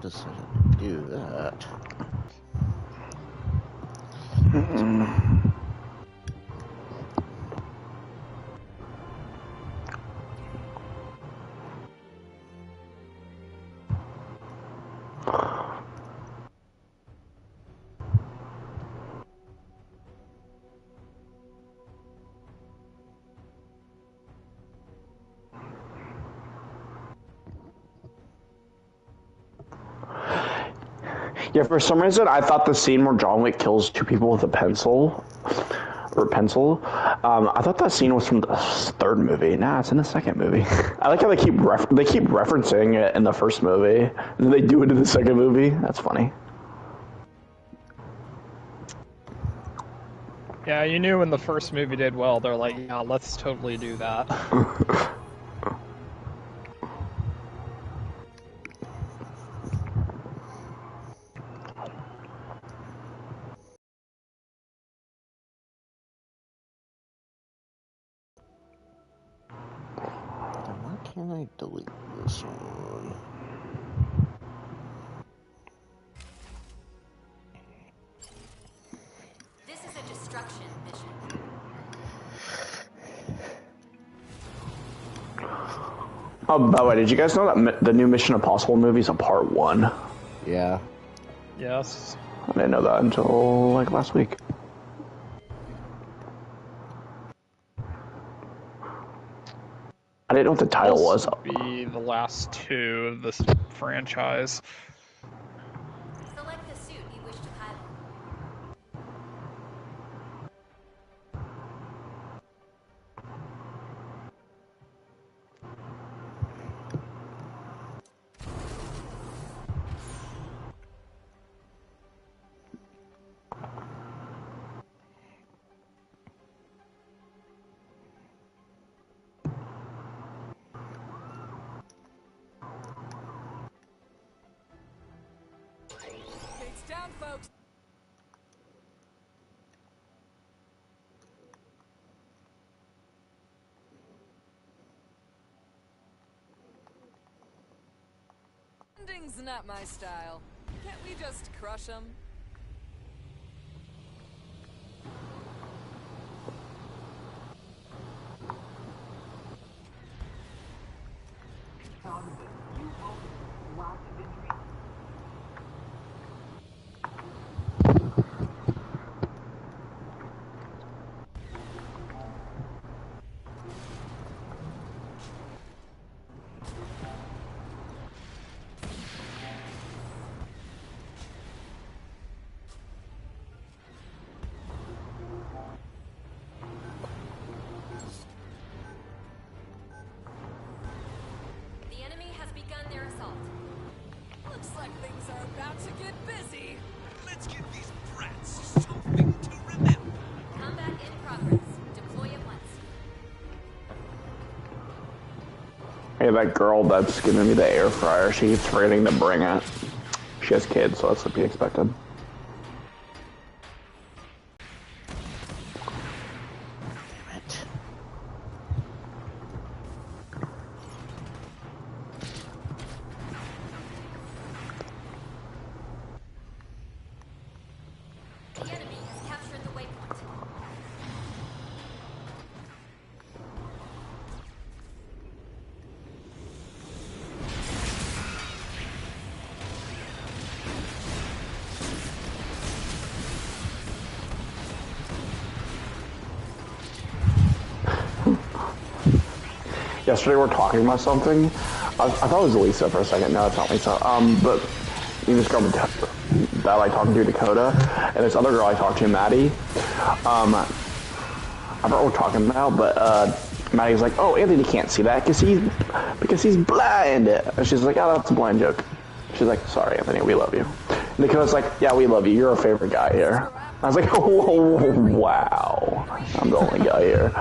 decided to do that. Yeah, for some reason, I thought the scene where John Wick kills two people with a pencil, I thought that scene was from the third movie. Nah, it's in the second movie. I like how they keep referencing it in the first movie, and then they do it in the second movie. That's funny. Yeah, you knew when the first movie did well, they're like, yeah, let's totally do that. Why can't I delete this one? This is a destruction mission. Oh, by the way, did you guys know that the new Mission Impossible movie is a part 1? Yeah. Yes. I didn't know that until, like, last week. I didn't know what the title was. This would be the last two of this franchise. Select the suit you wish to pilot. Gates down, folks. Ending's not my style. Can't we just crush them? The enemy has begun their assault. Looks like things are about to get busy. Let's give these brats something to remember. Combat in progress. Deploy at once. Hey, that girl that's giving me the air fryer, she keeps forgetting to bring it. She has kids, so that's to be expected. Damn it. The enemy has captured the waypoint. Yesterday we were talking about something. I thought it was Lisa for a second. No, it's not Lisa. But you just go that I like talking to Dakota, and this other girl I talked to, Maddie. I forgot what we're talking about, but Maddie's like, "Oh, Anthony can't see that because he's blind." And she's like, "Oh, that's a blind joke." She's like, "Sorry, Anthony, we love you." And Dakota's like, "Yeah, we love you. You're our favorite guy here." I was like, "Oh, wow, I'm the only guy here."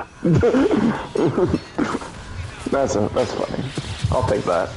That's funny. I'll take that.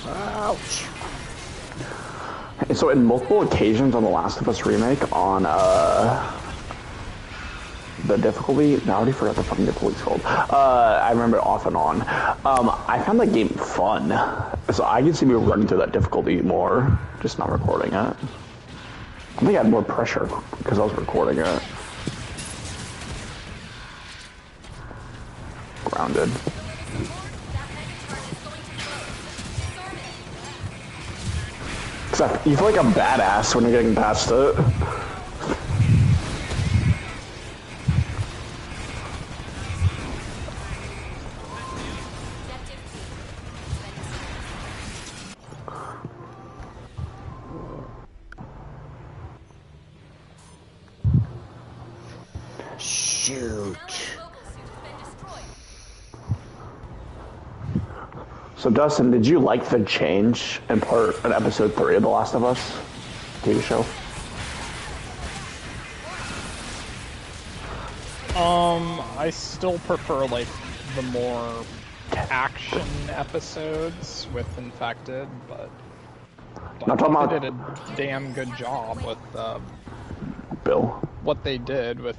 Ouch. And so in multiple occasions on The Last of Us remake on the difficulty, I already forgot the fucking difficulty's called. I remember it off and on. I found that game fun. So I can see me running through that difficulty more, just not recording it. I think I had more pressure because I was recording it. Grounded. Except you feel like a badass when you're getting past it. Shoot. So Dustin, did you like the change in episode 3 of The Last of Us TV show? I still prefer like the more action episodes with infected, but Not talking they about did a damn good job with Bill. what they did with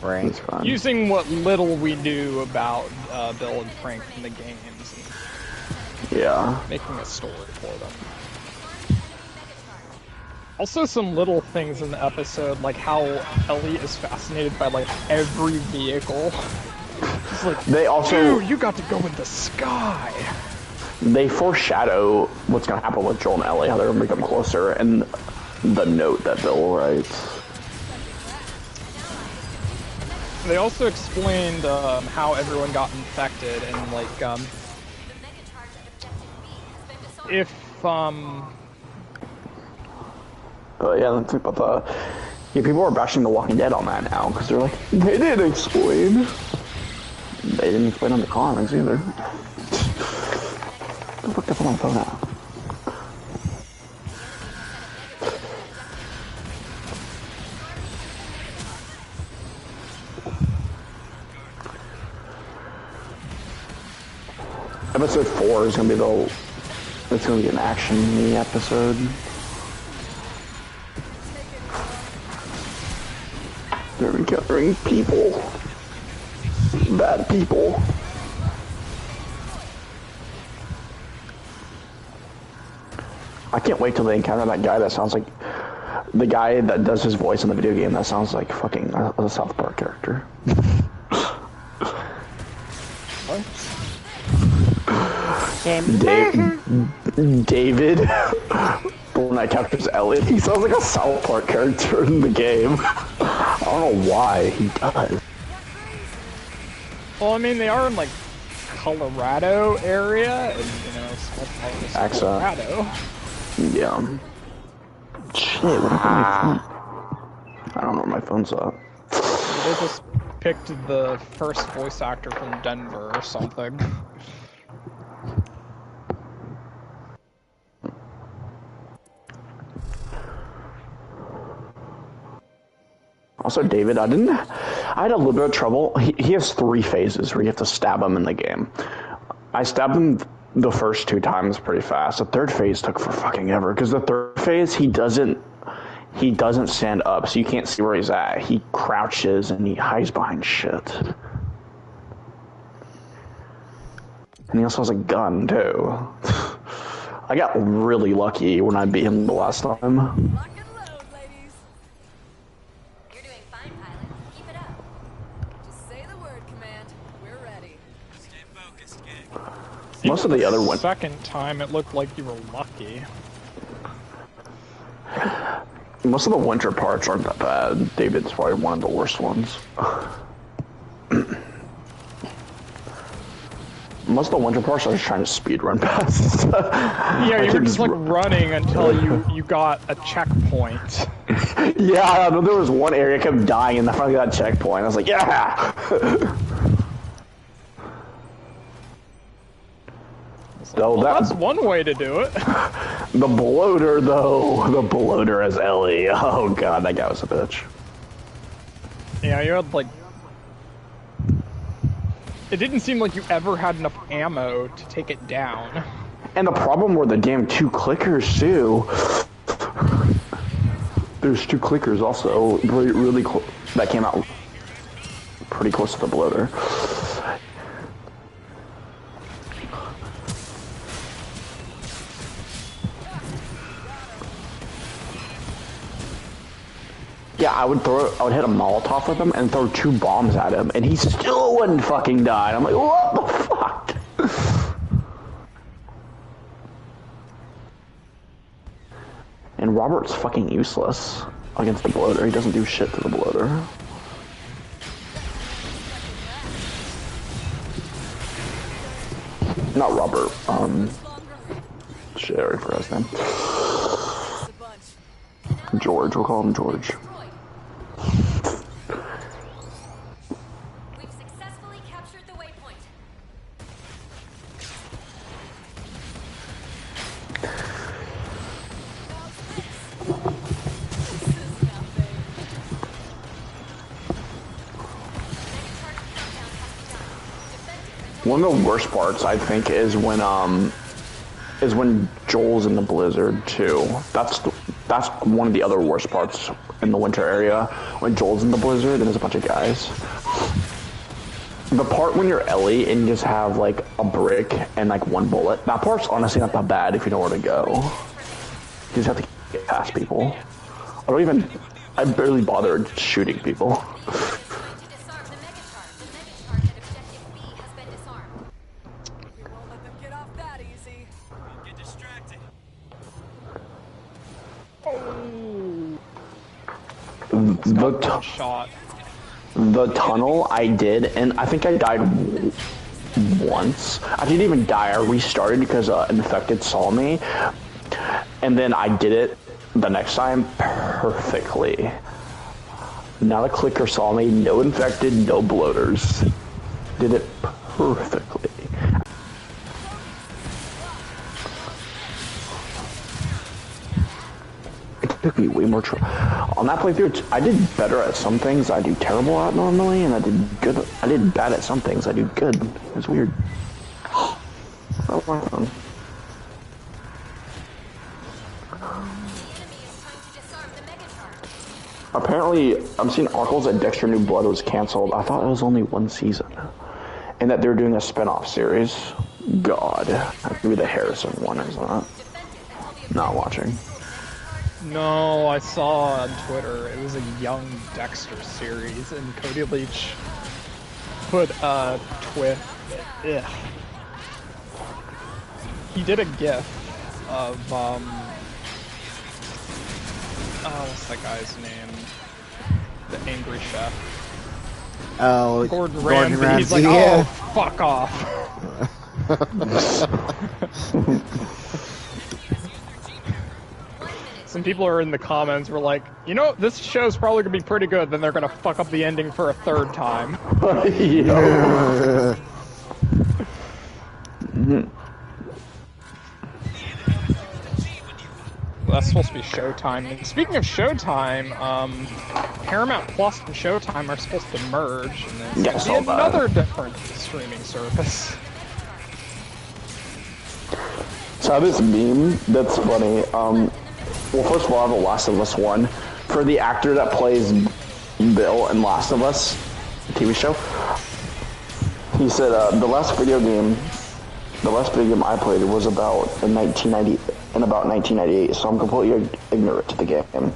Frank. It's fine. using what little we knew about Bill and Frank in the games and Yeah. making a story for them. Also, some little things in the episode, like how Ellie is fascinated by like every vehicle. It's like, They also dude, you got to go in the sky. they foreshadow what's gonna happen with Joel and Ellie, how they're gonna become closer, and the note that Bill writes. They also explained how everyone got infected and like if Yeah, let's think about that. Yeah, people are bashing The Walking Dead on that now because they're like, they didn't explain. They didn't explain on the comics either. What the fuck is on my phone now? Episode 4 is gonna be it's gonna be an action-y episode. They're encountering people. Bad people. I can't wait till they encounter that guy that sounds like the guy that does his voice in the video game that sounds like fucking a South Park character. David, the one that captures Ellie, he sounds like a South Park character in the game. I don't know why he does. well, I mean, they are in like Colorado area, and you know, small part of Accent. Colorado. Yeah. Shit, what happened to my phone? I don't know where my phone's at. They just picked the first voice actor from Denver or something. Also, David, I had a little bit of trouble. He has 3 phases where you have to stab him in the game. I stabbed him the first 2 times pretty fast. The 3rd phase took for fucking ever, because the 3rd phase, he doesn't stand up, so you can't see where he's at. He crouches and he hides behind shit. And he also has a gun, too. I got really lucky when I beat him the last time. Lock and load, ladies. You're doing fine, pilot. Keep it up. Just say the word, Command. We're ready. Stay focused, gang. Most of the other ones. Second time, it looked like you were lucky. Most of the winter parts aren't that bad. David's probably one of the worst ones. Most of the winter parts I was trying to speed run past. Yeah, you were just like running until you got a checkpoint. Yeah, I know there was one area I kept dying and I finally got a checkpoint. I was like, yeah! Well, that's one way to do it. The bloater, though. The bloater as Ellie. Oh god, that guy was a bitch. Yeah, you had like it didn't seem like you ever had enough ammo to take it down. And the problem were the damn 2 clickers too. There's 2 clickers also, really close. That came out pretty close to the bloater. Yeah, I would hit a Molotov with him and throw 2 bombs at him, and he still wouldn't fucking die. I'm like, what the fuck? And Robert's fucking useless against the bloater. He doesn't do shit to the bloater. Not Robert, shit, I already forgot his name. George, we'll call him George. We've successfully captured the waypoint. One of the worst parts, I think, is when Joel's in the blizzard too. That's one of the other worst parts in the winter area, when Joel's in the blizzard and there's a bunch of guys. The part when you're Ellie and you just have like a brick and like 1 bullet, that part's honestly not that bad if you know where to go. You just have to get past people. I barely bothered shooting people. The tunnel I did, and I think I died once. I didn't even die. I restarted because infected saw me, and then I did it the next time perfectly. Not a clicker saw me. No infected. No bloaters. Did it perfectly. Took me way more on that playthrough. I did better at some things I do terrible at normally, and I did bad at some things I do good. It's weird. Oh, wow. Apparently, I'm seeing articles that Dexter New Blood was canceled. I thought it was only 1 season, and that they're doing a spin-off series. God, that could be the Harrison one, isn't it? Not watching. No, I saw on Twitter, it was a young Dexter series, and Cody Leach put a twit. Ugh. He did a gif of, what's that guy's name? The angry chef. Oh, Gordon Ramsay. He's like, yeah. oh, fuck off. Some people are in the comments were like, you know, this show's probably gonna be pretty good, then they're gonna fuck up the ending for a 3rd time. Well, that's supposed to be Showtime. And speaking of Showtime, Paramount Plus and Showtime are supposed to merge, and then Yes, be another different streaming service. So I have this meme that's funny. Well, first of all, I have a Last of Us 1. For the actor that plays Bill in Last of Us, TV show, he said, the last video game I played was about 1998, so I'm completely ignorant to the game.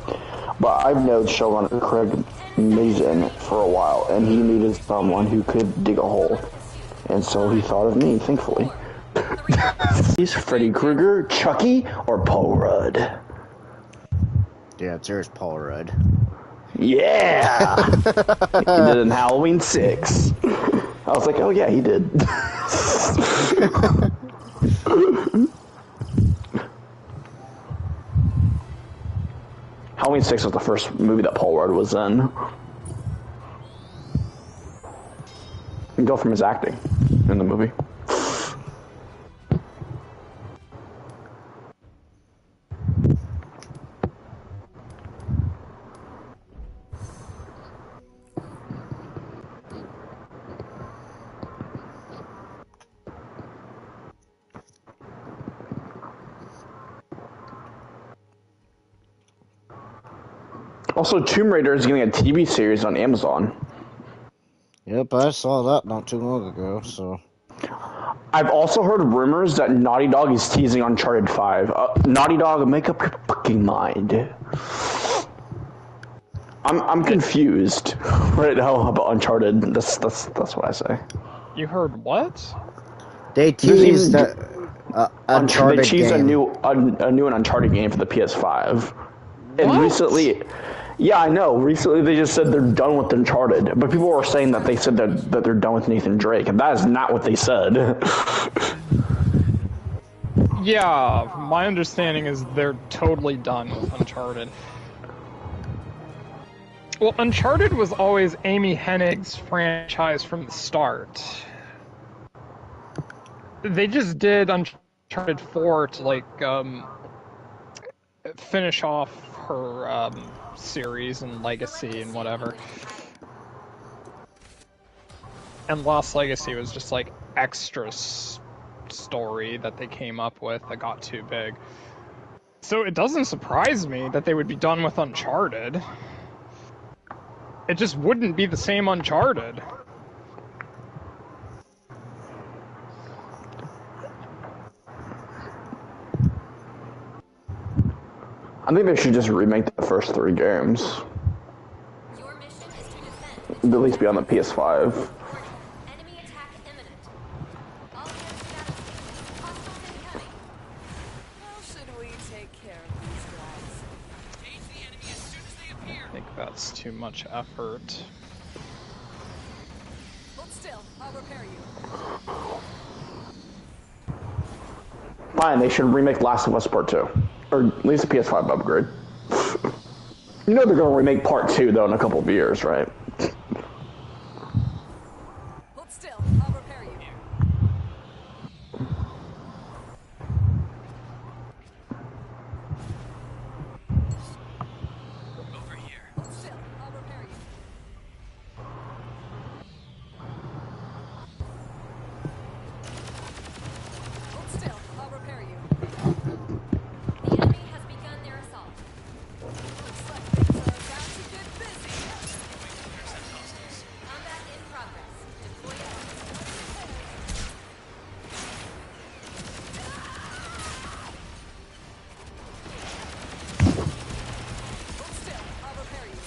But I've known showrunner Craig Mazin for a while, and he needed someone who could dig a hole. And so he thought of me, thankfully. He's Freddy Krueger, Chucky, or Paul Rudd? Yeah, there's Paul Rudd. Yeah! He did it in Halloween 6. I was like, oh yeah, he did. Halloween 6 was the first movie that Paul Rudd was in. You can go from his acting in the movie. Also, Tomb Raider is getting a TV series on Amazon. Yep, I saw that not too long ago, so... I've also heard rumors that Naughty Dog is teasing Uncharted 5. Naughty Dog, make up your fucking mind. I'm confused right now about Uncharted. That's what I say. You heard what? They teased that Uncharted They teased game. a new Uncharted game for the PS5. And What? recently, yeah, I know. Recently, they just said they're done with Uncharted, but people were saying that they said that they're done with Nathan Drake, and that is not what they said. Yeah, my understanding is they're totally done with Uncharted. Well, Uncharted was always Amy Hennig's franchise from the start. They just did Uncharted 4 to, like, finish off her, series and legacy and whatever. And Lost Legacy was just, like, extra story that they came up with that got too big. So it doesn't surprise me that they would be done with Uncharted. It just wouldn't be the same Uncharted. I think they should just remake the first 3 games. Your mission is to defend. At least be on the PS5. Enemy attack imminent. All units evacuate. Hostiles incoming. How should we take care of these guys? Engage the enemy as soon as they appear. I think that's too much effort. Hold still. I'll repair you. Fine, they should remake Last of Us Part 2. Or at least a PS5 upgrade. You know they're going to remake Part 2, though, in a couple of years, right? Hold still. I'll repair you. Over here. Hold still. I'll repair you. Hold still. I'll repair you. The enemy has begun their assault. Looks like things are about to get busy. Combat in progress. Deploy Hold still. I'll repair you.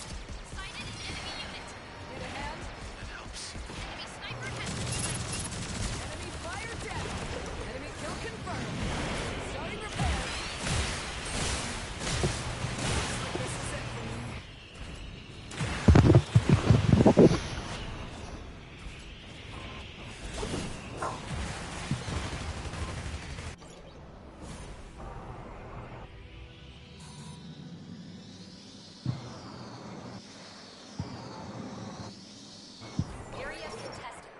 Sighted an enemy unit. Need a hand? That helps. Enemy sniper has been Enemy fire down. Enemy kill confirmed. Starting repair. This is it for me. area contested.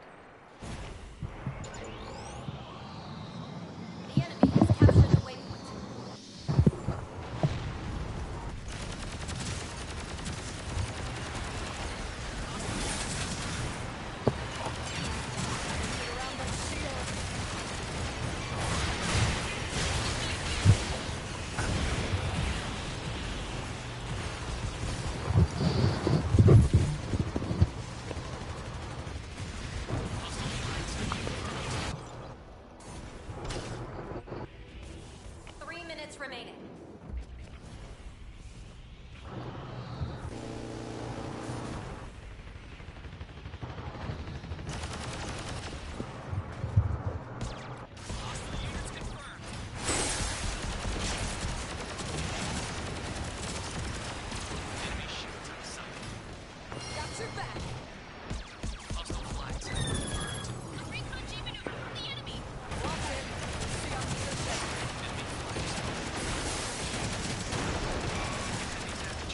The enemy has captured the waypoint. Get around the shield. Three minutes remaining. Units confirmed. Enemy shields out of sight. Got your back. Hostile flags. A recon G maneuver from the enemy. Locked in. See on the ship. Enemy flags. Enemy damage.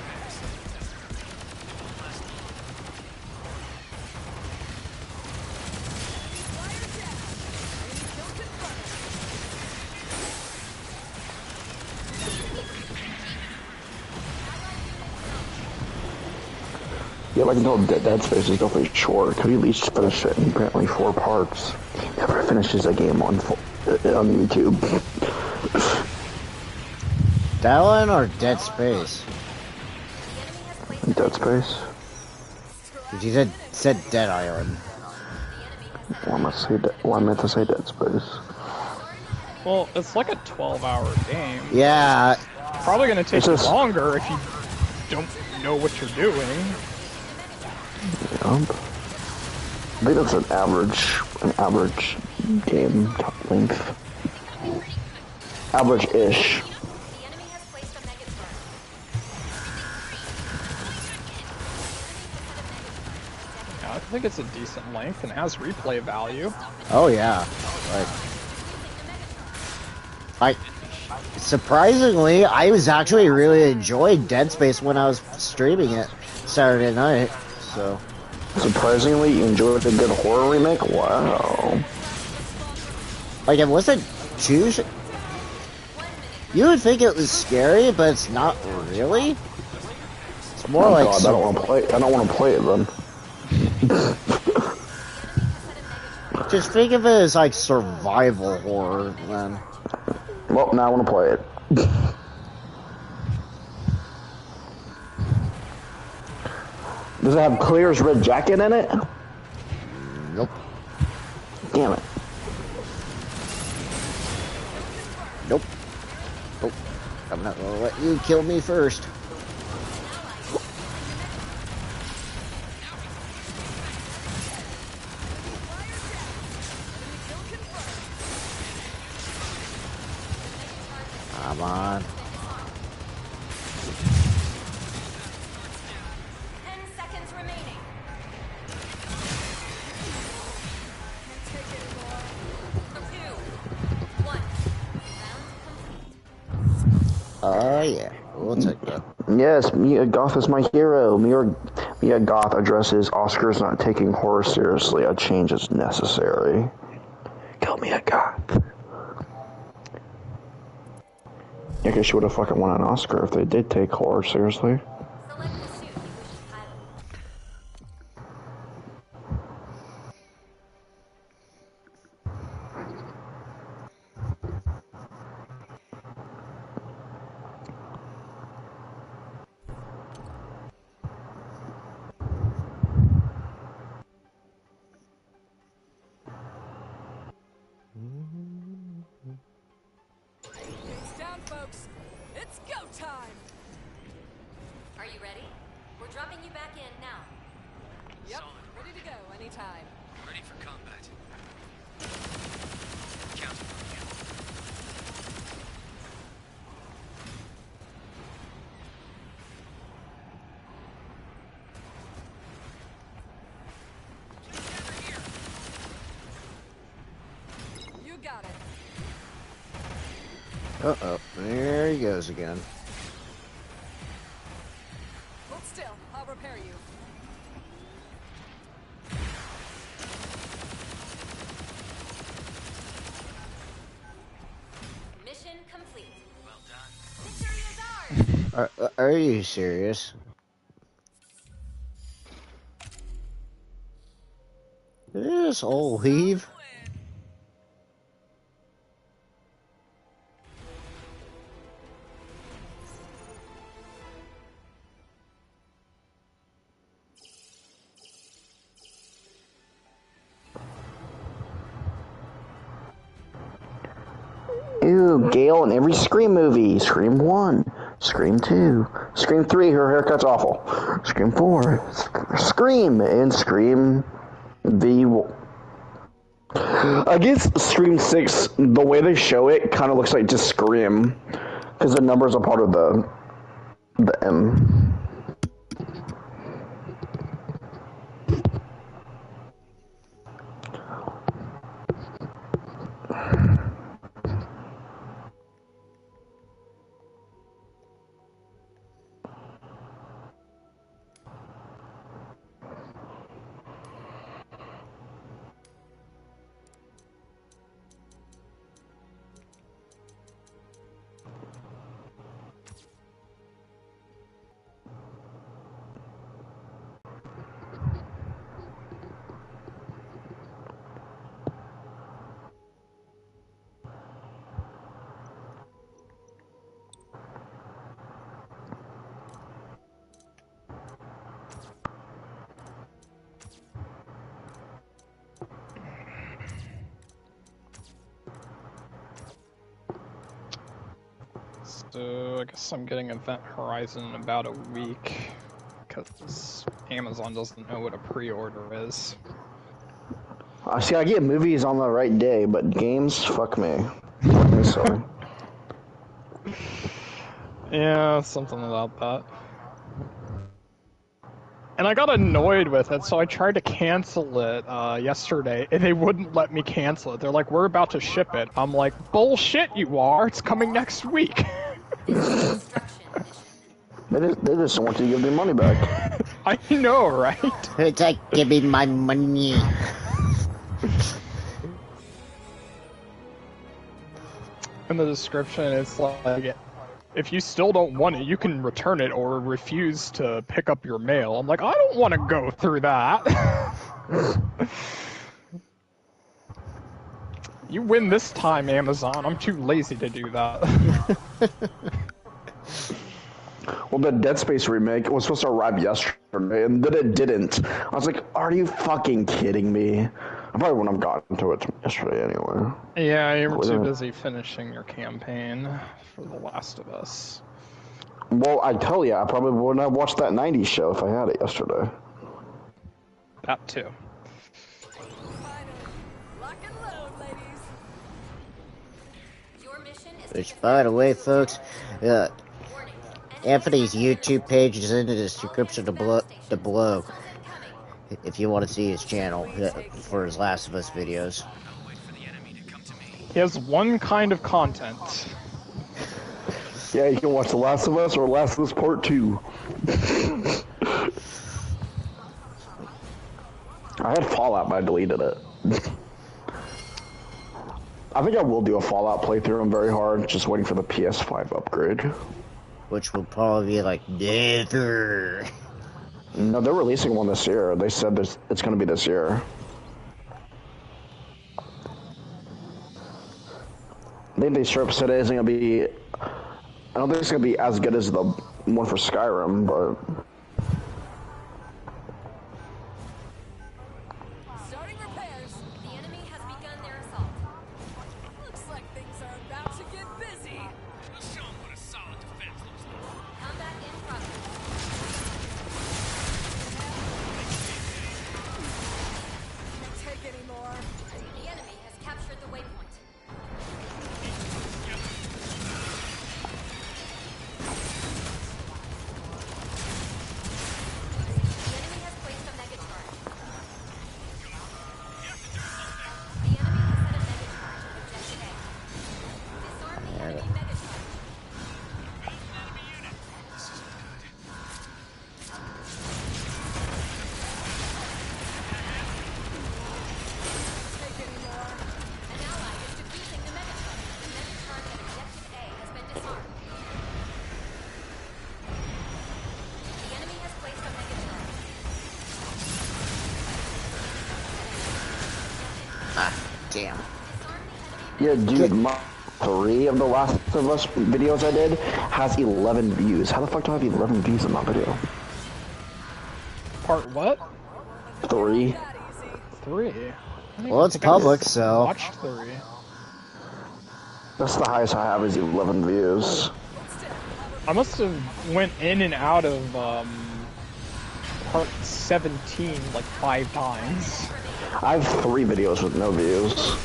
Repairs. Won't last long. Enemy fire down. Enemy kill confirmed. Yeah, like, no, Dead Space is definitely short. Could he at least finish it in apparently 4 parts? He never finishes a game on YouTube. That one or Dead Space? Dead Space? You said Dead Island. Why I meant to say Dead Space. Well, it's like a 12-hour game. Yeah. Probably gonna take It's you just- longer if you don't know what you're doing. Yep. I think that's an average game length. Average-ish. The enemy has placed a Megatron. Yeah, I think it's a decent length and has replay value. Oh yeah. Like, surprisingly, I was actually really enjoying Dead Space when I was streaming it Saturday night. So. Surprisingly, you enjoyed a good horror remake? Wow. Like, it wasn't too... You would think it was scary, but it's not really. It's more like... God, I don't want to play it then. Just think of it as, like, survival horror, then. Well, now I want to play it. Does it have Clear's red jacket in it? Nope. Damn it. Nope. Nope. I'm not gonna let you kill me first. Come on. 10 seconds remaining. Can't take it anymore. 2, 1. Round complete. Oh, yeah. We'll take that. Yes, Mia Goth is my hero. Mia Goth addresses Oscars not taking horror seriously. A change is necessary. Kill Mia Goth. I guess she would have fucking won an Oscar if they did take horror seriously. Select the suit you wish to pilot. Gates down, folks. It's go time. Are you ready? We're dropping you back in now. Yep, ready to go anytime. Ready for combat. Count. You got it. Uh-oh. There he goes again. Hold still. I'll repair you. Mission complete. Well done. Victory is ours. Are you serious? Did they just all leave? Ew, Gale in every Scream movie. Scream 1, Scream 2, Scream 3, her haircut's awful. Scream 4, Scream, and Scream V. I guess Scream 6, the way they show it, kind of looks like just Scream. Because the numbers are part of the M. So I guess I'm getting Event Horizon in about a week because Amazon doesn't know what a pre-order is. I see. I get movies on the right day, but games, fuck me. Fuck me, sorry. Yeah, something about that. And I got annoyed with it, so I tried to cancel it yesterday, and they wouldn't let me cancel it. They're like, we're about to ship it. I'm like, bullshit you are, it's coming next week. They just want you to give their money back. I know, right? It's like, give me my money. In the description, it's like, if you still don't want it, you can return it or refuse to pick up your mail. I'm like, I don't want to go through that. You win this time, Amazon. I'm too lazy to do that. Well, the Dead Space remake was supposed to arrive yesterday, and then it didn't. I was like, are you fucking kidding me? I probably wouldn't have gotten to it yesterday anyway. Yeah, you were too busy finishing your campaign for The Last of Us. Well, I tell you, I probably wouldn't have watched that 90s show if I had it yesterday. That too. Lock and load, ladies. Your mission is Which, by the way, folks, Anthony's YouTube page is in the description below if you want to see his channel for his Last of Us videos. He has one kind of content. Yeah, you can watch The Last of Us or Last of Us Part 2. I had Fallout, but I deleted it. I think I will do a Fallout playthrough. I'm very hard, just waiting for the PS5 upgrade. Which will probably be like, never. No, they're releasing one this year. They said it's going to be this year. I think they straight up said it isn't going to be... I don't think it's going to be as good as the one for Skyrim, but... Starting repairs. The enemy has begun their assault. Looks like things are about to get busy. Let's show 'em what a solid defense looks like. Combat in progress. Can't take anymore. The enemy has captured the waypoint. The enemy has placed a mega charge. The enemy has set a mega charge at objective A. Disarm the enemy mega charge. Take anymore. An ally is defusing the mega charge. The mega charge at objective A has been disarmed. The enemy has placed a mega charge. Ah, damn. Disarm the enemy. Yeah, dude, my 3 of the Last of Us videos I did has 11 views. How the fuck do I have 11 views in my video? Part what? 3. That easy. 3. Well, it's public, so... Watched 3. That's the highest I have is 11 views. I must have went in and out of part 17 like 5 times. I have 3 videos with no views.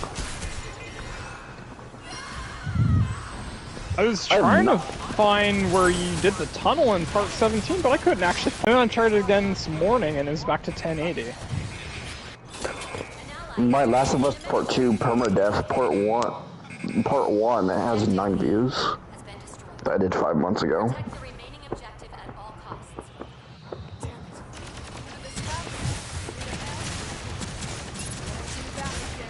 I was trying to find where you did the tunnel in part 17, but I couldn't actually. And then I tried it again this morning, and it was back to 1080. My Last of Us Part 2 Permadeath Part 1 has 9 views. Has been destroyed. That I did 5 months ago. Protect the remaining objective at all costs. This happens. Do that again.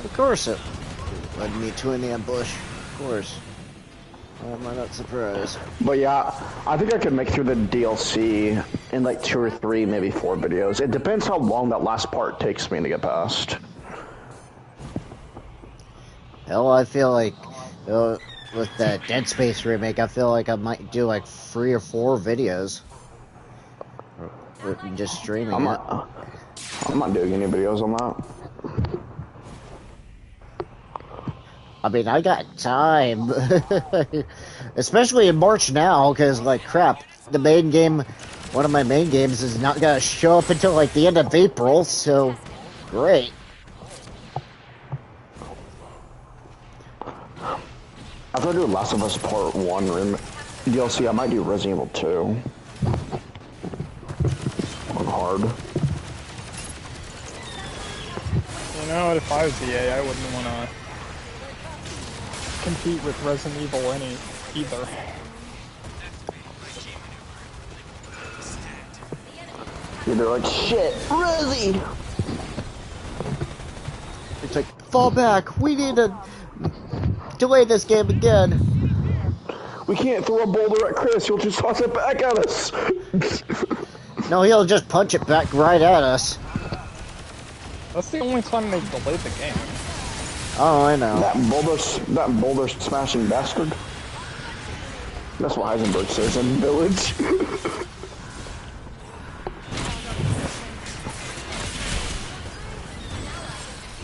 Of course it led me to an ambush. Of course. Why am I not surprised? But yeah, I think I could make through the DLC in like 2 or 3, maybe 4 videos. It depends how long that last part takes me to get past. Hell, I feel like with the Dead Space remake, I feel like I might do like 3 or 4 videos. Or just streaming it. I'm not doing any videos on that. I mean, I got time. Especially in March now, because, like, crap, the main game, one of my main games is not gonna show up until, like, the end of April, so, great. After I do Last of Us Part 1 DLC, I might do Resident Evil 2. On hard. You know, if I was EA, I wouldn't want to compete with Resident Evil either. Yeah, they're like, shit, Resi! It's like, fall back, we need to delay this game again. We can't throw a boulder at Chris, he'll just toss it back at us! No, he'll just punch it back right at us. That's the only time they've delayed the game. Oh, I know. That boulder smashing bastard. That's what Heisenberg says in Village.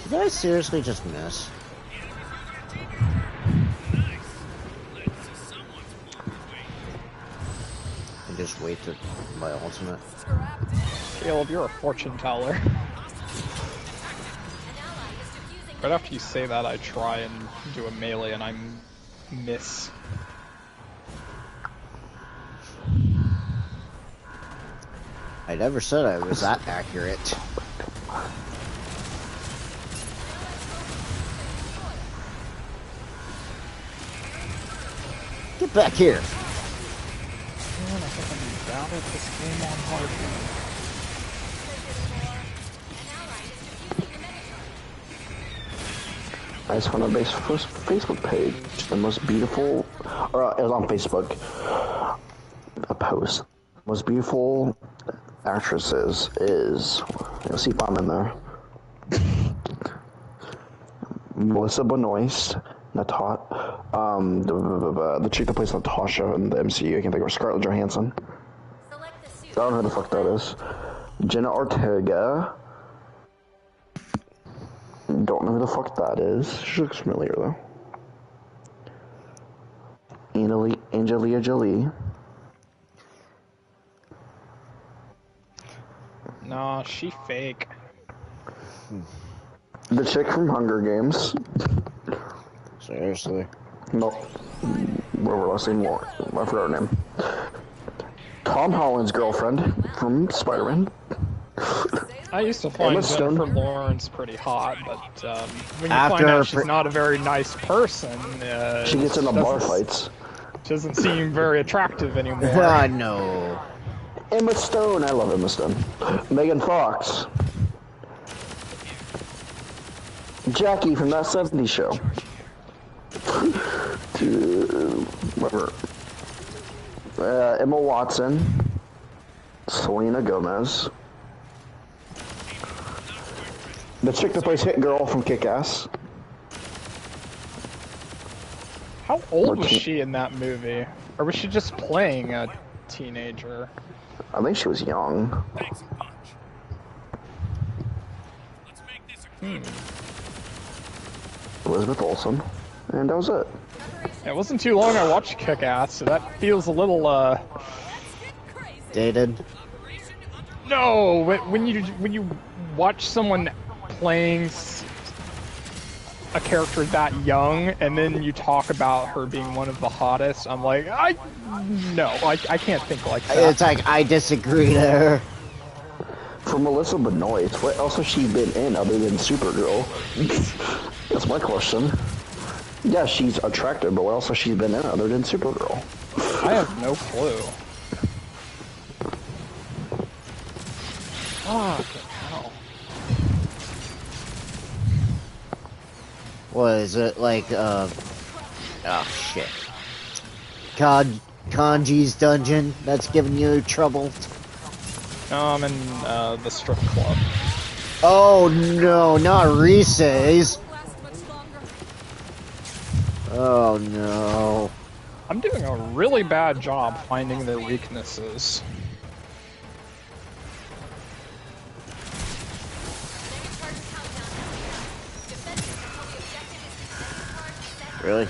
Did I seriously just miss? I just waited my ultimate. Caleb, you're a fortune teller. Right after you say that, I try and do a melee and I miss. I never said I was that accurate. Get back here. Man, I think I'm down at this game on hard. I just found a Facebook page. The most beautiful, or it was on Facebook. A post. Most beautiful actresses is. Let's see if I'm in there. Melissa Benoist, the chick that plays Natasha in the MCU. I can't think of her. Scarlett Johansson. Select the suit. I don't know who the fuck that is. Jenna Ortega. Don't know who the fuck that is. She looks familiar though. Angelina Jolie. Nah, she fake. The chick from Hunger Games. Seriously. No. Whatever last name was. I forgot her name. Tom Holland's girlfriend from Spider-Man. I used to find Emma Stone. Jennifer Lawrence pretty hot, but when you After find out her she's not a very nice person, She gets into bar fights. She doesn't seem very attractive anymore. Ah, no. Emma Stone. I love Emma Stone. Megan Fox. Jackie from That 70s Show. Whatever. Emma Watson. Selena Gomez. The chick that plays Hit Girl from Kick-Ass. How old was she in that movie? Or was she just playing a teenager? I think she was young. Thanks a bunch. Let's make this a good Elizabeth Olsen. And that was it. It wasn't too long I watched Kick-Ass, so that feels a little, Dated. No! When you watch someone playing a character that young, and then you talk about her being one of the hottest, I'm like, I can't think like that. It's like, I disagree there. For Melissa Benoist, what else has she been in other than Supergirl? That's my question. Yeah, she's attractive, but what else has she been in other than Supergirl? I have no clue. Oh, hell. What is it, like, oh shit. Kanji's dungeon, that's giving you trouble. No, I'm in the strip club. Oh no, not Reese's. Oh no. I'm doing a really bad job finding their weaknesses. Really?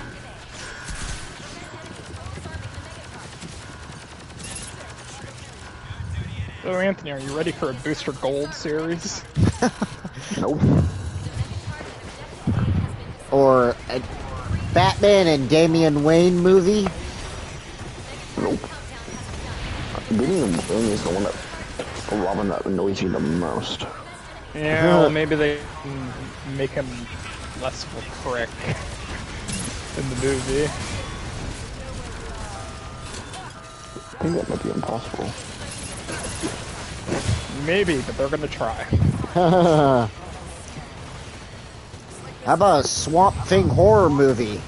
So, Anthony, are you ready for a Booster Gold series? Nope. Or a Batman and Damian Wayne movie? Nope. Damian Wayne is the one that Robin that annoys you the most. Yeah, well, maybe they can make him less of a prick in the movie. I think that might be impossible. Maybe, but they're gonna try. How about a Swamp Thing horror movie?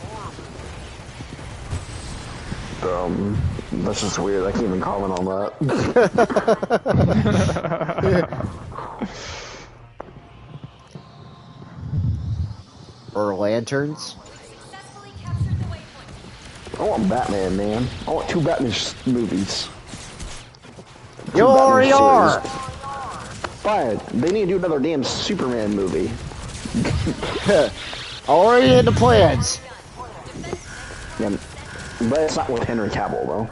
That's just weird. I can't even comment on that. Or Lanterns? I want Batman, man. I want 2 Batman movies. You already are! Fine. They need to do another damn Superman movie. Already in the plans. Yeah, but it's not with Henry Cavill, though.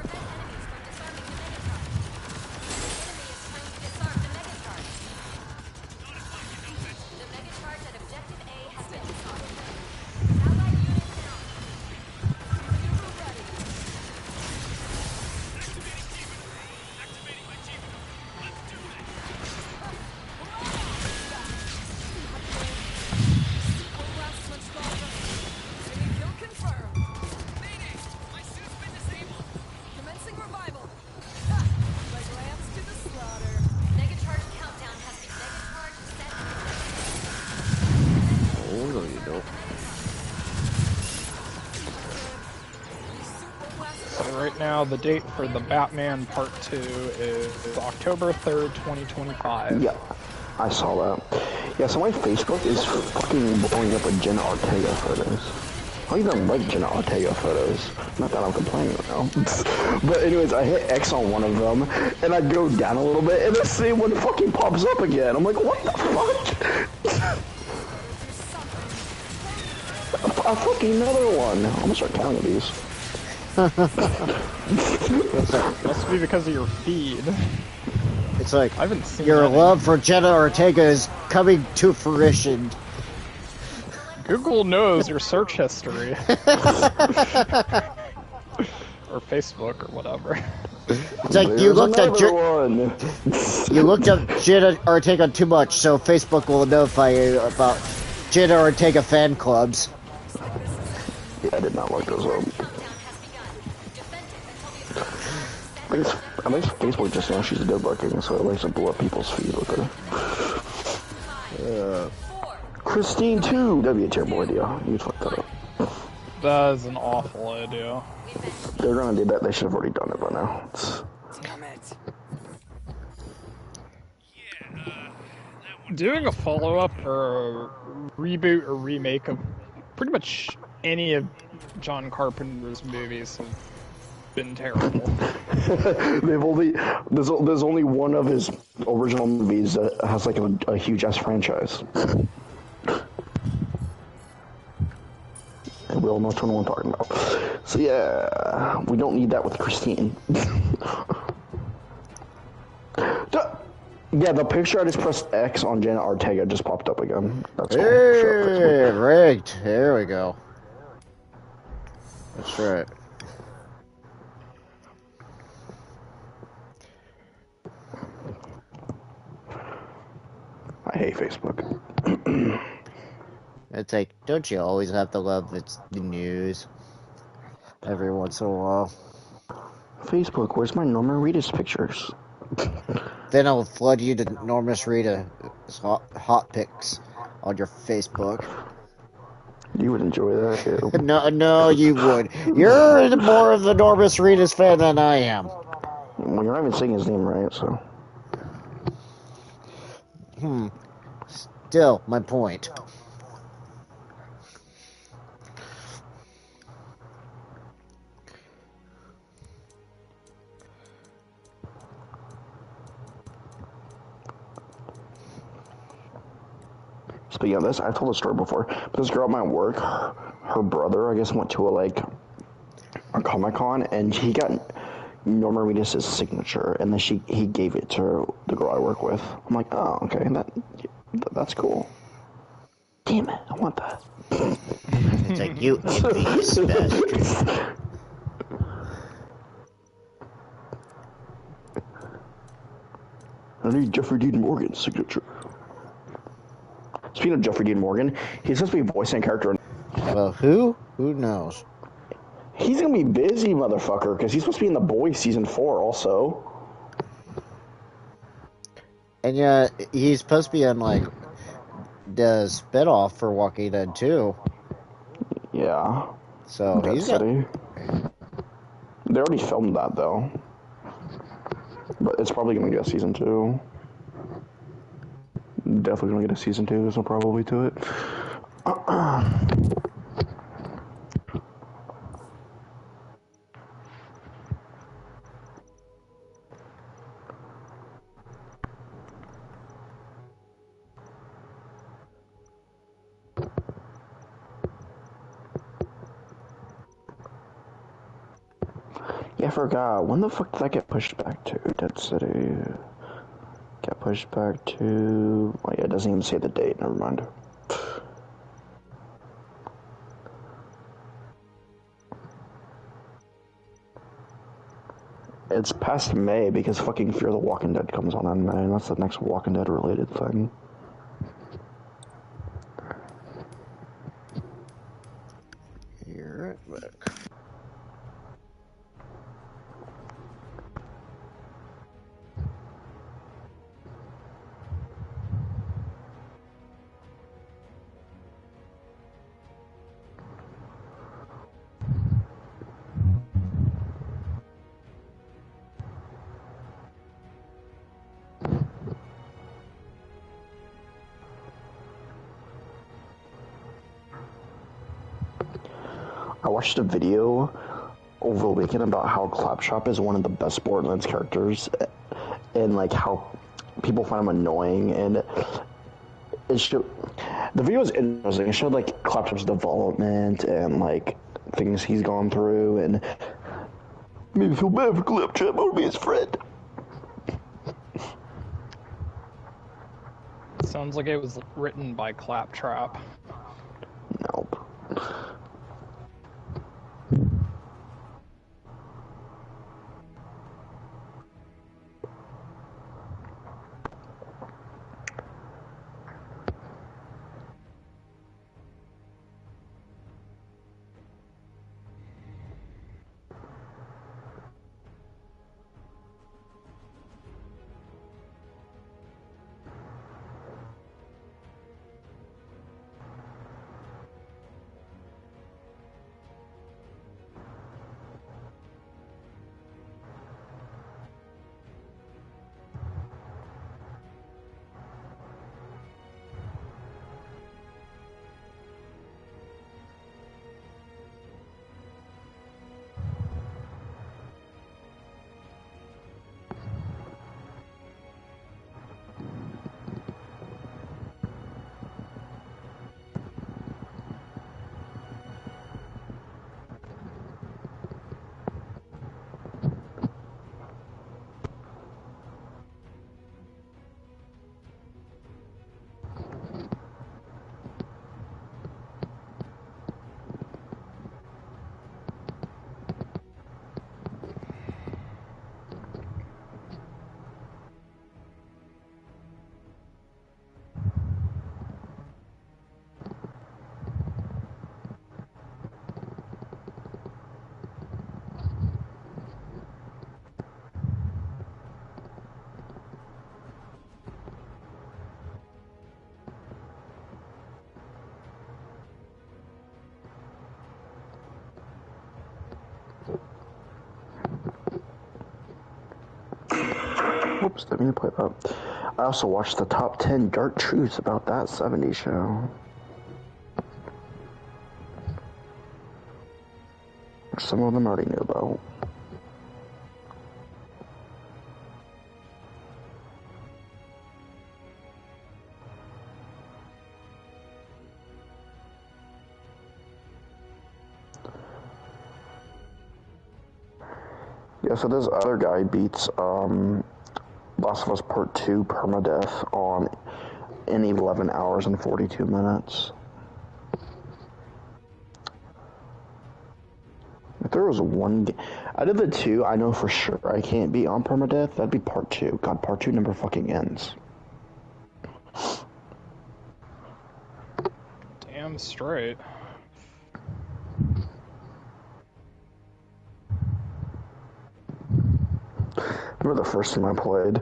So right now, the date for the Batman Part 2 is October 3rd, 2025. Yeah, I saw that. Yeah, so my Facebook is fucking blowing up with Jenna Ortega photos. I don't even like Jenna Ortega photos. Not that I'm complaining right now. But anyways, I hit X on one of them, and I go down a little bit, and the same one fucking pops up again. I'm like, what the fuck? A fucking another one. I'm gonna start counting these. Must be because of your feed. It's like I haven't seen your any. love for Jenna Ortega is coming to fruition. Google knows your search history. Or Facebook or whatever. It's like you looked at you looked up Jenna Ortega too much, so Facebook will notify you about Jenna Ortega fan clubs. Yeah, I did not look those up. I think Facebook just now she's good looking, so it likes to blow up people's feed with her. Christine too. That'd be a terrible idea. You fucked that up. That is an awful idea. They're gonna do that. They should have already done it by now. Damn it. Doing a follow-up or a reboot or remake of pretty much any of John Carpenter's movies have been terrible. There's only one of his original movies that has like a huge ass franchise. And we all know which one I'm talking about. So yeah, we don't need that with Christine. Yeah, the picture I just pressed X on Jenna Ortega just popped up again. That's all. Hey, rigged. There we go. That's right. I hate Facebook. It's like, don't you always have to love the news every once in a while? Facebook, where's my Norman Reedus pictures? Then I'll flood you to Normus Rita's hot pics on your Facebook. You would enjoy that, too. No, you would. You're more of the Normus Reedus fan than I am. Well, you're not even saying his name right, so. Still, my point. Speaking of this, I've told the story before, but this girl at my work, her brother, I guess, went to a Comic-Con, and he got Norman Reedus' signature, and then he gave it to the girl I work with. I'm like, oh, okay, that's cool. Damn it, I want that. It's like, you envious bastard. I need Jeffrey Dean Morgan's signature. Speaking of Jeffrey Dean Morgan, he's supposed to be voicing a character. Well, who? Who knows? He's gonna be busy, motherfucker, because he's supposed to be in The Boys season 4 also. And yeah, he's supposed to be on like the spinoff for Walking Dead too. Yeah. So Dead he's got. City. They already filmed that though, but it's probably gonna get a season 2. Definitely gonna get a season 2, so probably to it. Yeah, I forgot. When the fuck did that get pushed back to? Dead City. Get pushed back to... Oh yeah, it doesn't even say the date. Never mind. It's past May because fucking Fear the Walking Dead comes on in May, and that's the next Walking Dead related thing. You're right back. I watched a video over the weekend about how Claptrap is one of the best Borderlands characters, and like how people find him annoying, and it showed, the video was interesting. It showed like Claptrap's development and like things he's gone through, and made me feel bad for Claptrap. I want to be his friend. Sounds like it was written by Claptrap. Nope. Whoops, didn't mean to play that. I also watched the top 10 dark truths about that 70s show. Which some of them I already knew about. Yeah, so this other guy beats Last of Us Part 2 permadeath in 11 hours and 42 minutes. If there was one out of the two I know for sure I can't beat on permadeath, that'd be Part 2. God, Part 2 never fucking ends. Damn straight. Remember the first time I played?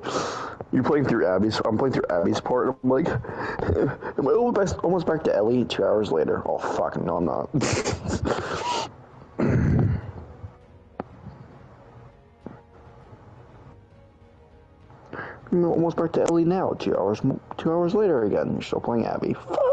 You're playing through Abby's. I'm playing through Abby's part. And I'm like, am I almost back to Ellie 2 hours later? Oh fuck, no, I'm not. I'm almost back to Ellie now. 2 hours later again. You're still playing Abby. Fuck.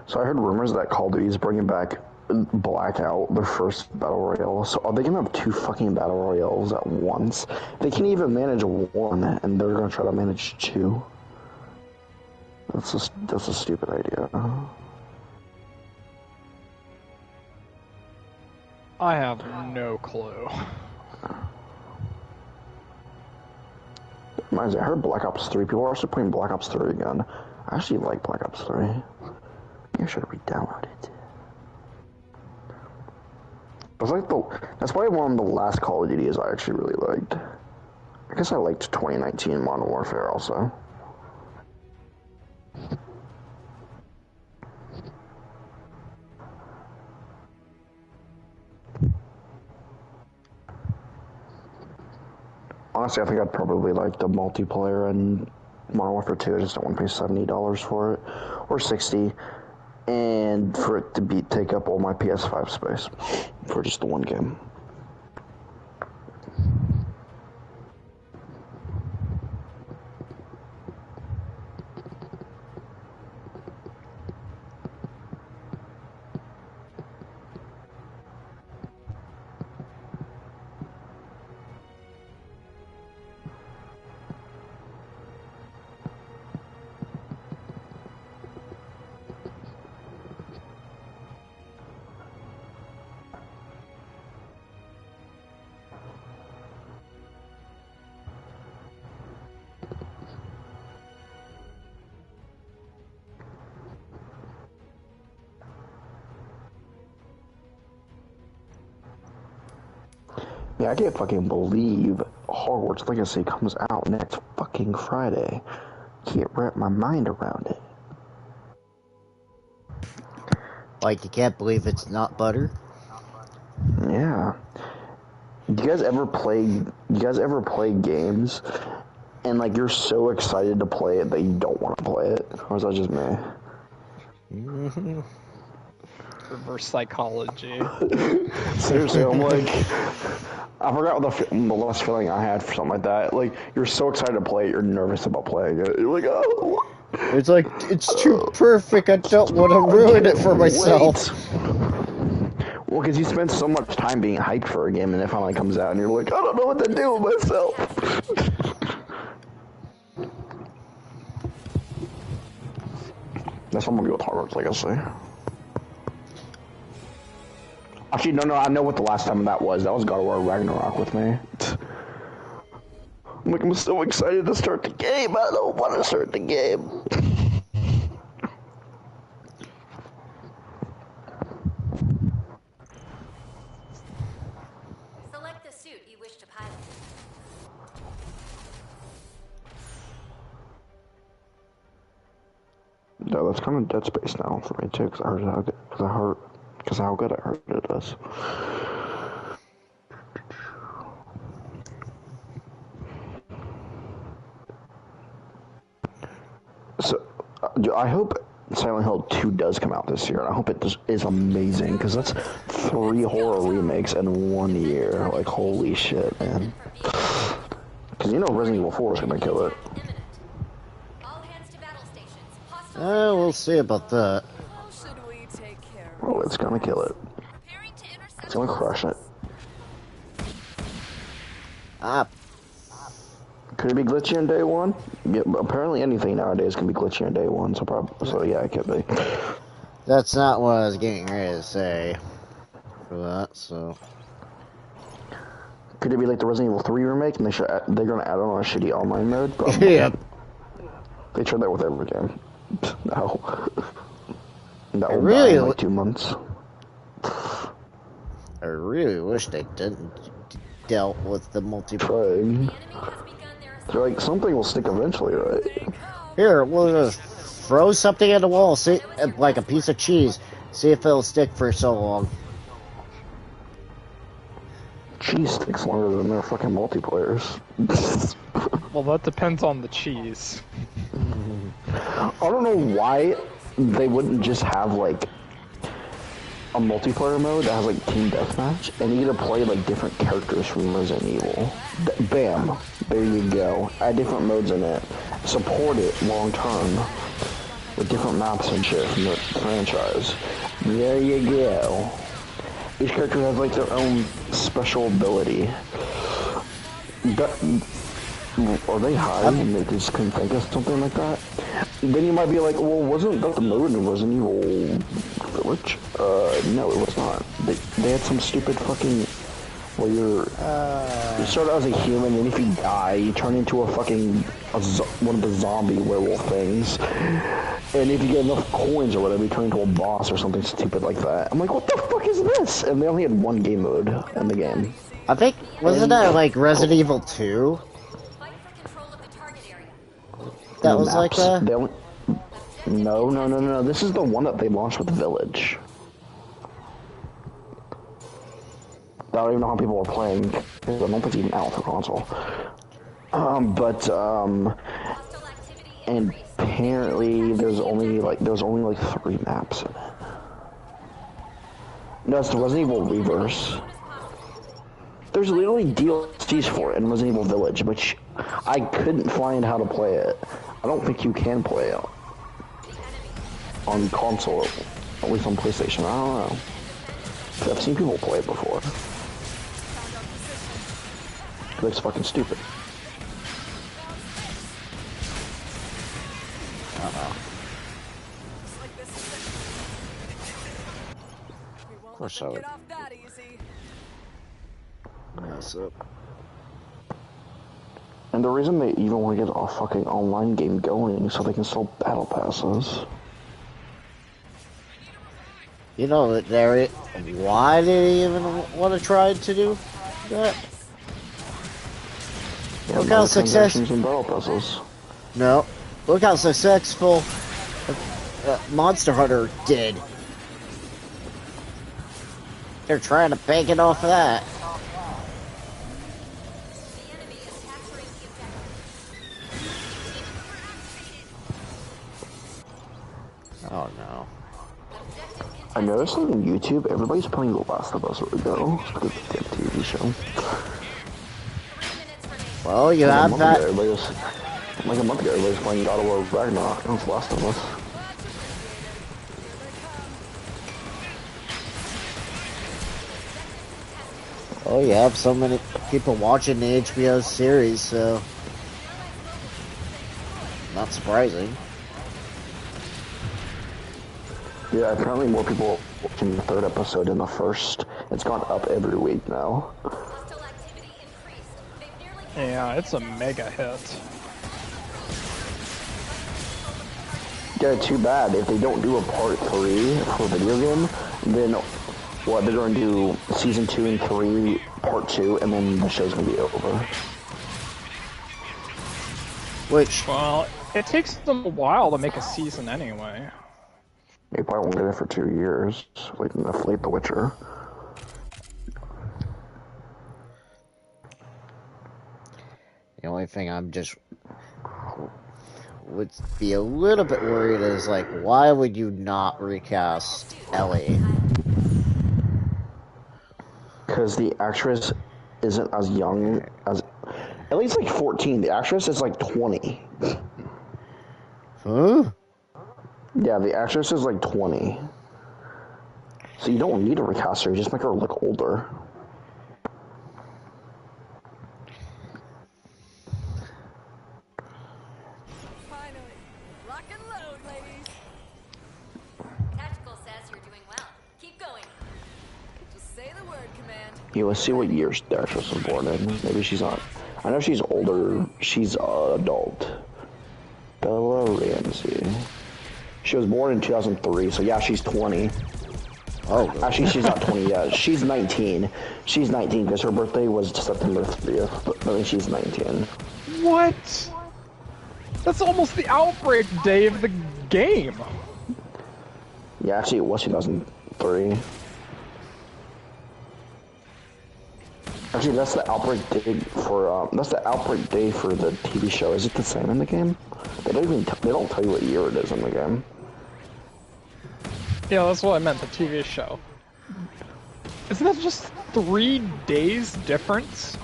So I heard rumors that Call of Duty is bringing back Blackout, their first battle royale. So are they gonna have 2 fucking battle royales at once? They can't even manage 1, and they're gonna try to manage 2. That's a stupid idea. I have no clue. Reminds me, I heard Black Ops 3. People are also playing Black Ops 3 again. I actually like Black Ops 3. I should re-download it. It's like that's probably one of the last Call of Duties I actually really liked. I guess I liked 2019 Modern Warfare also. Honestly, I think I'd probably like the multiplayer and Modern Warfare 2. I just don't want to pay $70 for it, or $60, and for it to take up all my PS5 space for just the one game. Yeah, I can't fucking believe Hogwarts Legacy comes out next fucking Friday. Can't wrap my mind around it. Like, you can't believe it's not butter? Yeah. Do you guys ever play games and like you're so excited to play it that you don't want to play it? Or is that just me? Mm-hmm. Reverse psychology. Seriously, I'm like, I forgot what the last feeling I had for something like that. Like, you're so excited to play it, you're nervous about playing it. You're like, oh. It's like, it's too perfect, I don't want to ruin it for myself. Well, because you spend so much time being hyped for a game, and it finally comes out, and you're like, I don't know what to do with myself. That's what I'm gonna go with Hogwarts Legacy. Actually, no, I know what the last time that was. That was God of War Ragnarok with me. I'm like, I'm so excited to start the game. I don't want to start the game. Select the suit you wish to pilot. No, that's kind of Dead Space now for me too, because I heard how good I heard it is. So, I hope Silent Hill 2 does come out this year, and I hope it is amazing, because that's 3 horror remakes in 1 year. Like, holy shit, man. Because you know Resident Evil 4 is gonna kill it. All hands to battle stations. Hostile We'll see about that. How should we take care Oh, it's gonna kill it. Preparing to intercept. It's gonna crush it. Ah, Could it be glitchy on day 1? Yeah, apparently anything nowadays can be glitchy on day 1, so yeah, it could be. that's not what I was getting ready to say for that, so. Could it be like the Resident Evil 3 remake, and they're gonna add on a shitty online mode? Probably. Yeah. They tried that with every game. No. That will really die in like 2 months. I really wish they didn't dealt with the multiplayer. Trying. enemy has begun their assault. They're like, something will stick eventually, right? Here, we'll just throw something at the wall, see, like a piece of cheese, see if it'll stick for so long. Cheese sticks longer than their fucking multiplayers. Well, that depends on the cheese. I don't know why they wouldn't just have like a multiplayer mode that has like team deathmatch, and you get to play like different characters from Resident Evil. Bam, there you go. Add different modes in it. Support it long term with different maps and shit from the franchise. There you go. Each character has like their own special ability. Are they high and they just couldn't think of something like that? Then you might be like, well, wasn't that the mode in Resident Evil Village? No, it was not. They had some stupid fucking, well, you start out as a human, and if you die, you turn into a fucking, one of the zombie werewolf things. And if you get enough coins or whatever, you turn into a boss or something stupid like that. I'm like, what the fuck is this? And they only had 1 game mode in the game. I think, wasn't that like Resident Evil 2? Fight for control of the target area. That was like a... They only, no. This is the one that they launched with Village. I don't even know how people are playing. I don't think it's even out for console. Hostile activity And increased. apparently there's only like 3 maps in it. No, it's the Resident Evil Reverse. There's literally DLCs for it in Resident Evil Village, which I couldn't find how to play it. I don't think you can play it on console, at least on PlayStation. I don't know. I've seen people play it before. It looks fucking stupid. Of course I would Get off that easy. mess up. And the reason they even want to get a fucking online game going is so they can sell battle passes. You know, there. Why did he even want to try to do that? Yeah, Look how successful. microtransactions and battle passes. No, look how successful Monster Hunter did. They're trying to bank it off of that. The enemy is capturing the objective. Oh no. I noticed on YouTube, everybody's playing The Last of Us right now. It's because it's a damn TV show. 3 minutes remaining. Well, you Like a have month that. ago, like a month ago, everybody was playing God of War Ragnarok. That was The Last of Us. Oh, you have so many people watching the HBO series, so not surprising. Yeah, apparently more people watching the 3rd episode than the 1st. It's gone up every week now. Hostile activity increased. They've nearly Yeah, it's a mega hit. Yeah, too bad. If they don't do a part 3 for video game, then what, they're going to do season 2 and 3, part 2, and then the show's going to be over. Which, Well, it takes them a while to make a season anyway. They probably won't get it for 2 years, like The Witcher. the only thing I'm just would be a little bit worried is like, why would you not recast Ellie? Because the actress isn't as young as... Ellie's like 14, the actress is like 20. Huh? Yeah, the actress is like 20. So you don't need to recast her, just make her look older. Finally. Rock and load, ladies. Tactical says you're doing well. Keep going. Just say the word, Command. Yeah, let's see what year the actress was born in. Maybe she's not... I know she's older. She's adult. Bella Ramsey. She was born in 2003, so yeah, she's 20. Oh, Actually, she's not 20 yet. She's 19. She's 19 because her birthday was September 30th. But I mean, she's 19. What? That's almost the outbreak day of the game. Yeah, actually, it was 2003. Actually, that's the outbreak day for the TV show. Is it the same in the game? They don't tell you what year it is in the game. Yeah, that's what I meant, the TV show. Isn't that just 3 days difference?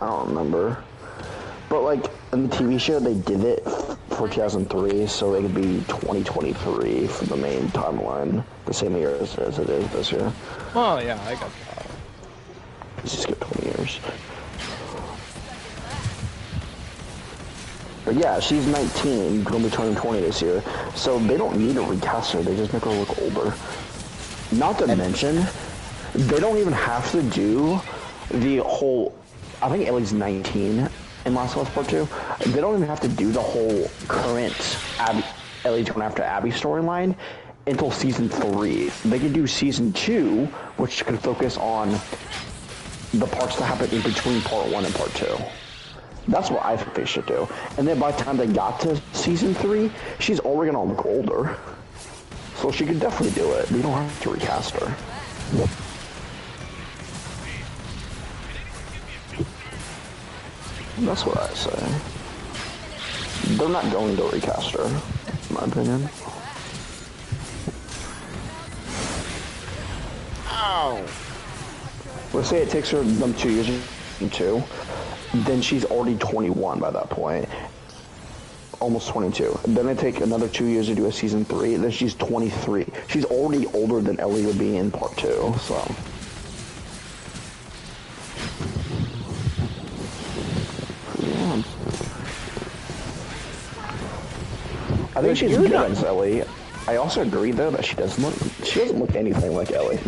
I don't remember. But like in the TV show, they did it for 2003, so it could be 2023 for the main timeline, the same year as it is this year. Oh yeah, I got that. Let's just skip 20 years. But yeah, she's 19, gonna be turning 20 this year, so they don't need to recast her, they just make her look older. Not to mention, they don't even have to do the whole, I think Ellie's 19 in Last of Us Part 2, they don't even have to do the whole current Ellie going after Abby storyline until Season 3. They could do Season 2, which could focus on the parts that happen in between Part 1 and Part 2. That's what I think they should do. And then by the time they got to Season 3, she's already gonna look older. So she could definitely do it. We don't have to recast her. That's what I say. They're not going to recast her, in my opinion. Ow! Let's say it takes them 2 years to, then she's already 21 by that point. Almost 22. Then they take another 2 years to do a Season 3, then she's 23. She's already older than Ellie would be in Part 2, so... Yeah. I think she's good as Ellie. I also agree though that she doesn't look anything like Ellie.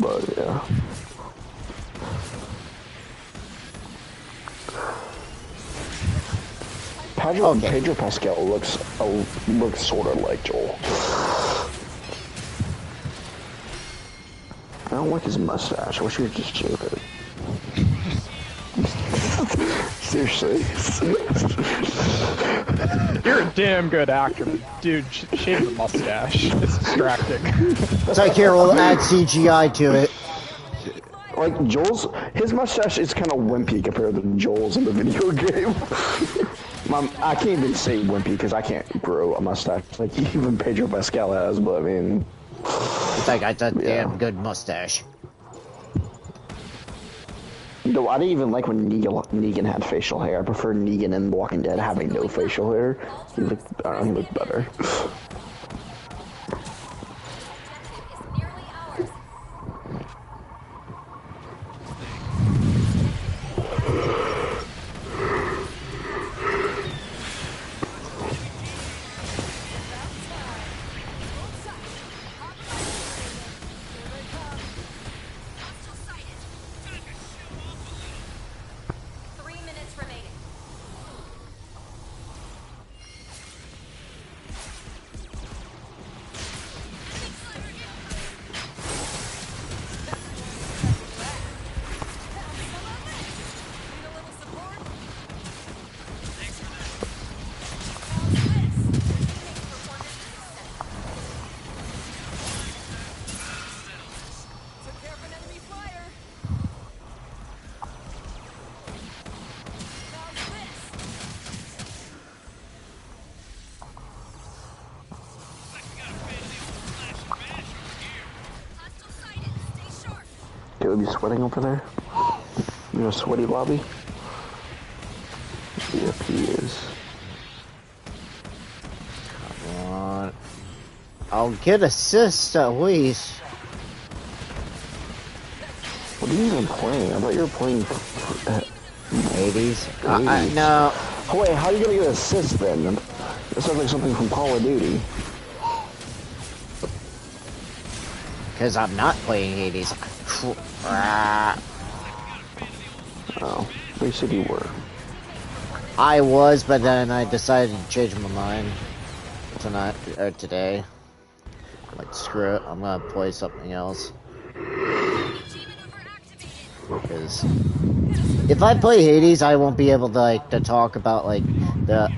But yeah. Pedro Pascal looks sort of like Joel. I don't like his mustache. I wish he would just shave it. Seriously. You're a damn good actor, but dude, shave the mustache. It's distracting. Take care, we'll add CGI to it. Like his mustache is kind of wimpy compared to Joel's in the video game. I can't even say wimpy because I can't grow a mustache like even Pedro Pascal has, but I mean... It's like, that's a damn good mustache. No, I didn't even like when Negan had facial hair. I prefer Negan in Walking Dead having no facial hair. He looked better. Is nearly ours. Caleb, you sweating over there? You in a sweaty lobby? Yep, he is. Come on. I'll get assists at least. What are you even playing? I thought you were playing... 80s? No. Oh, wait, how are you gonna get assists then? That sounds like something from Call of Duty. Because I'm not playing 80s. Crap. Oh, they said you were. I was, but then I decided to change my mind tonight or today. Like, screw it, I'm gonna play something else. Because if I play Hades, I won't be able to to talk about the.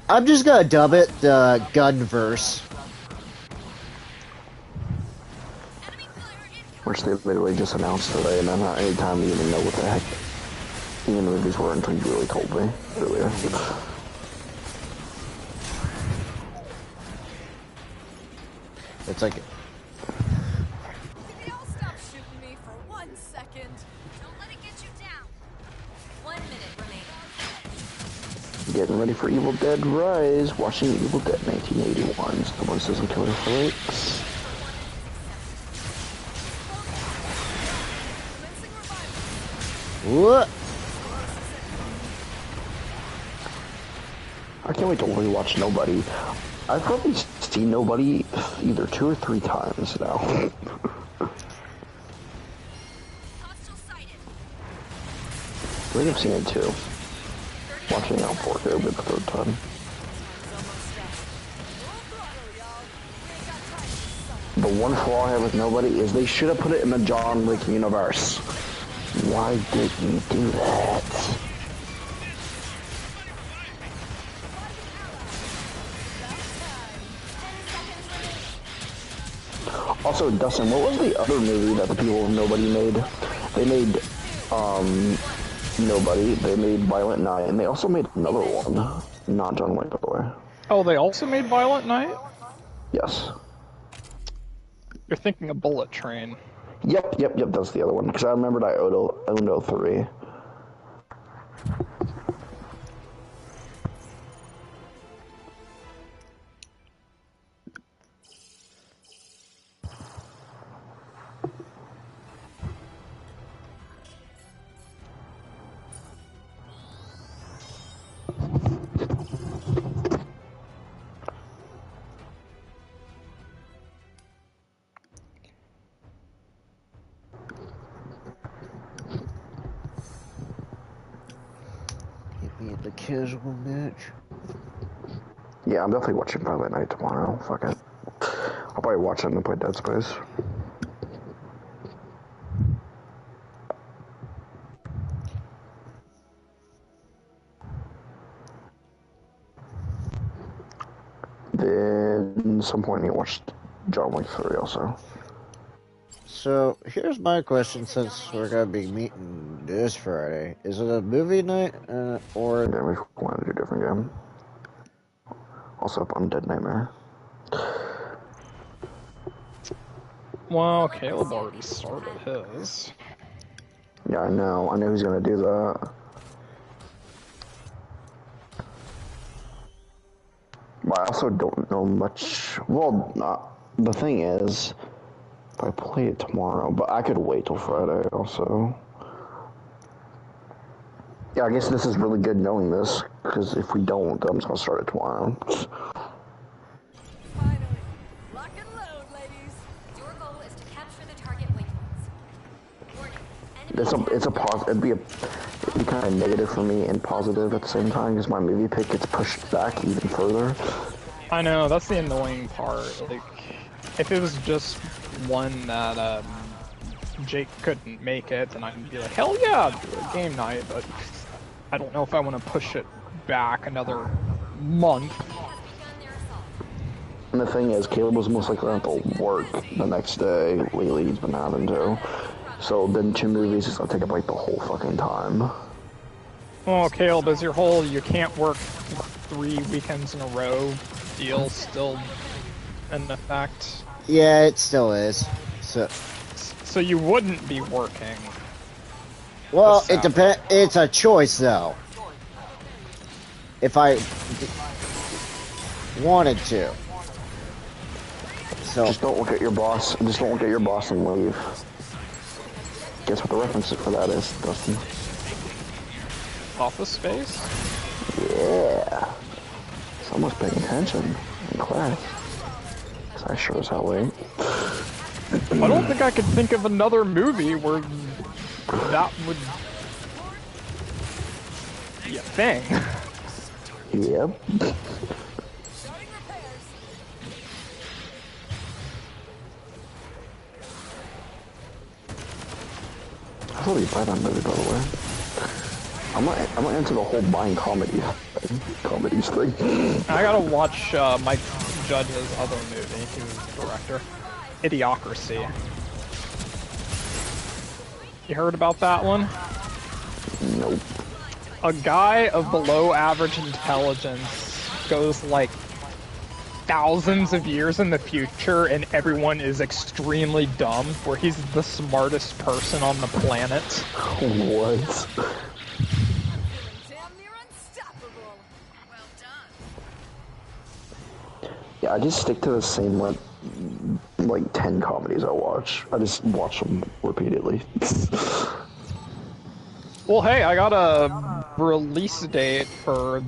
I'm just gonna dub it the Gunverse. Which they literally just announced today, and I'm not any time to even know what the heck the movies were until you really told me earlier. It's like. Maybe I'll stop shooting me for 1 second. Don't let it get you down. 1 minute remaining. Getting ready for Evil Dead Rise, watching Evil Dead 1981. Someone says I'm killing flakes. What? I can't wait to rewatch Nobody. I've probably seen Nobody either 2 or 3 times now. Hostile sighted. I think I've seen it 2. Watching it on 4K the 3rd time. The one flaw I have with Nobody is they should have put it in the John Wick universe. Why did you do that? Also, Dustin, what was the other movie that the people of Nobody made? They made, Nobody. They made Violent Night, and they also made another one. Not John Wick, by the way. Oh, they also made Violent Night? Yes. You're thinking of Bullet Train. Yep, that's the other one. Because I remembered I owned 03. The casual match. Yeah, I'm definitely watching Violent Night tomorrow. Fuck it. I'll probably watch it and then play Dead Space. Then at some point you watch John Wick 3 also. So here's my question: since we're gonna be meeting this Friday, is it a movie night or? Yeah, we want to do a different game. Also up on Dead Nightmare. Well, Caleb already started his. Yeah, I know. I know he's gonna do that. But I also don't know much. Well, the thing is, if I play it tomorrow, but I could wait till Friday also. Yeah, I guess this is really good knowing this, because if we don't, I'm just gonna start it tomorrow. Finally. Lock and load, ladies. Your goal is to capture the target waypoints. Warning. It'd be kind of negative for me and positive at the same time, because my movie pick gets pushed back even further. I know, that's the annoying part. Like, if it was just one that Jake couldn't make it, then I'd be like, hell yeah, do a game night, but I don't know if I want to push it back another month. And the thing is, Caleb was most likely going to have to work the next day. Lately, he's been having to. So then 2 movies is going to take up like the whole fucking time. Oh, Caleb, is your whole you can't work 3 weekends in a row deal still in effect? Yeah, it still is. So So you wouldn't be working. Well, The it depends. It's a choice, though. If I wanted to. So Just don't look at your boss. Just don't look at your boss and leave. Guess what the reference for that is, Dustin? Office Space? Yeah. Someone's paying attention in class. 'Cause I sure as hell ain't. I don't think I could think of another movie where that would be a thing. Yep. I thought you'd buy that movie, by the way. I'm not into the whole buying comedies thing. I gotta watch Mike Judge's other movie. He was the director. Idiocracy. You heard about that one? Nope. A guy of below average intelligence goes like thousands of years in the future and everyone is extremely dumb, where he's the smartest person on the planet. What? Damn near unstoppable. Well done. Yeah, I just stick to the same like 10 comedies I watch. I just watch them repeatedly. Well, hey, I got a release date for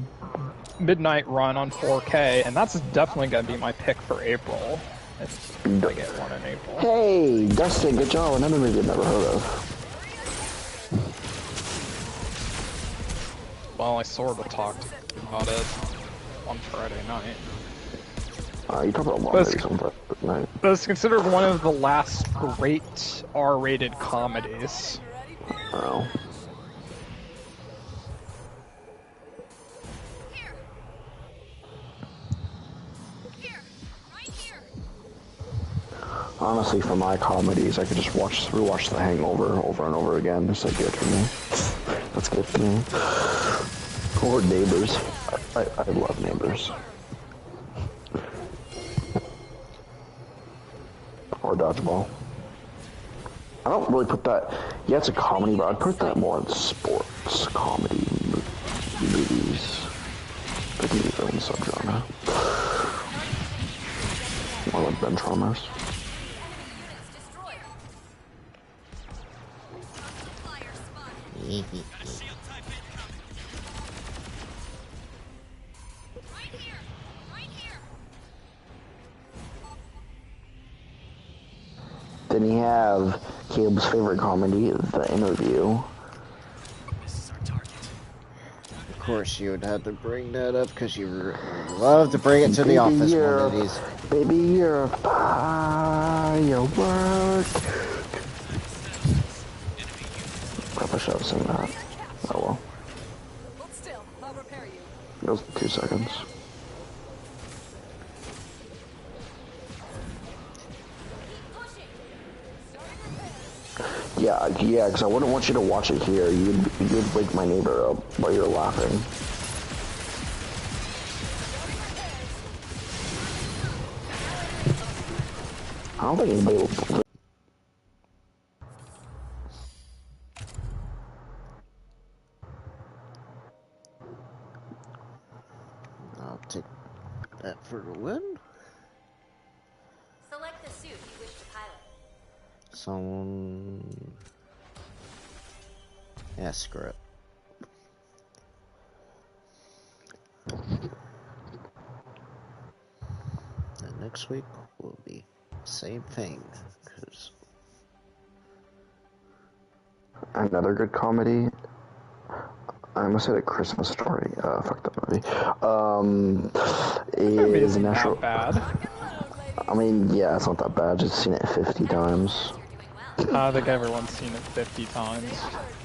Midnight Run on 4K, and that's definitely gonna be my pick for April. If I get one in April. Hey, Dustin, good job. Another movie I've never heard of. Well, I sort of talked about it on Friday night. You talk about a lot But of it's- movies on Friday night. But it's considered one of the last great R-rated comedies. Oh. Honestly, for my comedies, I could just rewatch The Hangover over and over again. It's like good for me. That's good for me. Or Neighbors. I love Neighbors. Or Dodgeball. I don't really put that. Yeah, it's a comedy, but I'd put that more in sports comedy movies. They can be their own subgenre. More like Benchwarmers. Then you have Caleb's favorite comedy, The Interview. of course you would have to bring that up because you love to bring it to the office one of these. Baby, you're a firework. Probably should have seen that. Oh well. Hold still. I'll repair you. It was 2 seconds. Yeah, because I wouldn't want you to watch it here. You'd wake my neighbor up while you're laughing. I don't think anybody will. I'll take that for the win. Select the suit you wish to pilot. Someone. Yeah, screw it. And next week will be same thing, because Another good comedy. I almost said A Christmas Story. Fuck that movie. Maybe Is it's natural. not bad. I mean, yeah, it's not that bad. I've just seen it 50 times. I think everyone's seen it 50 times.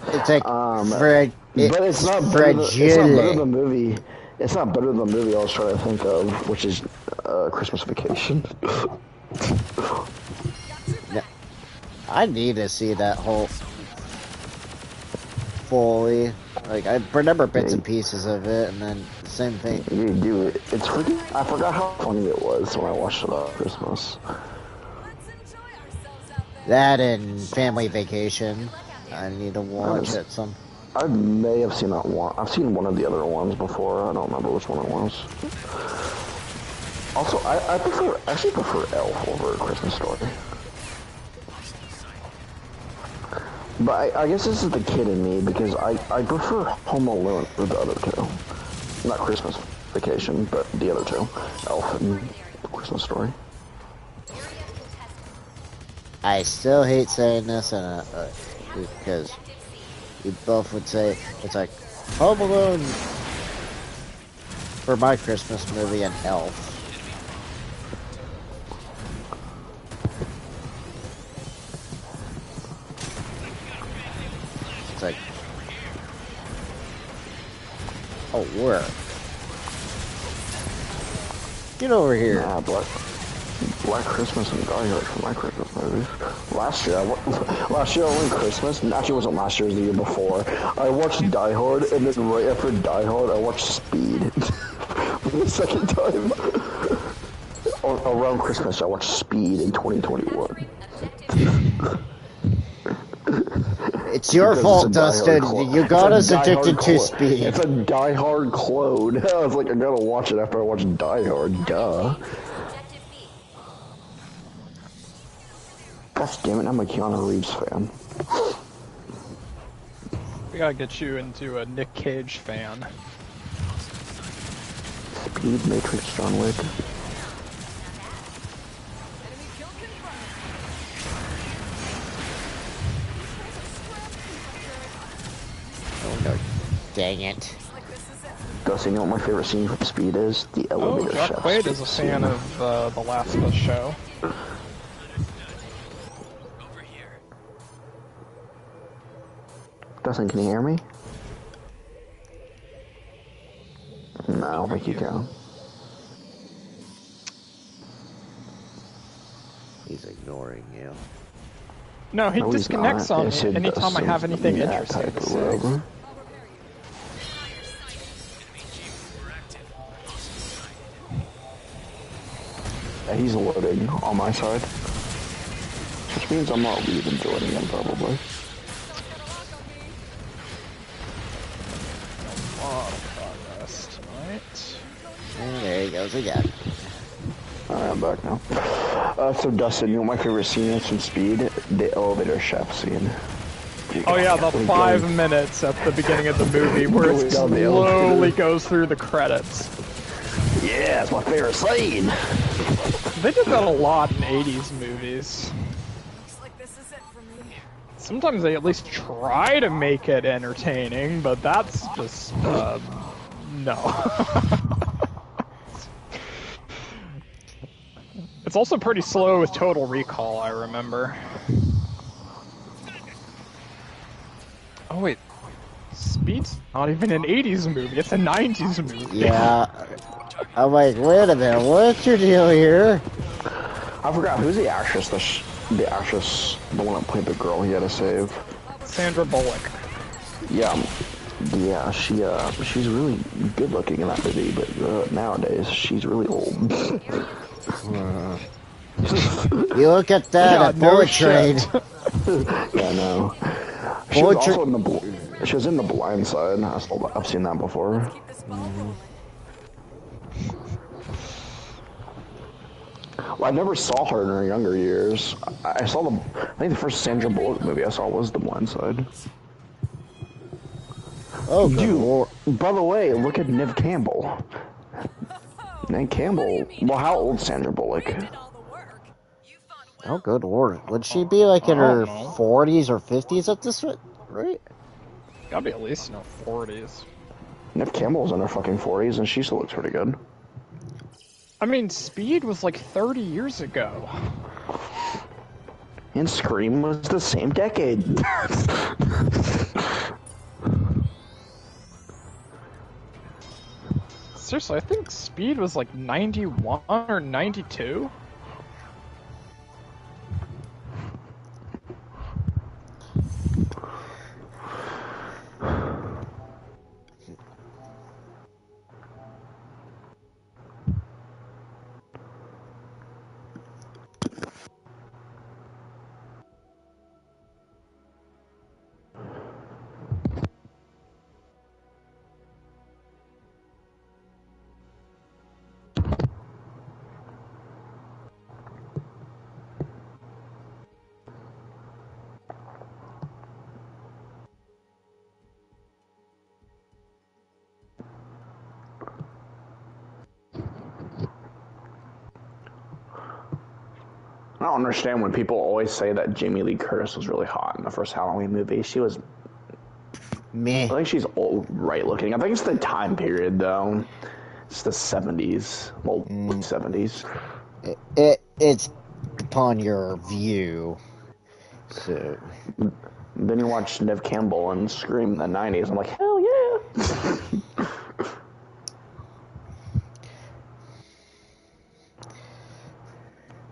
it's like But it's not better than, it's not better than the movie. It's not better than the movie I was trying to think of, which is Christmas Vacation. No, I need to see that whole fully. Like, I remember bits and pieces of it, and then the same thing. You do it. It's freaking. I forgot how funny it was when I watched it on Christmas. Let's enjoy ourselves out That and Family Vacation. I need to watch it some. I may have seen that one. I've seen one of the other ones before. I don't remember which one it was. Also, I actually prefer Elf over A Christmas Story. But I guess this is the kid in me because I prefer Home Alone over the other two. Not Christmas Vacation, but the other two. Elf and Christmas Story. I still hate saying this, and because you both would say it's like Home Alone for my Christmas movie and Elf. It's like, oh, where? Get over here. Nah, Black Christmas and Die Hard for my Christmas movies. Last year I went Christmas. Actually, it wasn't last year. It was the year before. I watched Die Hard, and then right after Die Hard, I watched Speed for the second time. Around Christmas, I watched Speed in 2021. It's your fault, Dustin. You got us addicted to Speed. It's a Die Hard clone. I was like, I gotta watch it after I watch Die Hard. Duh. Gosh damn it, I'm a Keanu Reeves fan. We gotta get you into a Nick Cage fan. Speed, Matrix, John Wick. Oh no, dang it. Dustin, you know what my favorite scene from Speed is? The Oh, elevator Jock shaft. Quaid is a fan of The Last of Us show. Over here. Dustin, can you hear me? No, I don't think you can. He's ignoring you. No, he No, he's disconnects not. on It said me anytime I Dustin have anything in that interesting type to or say. whatever. Enemy jeep were active. Yeah, he's loading on my side. Which means I'm not even joining him, probably. A lot of progress tonight. And there he goes again. Alright, I'm back now. So Dustin, you know what my favorite scene is from Speed? The elevator shaft scene. Oh yeah, the Going- 5 minutes at the beginning of the movie where Going it down the slowly elevator. goes through the credits. Yeah, it's my favorite scene. They did that a lot in 80s movies. Looks like this is it for me. Sometimes they at least try to make it entertaining, but that's just, no. It's also pretty slow with Total Recall, I remember. Oh wait, Speed's not even an 80s movie, it's a 90s movie. Yeah. I'm like, wait a minute, what's your deal here? I forgot who's the actress. The one that played the girl he had to save. Sandra Bullock. Yeah, she's really good looking in that movie, but nowadays she's really old. You look at that Yeah, at no Bullet shit. Train. Yeah, no. She was also in she was in The Blind Side. I've seen that before. Keep this ball rolling. Well, I never saw her in her younger years. I think the first Sandra Bullock movie I saw was The Blind Side. Oh, good Dude, lord. by the way, look at Neve Campbell. Neve Campbell. Well, how old's Sandra Bullock? Did all the work. You fought well. Oh, good lord. Would she be like in I her don't know. 40s or 50s at this rate? Gotta be at least in her 40s. Neve Campbell's in her fucking 40s, and she still looks pretty good. I mean, Speed was like 30 years ago. And Scream was the same decade. Seriously, I think Speed was like 91 or 92. I don't understand when people always say that Jamie Lee Curtis was really hot in the first Halloween movie. She was. Meh. I think she's all right looking. I think it's the time period though. It's the 70s, well, 70s. It's upon your view. So. Then you watch Neve Campbell and Scream in the 90s. I'm like, hell yeah.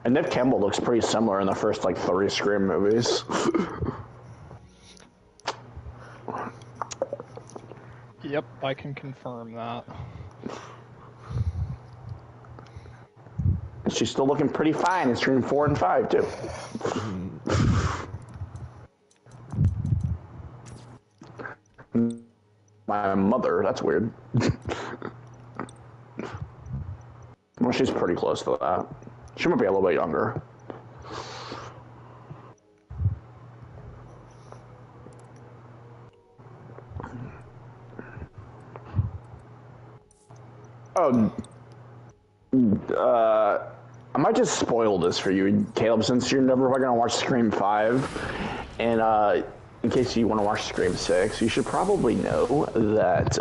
And Neve Campbell looks pretty similar in the first like 3 Scream movies. Yep, I can confirm that. And she's still looking pretty fine in Scream 4 and 5 too. My mother, that's weird. Well, she's pretty close to that. She might be a little bit younger. Oh, I might just spoil this for you, Caleb, since you're never going to watch Scream 5. And in case you want to watch Scream 6, you should probably know that...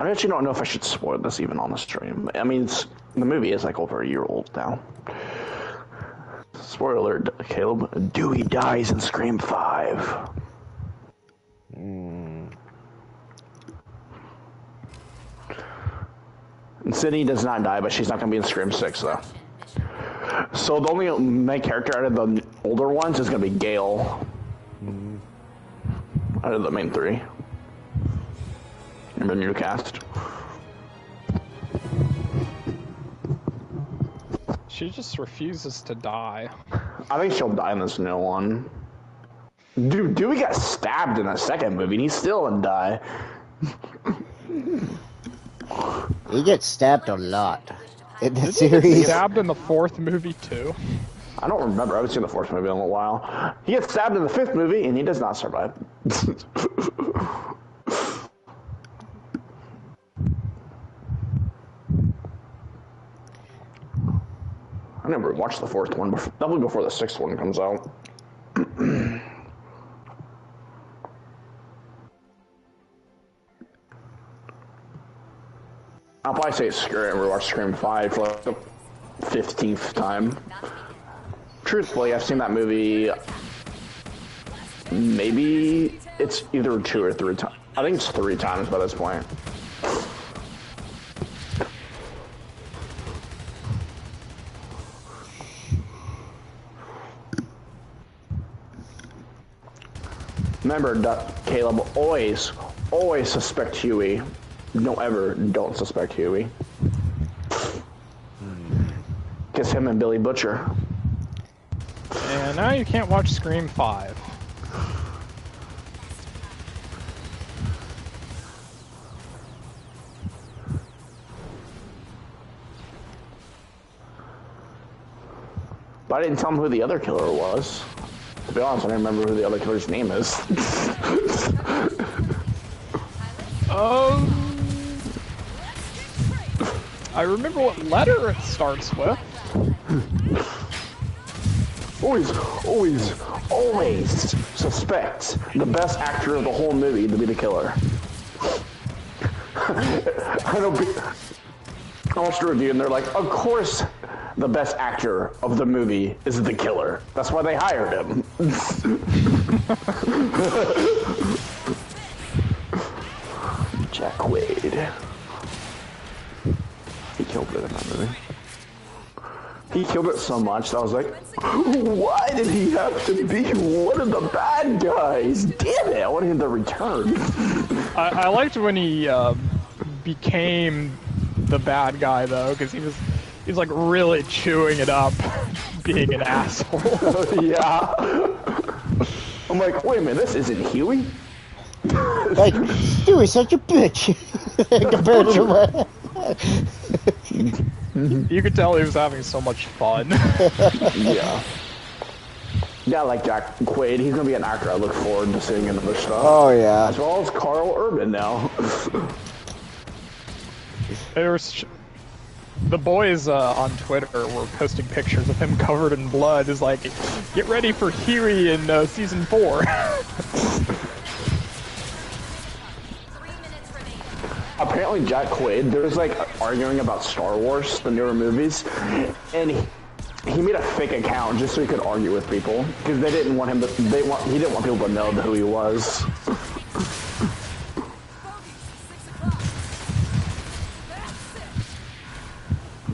I actually don't know if I should spoil this even on the stream. I mean, the movie is like over a year old now. Spoiler alert, Caleb. Dewey dies in Scream 5. And Sydney does not die, but she's not going to be in Scream 6, though. So the only main character out of the older ones is going to be Gale. Out of the main 3. In the new cast. She just refuses to die. I think she'll die in this new one. Dude, Dewey got stabbed in the second movie, and he still didn't die. He gets stabbed a lot in the Didn't he series. get stabbed in the 4th movie too? I don't remember. I haven't seen the 4th movie in a while. He gets stabbed in the 5th movie, and he does not survive. I never watched the 4th one, probably before the 6th one comes out. I'll probably say screw it and rewatch Scream 5 for like the 15th time. Truthfully, I've seen that movie maybe it's either 2 or 3 times. I think it's 3 times by this point. Remember, Caleb, always suspect Huey. Don't suspect Huey. Kiss him and Billy Butcher. And now you can't watch Scream 5. But I didn't tell him who the other killer was. To be honest, I don't remember who the other killer's name is. I remember what letter it starts with. Always suspect the best actor of the whole movie to be the killer. I watched a review and they're like, of course the best actor of the movie is the killer. That's why they hired him. Jack Quaid. He killed it in that movie. He killed it so much that I was like, why did he have to be one of the bad guys? Damn it, I wanted him to return. I liked when he became the bad guy though, because he's like really chewing it up, being an asshole. Yeah. I'm like, wait a minute, this isn't Huey? Like, Dewey's such a bitch compared to what? You could tell he was having so much fun. Yeah. Yeah, like Jack Quaid, he's gonna be an actor I look forward to seeing in other stuff. Oh yeah. As well as Carl Urban now. The boys on Twitter were posting pictures of him covered in blood. Is like, get ready for Hiri in season 4. 3 minutes remaining. Apparently Jack Quaid, there was like arguing about Star Wars, the newer movies, and he made a fake account just so he could argue with people because they didn't want him to. He didn't want people to know who he was.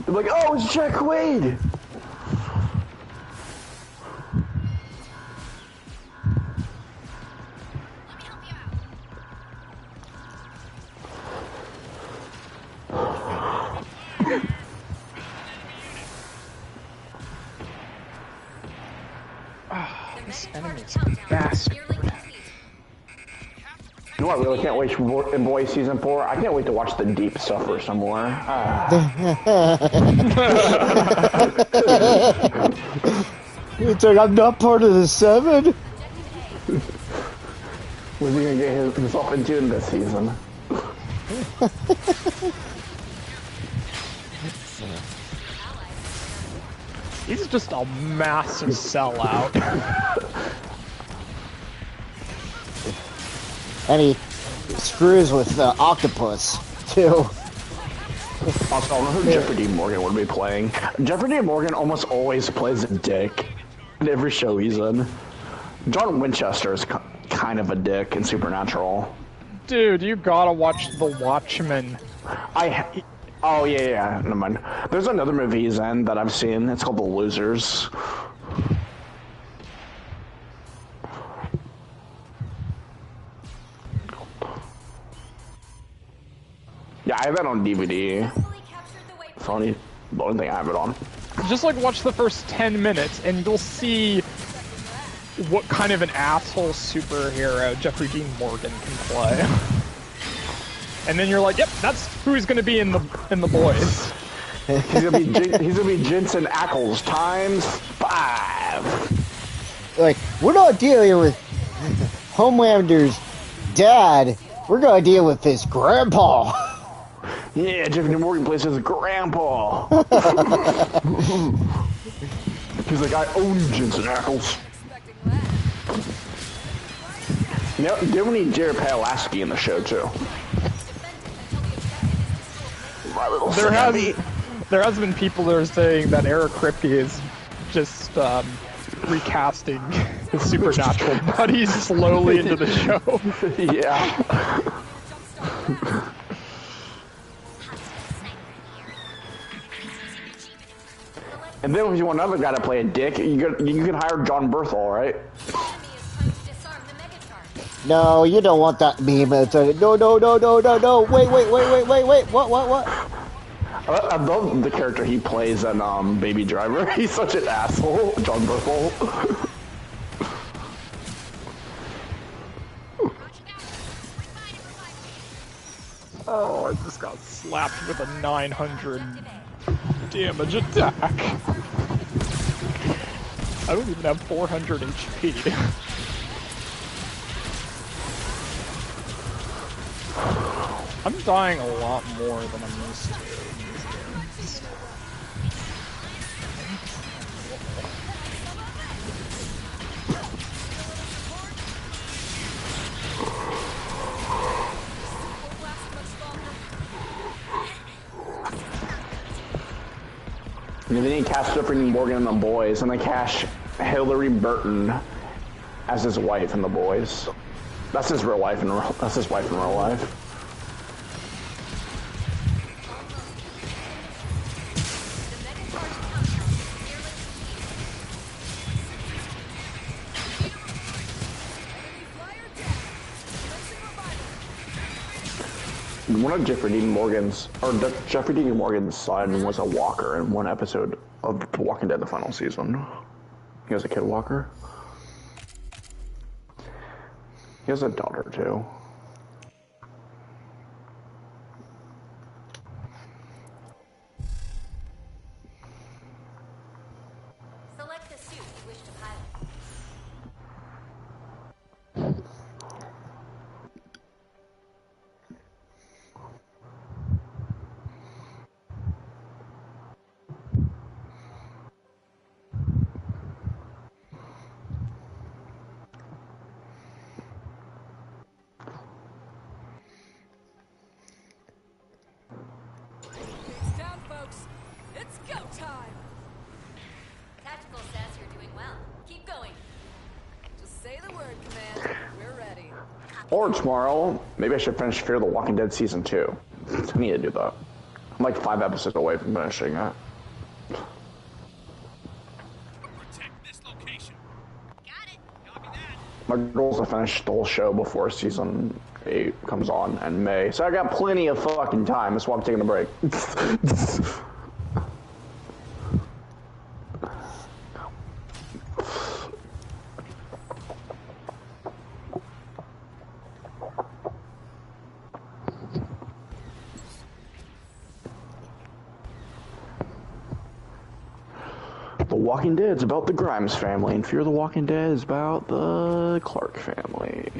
They're like, oh, it's Jack Quaid. This enemy's a bastard. You know, I really can't wait for Boys Season 4. I can't wait to watch the Deep suffer some more. It's like, I'm not part of the 7? What's he gonna get himself into in this season? He's just a massive sellout. And he screws with the octopus, too. Also, I don't know who Jeffrey Dean Morgan would be playing. Jeffrey Dean Morgan almost always plays a dick in every show he's in. John Winchester is kind of a dick in Supernatural. Dude, you gotta watch The Watchmen. Oh, yeah, never mind. There's another movie he's in that I've seen. It's called The Losers. Yeah, I have that on DVD. It's the only thing I have it on. Just like watch the first 10 minutes and you'll see what kind of an asshole superhero Jeffrey Dean Morgan can play. And then you're like, yep, that's who he's gonna be in the boys. He's gonna be Jensen Ackles ×5. Like, we're not dealing with Homelander's dad. We're gonna deal with his grandpa. Yeah, Jeffrey Dean Morgan plays his grandpa. He's like, I own Jensen Ackles. No, they don't need Jared Padalecki in the show too. There has been people that are saying that Eric Kripke is just recasting his Supernatural buddies slowly into the show. Yeah. And then if you want another guy to play a dick, you can hire John Berthel, right? No, you don't want that meme. It's like, no. Wait. What? I love the character he plays in Baby Driver. He's such an asshole, John Berthel. Oh, I just got slapped with a 900 damage attack. I don't even have 400 HP. I'm dying a lot more than I'm used to in these games. And then he cast Jeffrey Dean Morgan in The Boys, and they cast Hillary Burton as his wife in The Boys. That's his real wife that's his wife in real life. One of Jeffrey Dean Morgan's son was a walker in one episode of The Walking Dead, the final season. He was a kid walker. He has a daughter too. Select the suit you wish to pilot. It's go time. Tactical says you're doing well. Keep going. Just say the word, Command. We're ready. Or tomorrow, maybe I should finish Fear the Walking Dead Season 2. I need to do that. I'm like 5 episodes away from finishing it. Protect this location. Got it. Copy that. My goal is to finish the whole show before Season 8 comes on in May. So I got plenty of fucking time. That's why I'm taking a break. The Walking Dead is about the Grimes family, and Fear the Walking Dead is about the Clark family.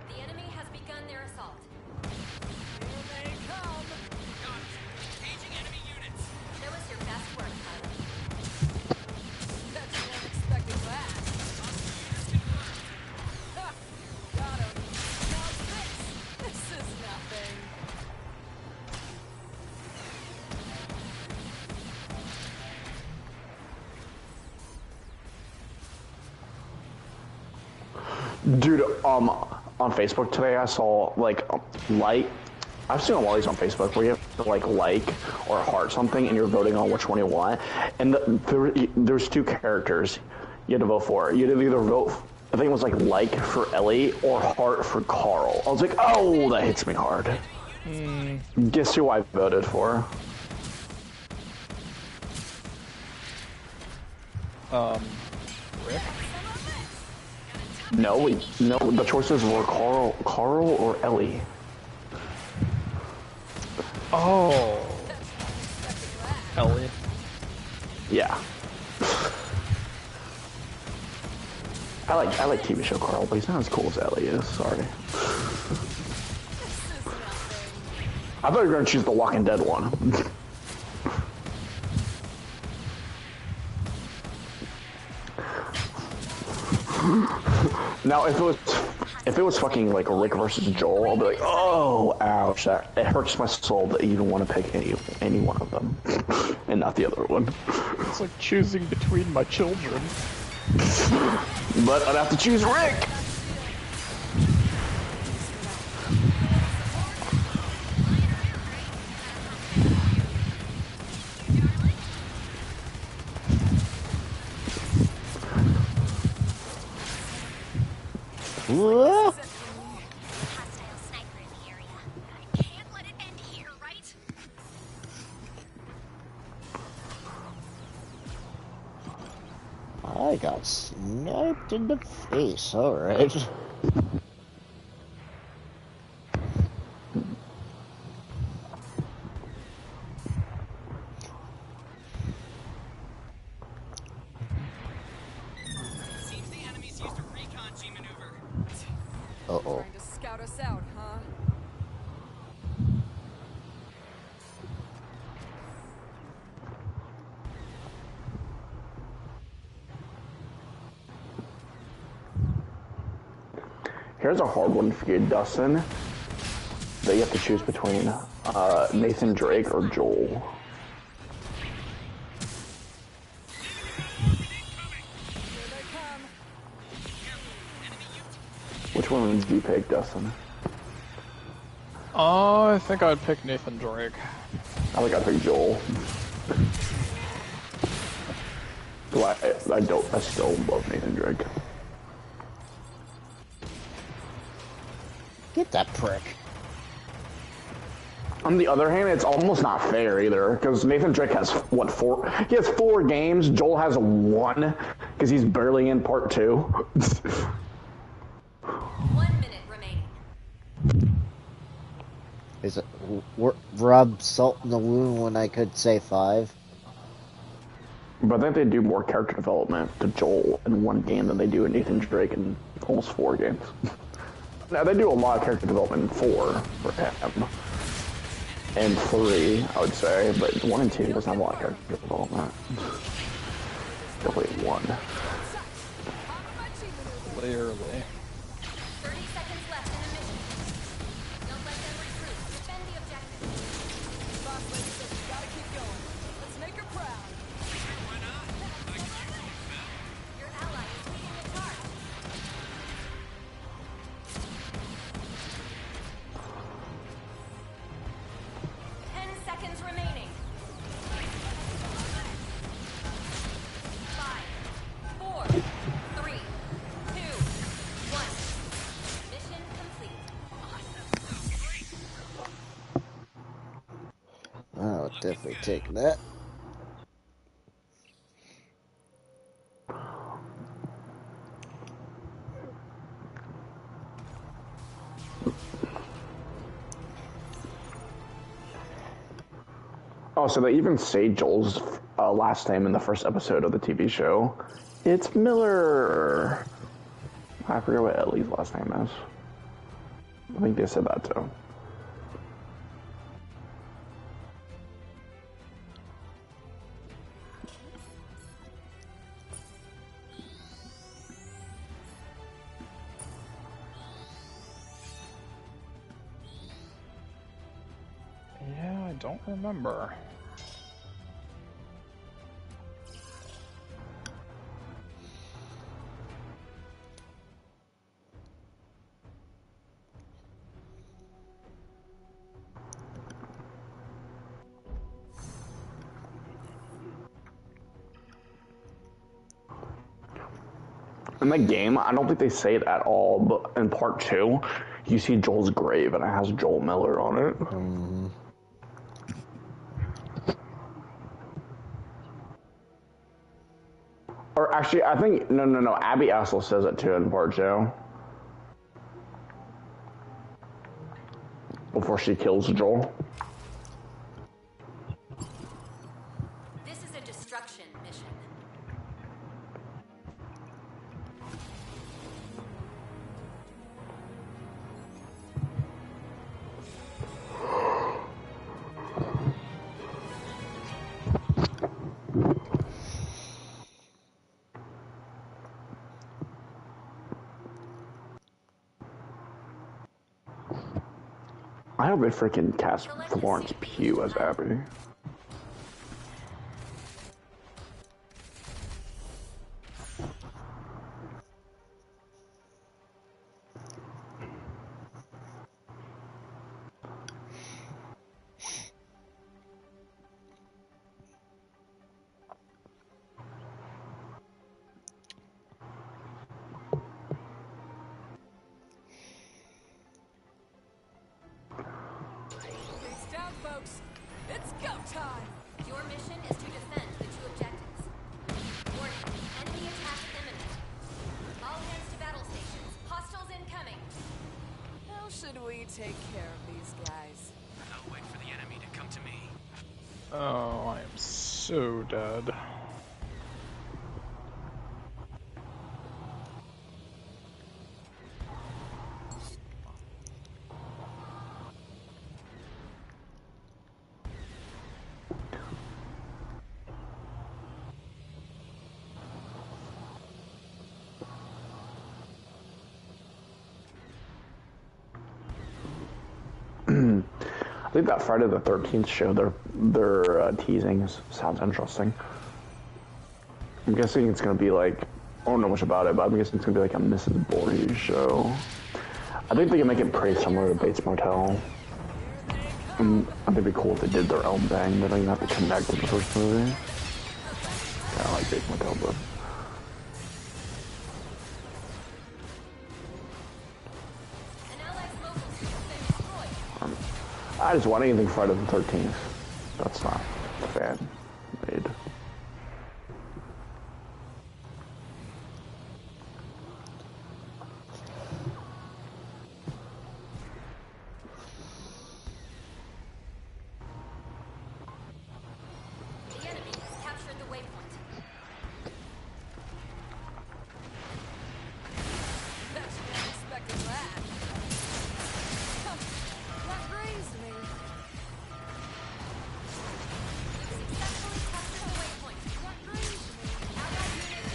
The enemy has begun their assault. Here they come. Got it. Engaging enemy units. Show us your best work, pilot. Bet you weren't expecting that. Ha! Got him. Now this is nothing. Dude, on Facebook today I saw I've seen a lot of these on Facebook where you have to like or heart something and you're voting on which one you want. And there's 2 characters you had to vote for. You had to either vote, I think it was like for Ellie or heart for Carl. I was like, oh, that hits me hard. Guess who I voted for? Rick? No, the choices were Carl or Ellie. Oh. Ellie. Yeah. I like TV show Carl, but he's not as cool as Ellie is. Sorry. I thought you were gonna choose the Walking Dead one. Now, if it was fucking like Rick versus Joel, I'll be like, oh, ouch, it hurts my soul to even want to pick any one of them, and not the other one. It's like choosing between my children. But I'd have to choose Rick. Whoa. Hostile sniper in the area. I can't let it end here, right? I got sniped in the face, alright. Seems the enemies used a recon G maneuver. Uh-oh. Trying to scout us out, huh? Here's a hard one for you, Dustin. That you have to choose between Nathan Drake or Joel. Here they come. Which one would you pick, Dustin? I think I'd pick Nathan Drake. I think I'd pick Joel. I still love Nathan Drake. Get that prick. On the other hand, it's almost not fair either, because Nathan Drake has, what, 4? He has 4 games, Joel has 1, because he's barely in part 2. 1 minute remaining. Is it rub salt in the wound when I could say 5? But I think they do more character development to Joel in 1 game than they do in Nathan Drake in almost 4 games. Now, they do a lot of character development in 4 for him. And 3, I would say, but 1 and 2 doesn't have a lot of character development. Definitely 1. Clearly. 30 seconds left in the mission. Don't let them recruit. Definitely take that. Oh, so they even say Joel's last name in the first episode of the TV show. It's Miller. I forget what Ellie's last name is. I think they said that too. Yeah, I don't remember. In the game, I don't think they say it at all, but in part 2, you see Joel's grave and it has Joel Miller on it. Or actually, I think, no, Abby also says it too in part 2. Before she kills Joel. This is a destruction mission. I hope they freaking cast Florence Pugh as Abby. Face down, folks. It's go time. Your mission is to defend the 2 objectives. Warning, enemy attack imminent. All hands to battle stations. Hostiles incoming. How should we take care of these guys? I'll wait for the enemy to come to me. Oh, I am so dead. I think that Friday the 13th show they're teasing sounds interesting. I'm guessing it's gonna be like, I don't know much about it, but I'm guessing it's gonna be like a Mrs. Voorhees show. I think they can make it pretty similar to Bates Motel. I think it'd be cool if they did their own thing. They don't even have to connect to the first movie. Yeah, I like Bates Motel, but An allied mobile suit has been destroyed. I just want anything Friday the 13th. That's not fan made. The enemy has captured the waypoint. Bet you weren't expecting that. Huh, that grazed me. We've successfully captured the waypoint. That grazed me. Allied unit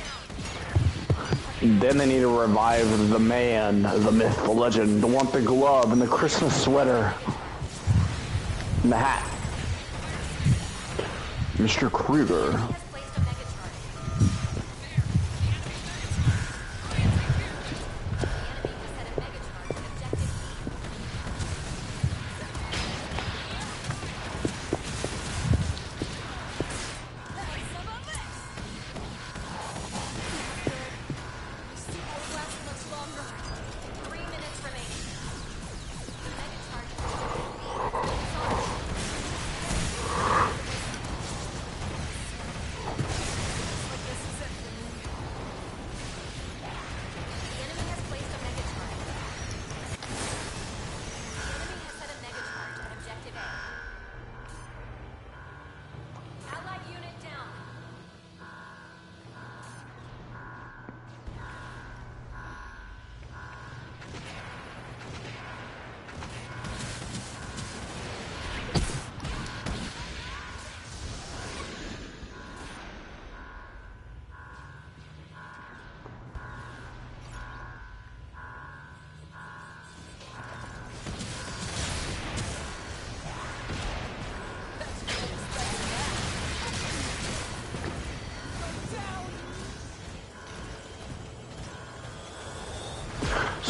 down. Then they need to revive the man, the myth, the legend, the want the glove and the Christmas sweater. And the hat. Mr. Krueger. Has placed a mega charge. The enemy has set a mega charge at objective B. That's some of this. This won't last much longer. 3 minutes remaining. The mega charge at objective B. It's on.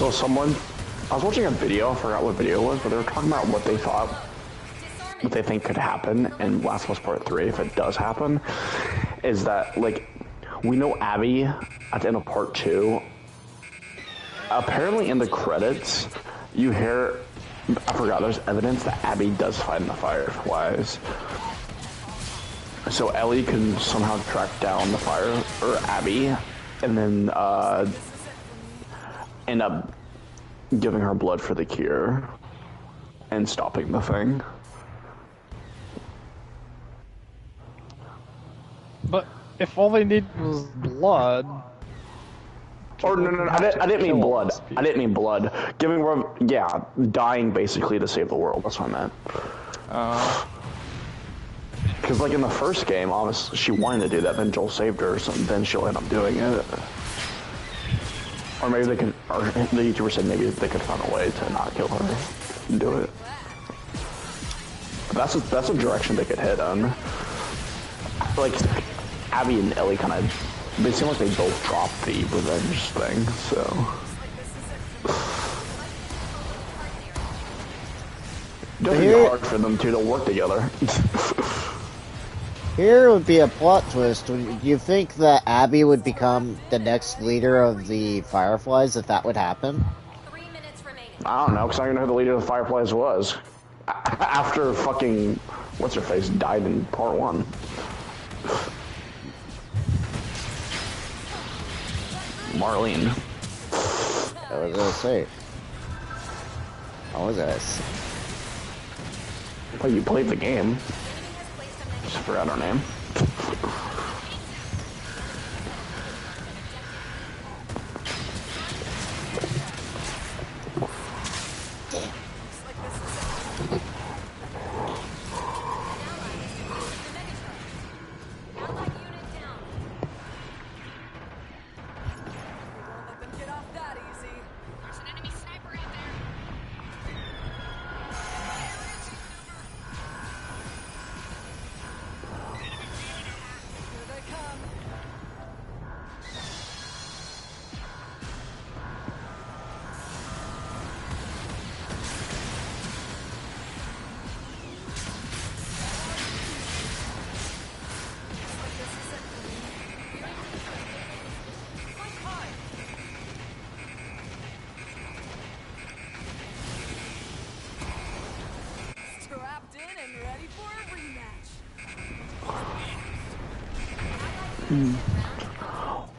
So someone, I was watching a video, I forgot what video it was, but they were talking about what they thought, what they think could happen in Last of Us Part 3, if it does happen, is that, like, we know Abby at the end of Part 2, apparently in the credits, you hear, I forgot, there's evidence that Abby does fight in the Fireflies. So Ellie can somehow track down the fire, or Abby, and then end up giving her blood for the cure and stopping the thing. But if all they need was blood... Or no, I didn't mean blood. I didn't mean blood. Giving her, yeah, dying basically to save the world. That's what I meant. Because like in the first game, obviously she wanted to do that, then Joel saved her, so then she'll end up doing it. Or maybe they can, or the YouTuber said maybe they could find a way to not kill her and do it. That's a direction they could head on. Like, Abby and Ellie kind of, they seem like they both dropped the revenge thing, so. It doesn't be hard for them two to work together. Here would be a plot twist. Do you think that Abby would become the next leader of the Fireflies if that would happen? 3 minutes remaining. I don't know, because I don't know who the leader of the Fireflies was. After fucking, what's-her-face died in Part 1. Marlene. I was gonna say. What was that? Well, you played the game. Just forgot her name.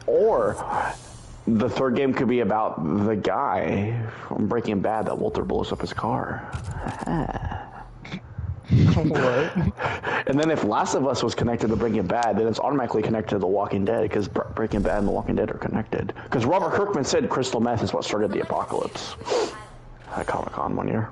Or the third game could be about the guy from Breaking Bad that Walter blows up his car. What? And then if Last of Us was connected to Breaking Bad, then it's automatically connected to The Walking Dead, because Breaking Bad and The Walking Dead are connected. Because Robert Kirkman said crystal meth is what started the apocalypse at Comic-Con one year.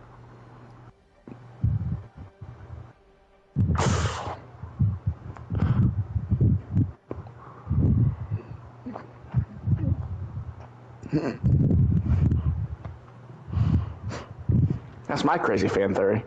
That's my crazy fan theory.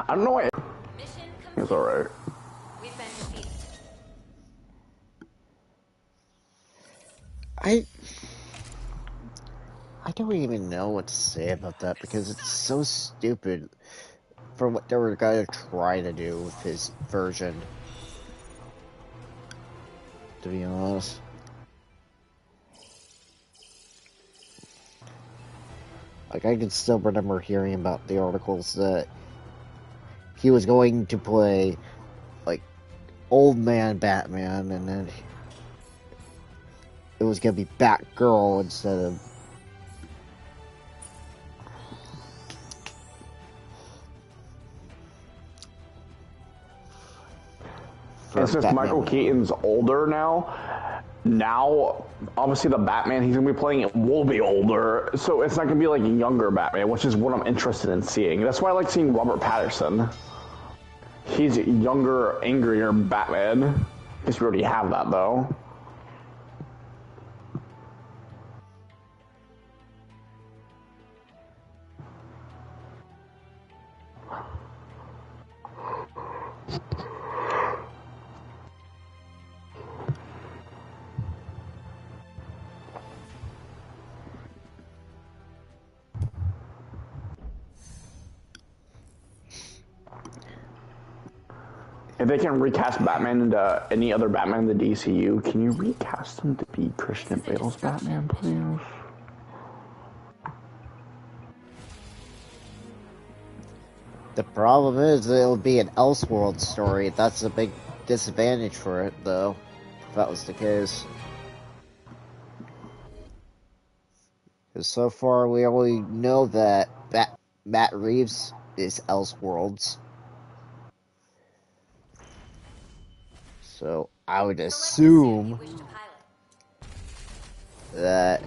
I don't know why. Mission It's complete. alright. We've been defeated. I don't even know what to say about that because it's so stupid for what they were gonna try to do with his version. To be honest. Like, I can still remember hearing about the articles that he was going to play like old man Batman, and then it was gonna be Batgirl instead of. And since Michael Keaton's older now obviously the Batman he's gonna be playing will be older, so it's not gonna be like a younger Batman, which is what I'm interested in seeing. That's why I like seeing Robert Pattinson. He's younger, angrier Batman. Guess we already have that though. If they can recast Batman into any other Batman in the DCU, can you recast him to be Christian Bale's Batman, please? The problem is it'll be an Elseworld story. That's a big disadvantage for it, though. If that was the case. Because so far we only know that Matt Reeves is Elseworlds. So I would assume that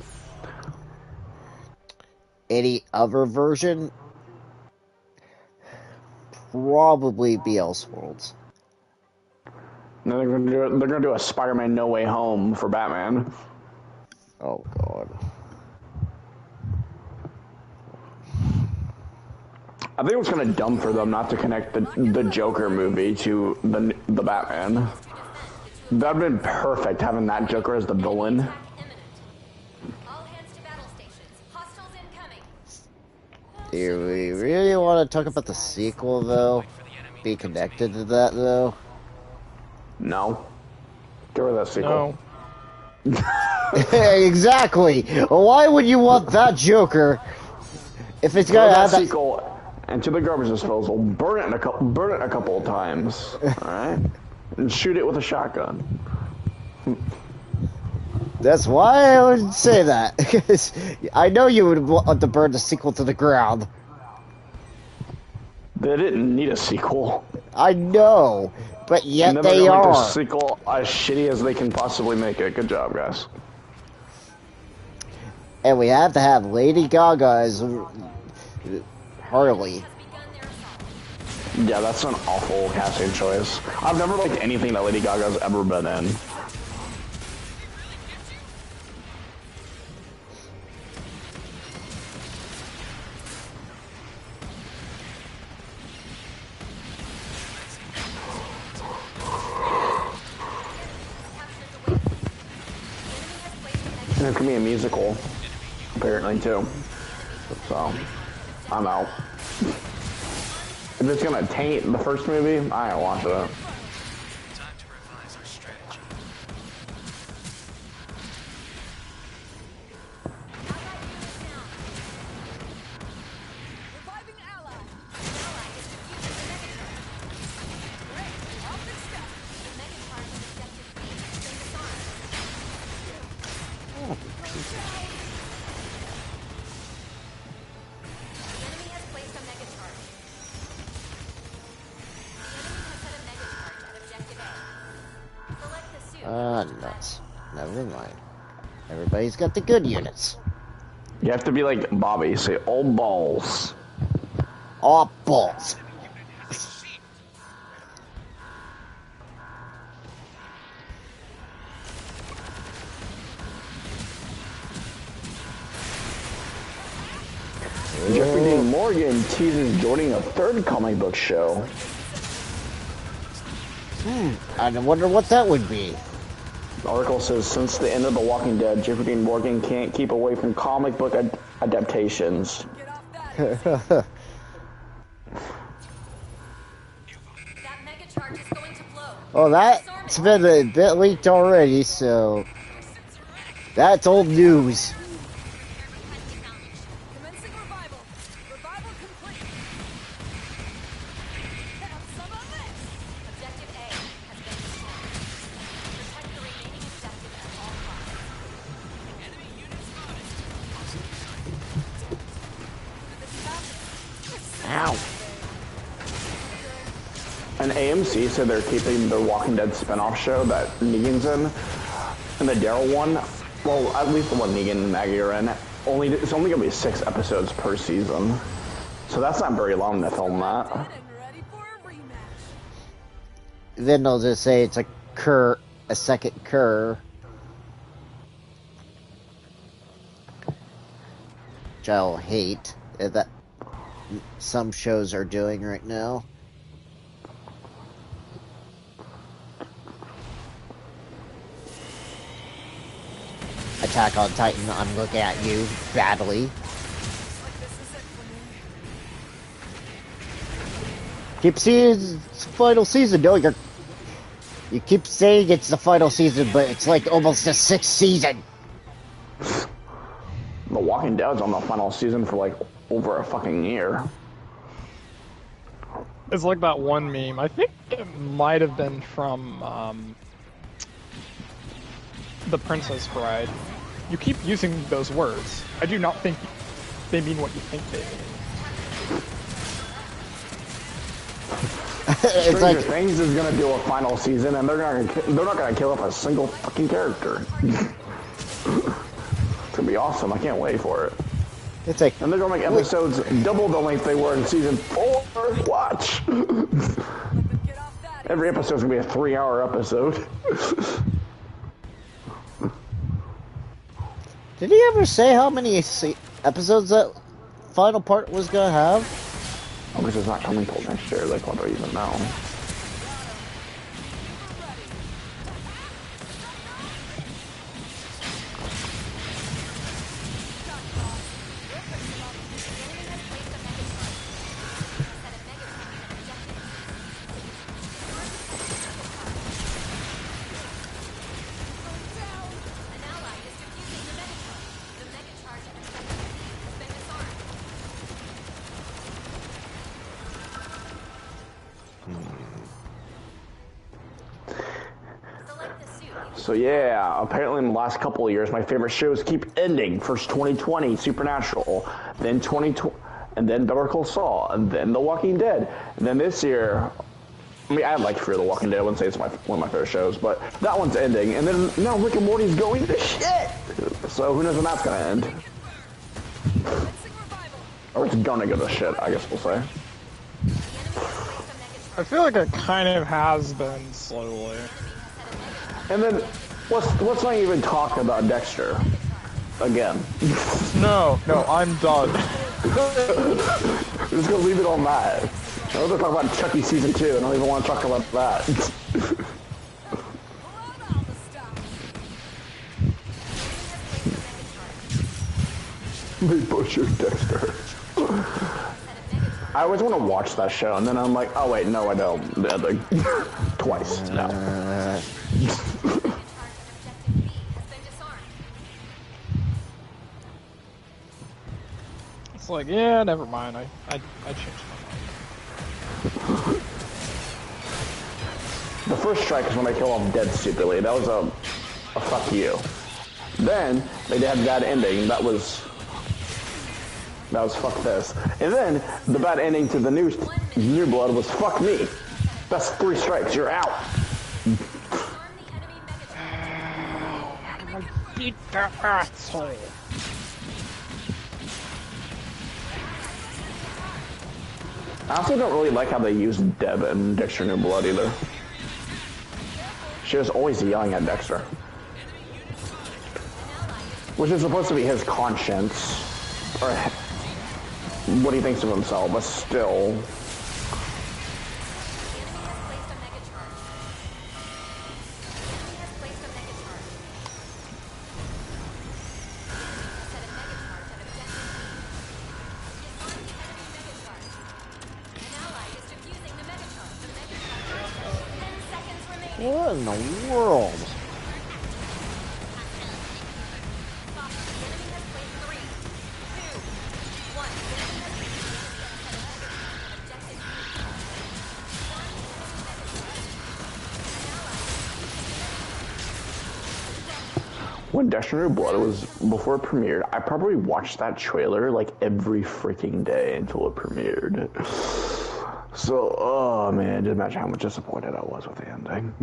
any other version probably be Elseworlds. No, they're gonna do a Spider-Man No Way Home for Batman. Oh god. I think it was kind of dumb for them not to connect the Joker movie to the Batman. That'd been perfect having that Joker as the villain. All hands to battle stations. Hostiles incoming. Do we really want to talk about the sequel, though? Be connected to that, though? No. Get rid of that sequel. No. Exactly! Why would you want that Joker if it's gonna have that sequel into the garbage disposal? Burn it a couple of times. Alright? And shoot it with a shotgun. That's why I would say that. Because I know you would want to burn the sequel to the ground. They didn't need a sequel. I know, but yet Never they gonna make are. the sequel as shitty as they can possibly make it. Good job, guys. And we have to have Lady Gaga as Harley. Yeah, that's an awful casting choice. I've never liked anything that Lady Gaga's ever been in. And it's gonna be a musical, apparently, too. So, I'm out. If it's gonna taint the first movie, I ain't watching it. Time to revise our strategy. Reviving ally. Ally is defusing the Megatron. Great. I'll fix that. The Megatron is objective B. Bring this on. The enemy has placed a Megatron. The enemy has set a Megatron at objective A. Select the suit. Nuts. Never mind. Everybody's got the good units. You have to be like Bobby, say, "Oh balls." Aw, balls. Jeffrey Dean Morgan teases joining a third comic book show. I wonder what that would be. The article says, since the end of The Walking Dead, Jeffrey Dean Morgan can't keep away from comic book adaptations. Get off that. That Megacharge is going to blow. Oh, that's been a bit leaked already, so that's old news. Commencing revival. Revival complete. And AMC said they're keeping the Walking Dead spinoff show that Negan's in, and the Daryl one. Well, at least the one Negan and Maggie are in. It's only gonna be 6 episodes per season, so that's not very long to film that. And ready for a rematch. Then they'll just say it's a second cur. Which I'll hate that some shows are doing right now. Attack on Titan, I'm looking at you badly. Keep seeing it's the final season. No, you keep saying it's the final season, but it's like almost the 6th season. The Walking Dead's on the final season for like over a fucking year. It's like that one meme. I think it might have been from The Princess Bride. You keep using those words. I do not think they mean what you think they mean. It's like Stranger Things is gonna do a final season, and they're not gonna kill off a single fucking character. It's gonna be awesome. I can't wait for it. it's like And they're gonna make episodes double the length they were in season 4. Watch. Every episode's gonna be a 3-hour episode. Did he ever say how many episodes that final part was gonna have? I guess it's not coming till next year. Like, what do I even know? So yeah, apparently in the last couple of years, my favorite shows keep ending. First 2020, Supernatural, then 2020, and then Better Call Saul, and then The Walking Dead, and then this year, I mean, I like Fear the Walking Dead. I wouldn't say it's one of my favorite shows, but that one's ending, and then now Rick and Morty's going to shit. So who knows when that's gonna end? Or it's gonna go to shit, I guess we'll say. I feel like it kind of has been slowly. And then let's not even talk about Dexter again. No, I'm done. We're just gonna leave it on that. I was gonna talk about Chucky season 2, and I don't even want to talk about that. They butchered Dexter. I always want to watch that show, and then I'm like, oh wait, no, I don't. Like, twice. No. It's like, yeah, never mind. I changed my mind. The first strike is when they kill off Dead stupidly. That was a fuck you. Then they had that ending. That was fuck this. And then the bad ending to the new Blood was fuck me. That's 3 strikes. You're out. Beat that asshole. I also don't really like how they use Deb and Dexter New Blood either. She was always yelling at Dexter. Which is supposed to be his conscience. Or what he thinks of himself, but still. What in the world? When Dexter New Blood was, before it premiered, I probably watched that trailer like every freaking day until it premiered. So, oh man, just imagine how much disappointed I was with the ending.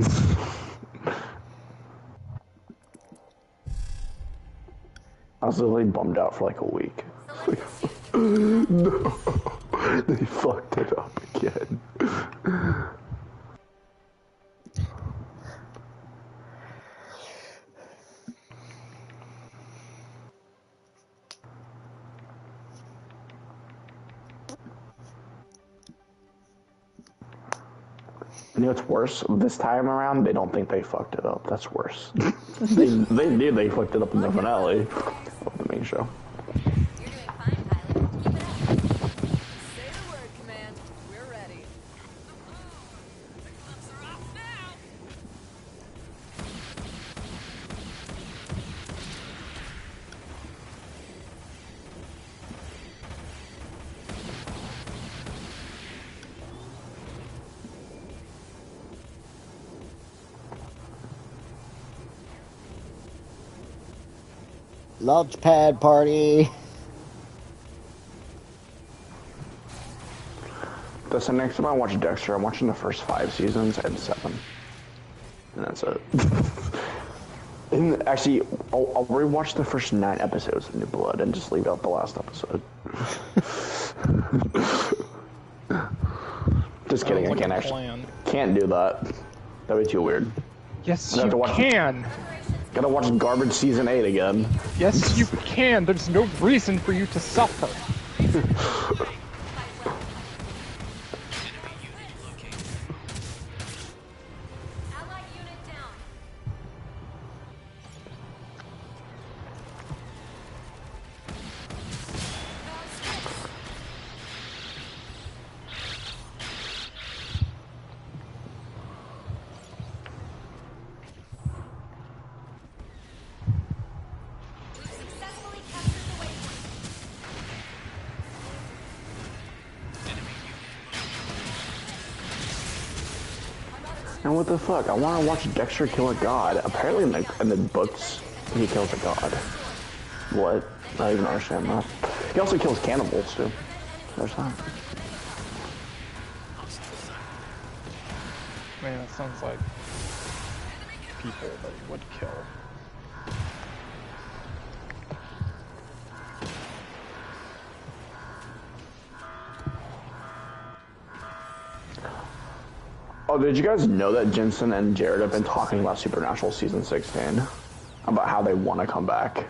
I was literally bummed out for like a week. No, they fucked it up again. You know what's worse? This time around, they don't think they fucked it up. That's worse. they knew they fucked it up in the finale of the main show. You're doing fine, pilot. Keep it up. Say the word, Command. We're ready. The gloves are off now. Launch pad party. That's the next time I watch Dexter, I'm watching the first 5 seasons and 7. And that's it. And actually, I'll rewatch the first 9 episodes of New Blood and just leave out the last episode. Just kidding, I Sounds like can't a actually. plan. Can't do that. That'd be too weird. Yes, I'd have you to watch- can. Gotta watch Garbage Season 8 again. Yes, you can. There's no reason for you to suffer. Fight well. Allied unit down. We've successfully captured the waypoint. And what the fuck? I want to watch Dexter kill a god. Apparently in the books, he kills a god. What? I don't even understand that. He also kills cannibals, too. There's that. Man, that sounds like people that you would kill. Oh, did you guys know that Jensen and Jared have been talking about Supernatural Season 16? About how they want to come back?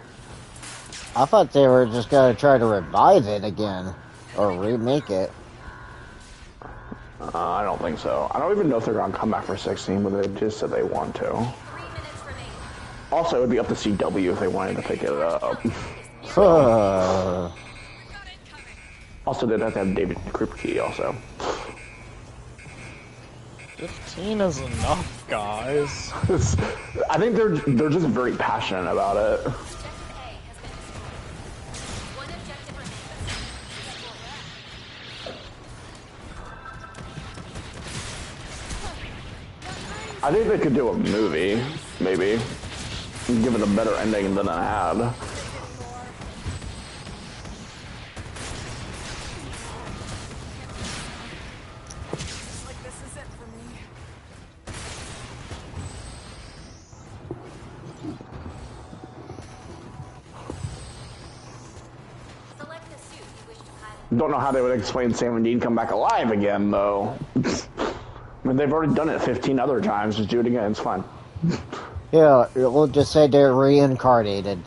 I thought they were just gonna try to revive it again. Or remake it. I don't think so. I don't even know if they're going to come back for 16, but they just said they want to. 3 minutes remaining. Also, it would be up to CW if they wanted to pick it up. Also, they'd have to have David Kripke also. 15 is enough, guys. I think they're just very passionate about it. Objective A has been destroyed. One objective remains. I think they could do a movie, maybe. Give it a better ending than it had. Like this is it for me. Select the suit you wish to pilot. Don't know how they would explain Sam and Dean come back alive again, though. I mean, they've already done it 15 other times. Just do it again. It's fine. Yeah, we'll just say they're reincarnated.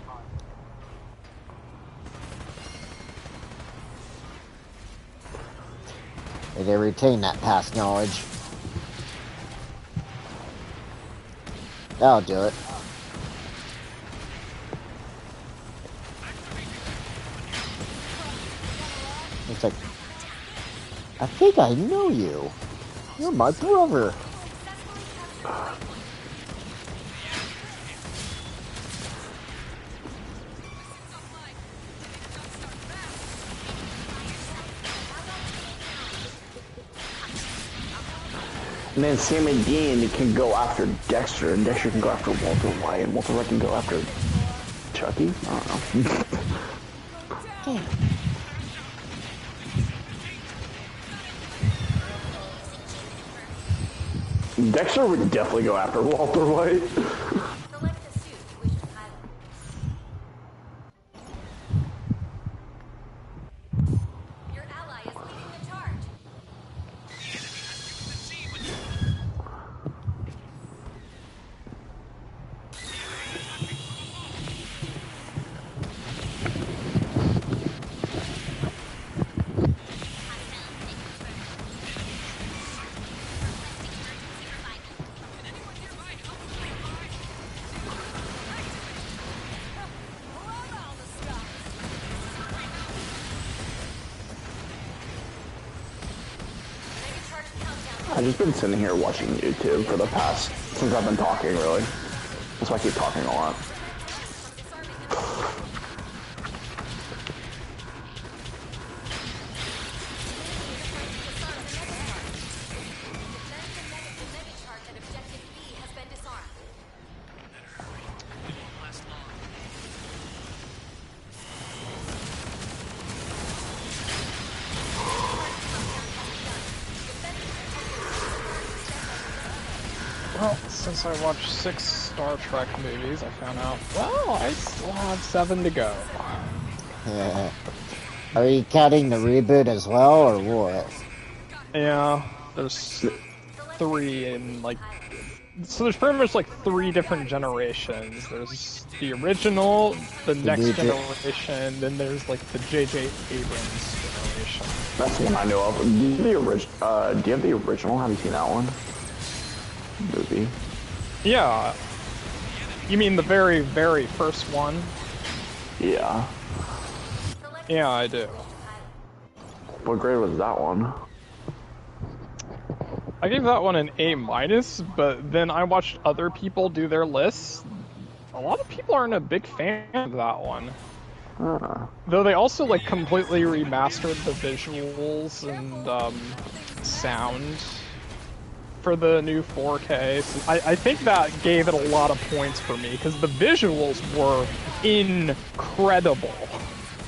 And they retain that past knowledge. That'll do it. It's like, I think I know you. You're my brother. And then Sam and Dean can go after Dexter, and Dexter can go after Walter White, and Walter White can go after Chucky? I don't know. Dexter would definitely go after Walter White. Select the suit you wish to pilot. Your ally is leading the charge. Around all the stuff. Mega charge countdown. I've just been sitting here watching YouTube for the past, since I've been talking, really. That's why I keep talking a lot. Well, since I watched 6 Star Trek movies, I found out, well, I still have 7 to go. Are you counting the reboot as well, or what? Yeah, there's 3 in, like... So there's pretty much, like, 3 different generations. There's the original, the next generation, then there's, like, the J.J. Abrams generation. That's the one I know of. Do you have the original? Have you seen that one? Movie. Yeah. You mean the very, very first one? Yeah. Yeah, I do. What grade was that one? I gave that one an A-, but then I watched other people do their lists. A lot of people aren't a big fan of that one. Though they also, like, completely remastered the visuals and, sound for the new 4K. So I think that gave it a lot of points for me, because the visuals were incredible.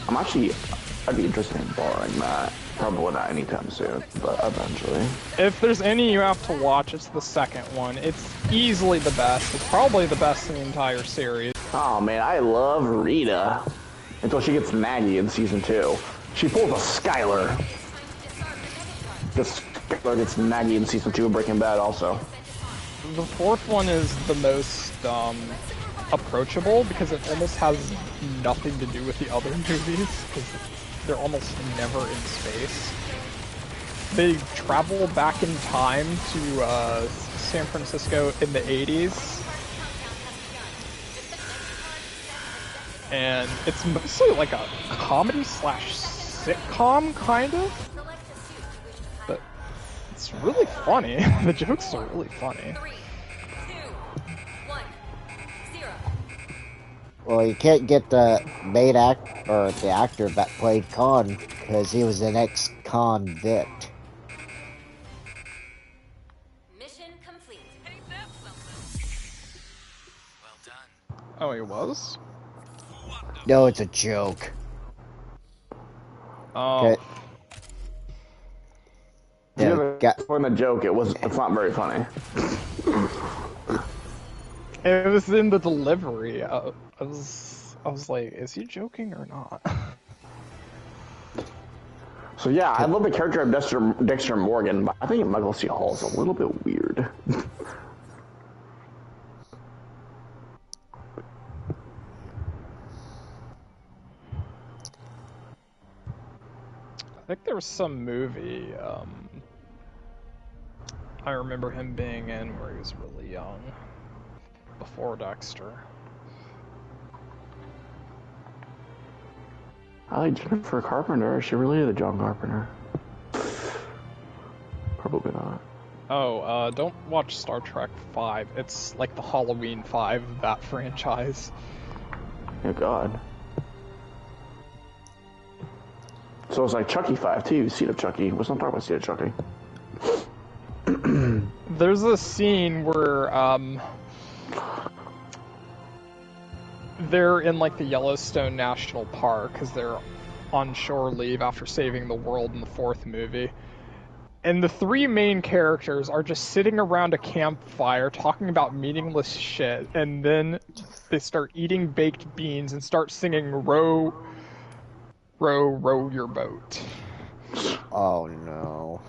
I'd be interested in borrowing that. Probably not anytime soon, but eventually. If there's any you have to watch, it's the second one. It's easily the best. It's probably the best in the entire series. Oh man, I love Rita. Until she gets Maggie in season 2. She pulls a Skylar. Skylar gets Maggie in season 2 of Breaking Bad also. The fourth one is the most approachable, because it almost has nothing to do with the other movies, because they're almost never in space. They travel back in time to San Francisco in the 80s. And it's mostly like a comedy slash sitcom, kind of. But it's really funny. The jokes are really funny. 3, 2, 1, 0. Well, you can't get the main the actor that played Khan, because he was an ex-convict. Mission complete. Ain't that something? Well done. Oh, he was? No, it's a joke. Oh. Okay. Yeah, From the joke, it's not very funny. It was in the delivery. I was like, is he joking or not? So yeah, I love the character of Dexter Morgan, but I think Michael C. Hall is a little bit weird. I think there was some movie, I remember him being in where he was really young. Before Dexter. I like Jennifer Carpenter. Is she really the John Carpenter? Probably not. Oh, don't watch Star Trek 5. It's like the Halloween 5 of that franchise. Oh God. So it's like Chucky 5 too, Seed of Chucky. Let's not talk about Seed of Chucky. There's a scene where, they're in like the Yellowstone National Park because they're on shore leave after saving the world in the 4th movie. And the three main characters are just sitting around a campfire talking about meaningless shit, and then they start eating baked beans and start singing row, row, row your boat. Oh no.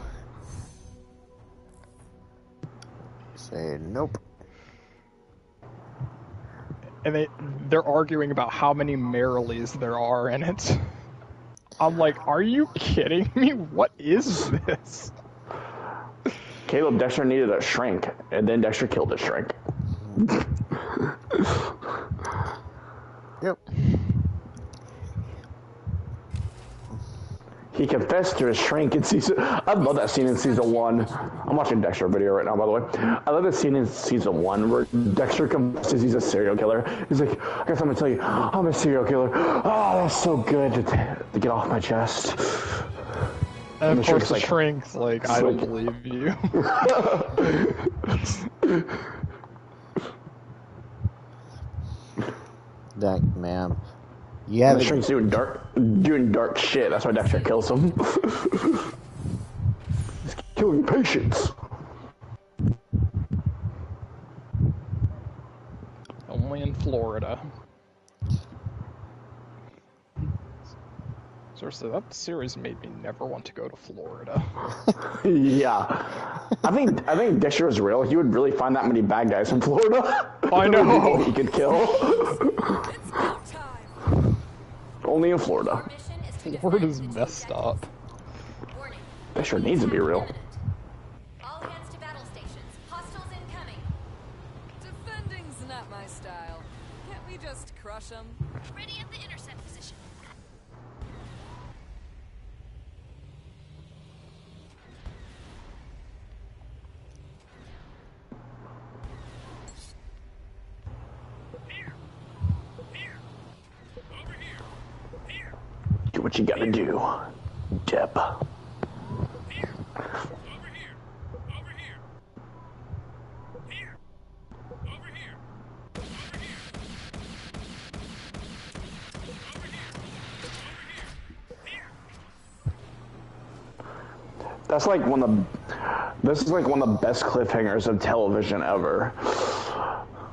Say nope. And they're arguing about how many Merrilies there are in it. I'm like, are you kidding me? What is this? Caleb, Dexter needed a shrink, and then Dexter killed a shrink. Yep. He confessed to his shrink in season. I love that scene in season 1. I'm watching Dexter video right now, by the way. I love that scene in season 1 where Dexter confesses he's a serial killer. He's like, I guess I'm gonna tell you, I'm a serial killer. Oh, that's so good to get off my chest. And of course the shrink's like, I don't believe you. That man. Yeah, the shrink's doing dark shit. That's why Dexter kills him. He's killing patients. Only in Florida. Seriously, that series made me never want to go to Florida. Yeah. I think Dexter was real. He would really find that many bad guys in Florida. I know. He could kill. It's go time. Only in Florida. Florida's messed up. Dexter needs to be real. All hands to battle stations. Hostiles incoming. Defending's not my style. Can't we just crush them? Ready at the intercept position. Do what you gotta do, Deb. That's like this is like one of the best cliffhangers of television ever.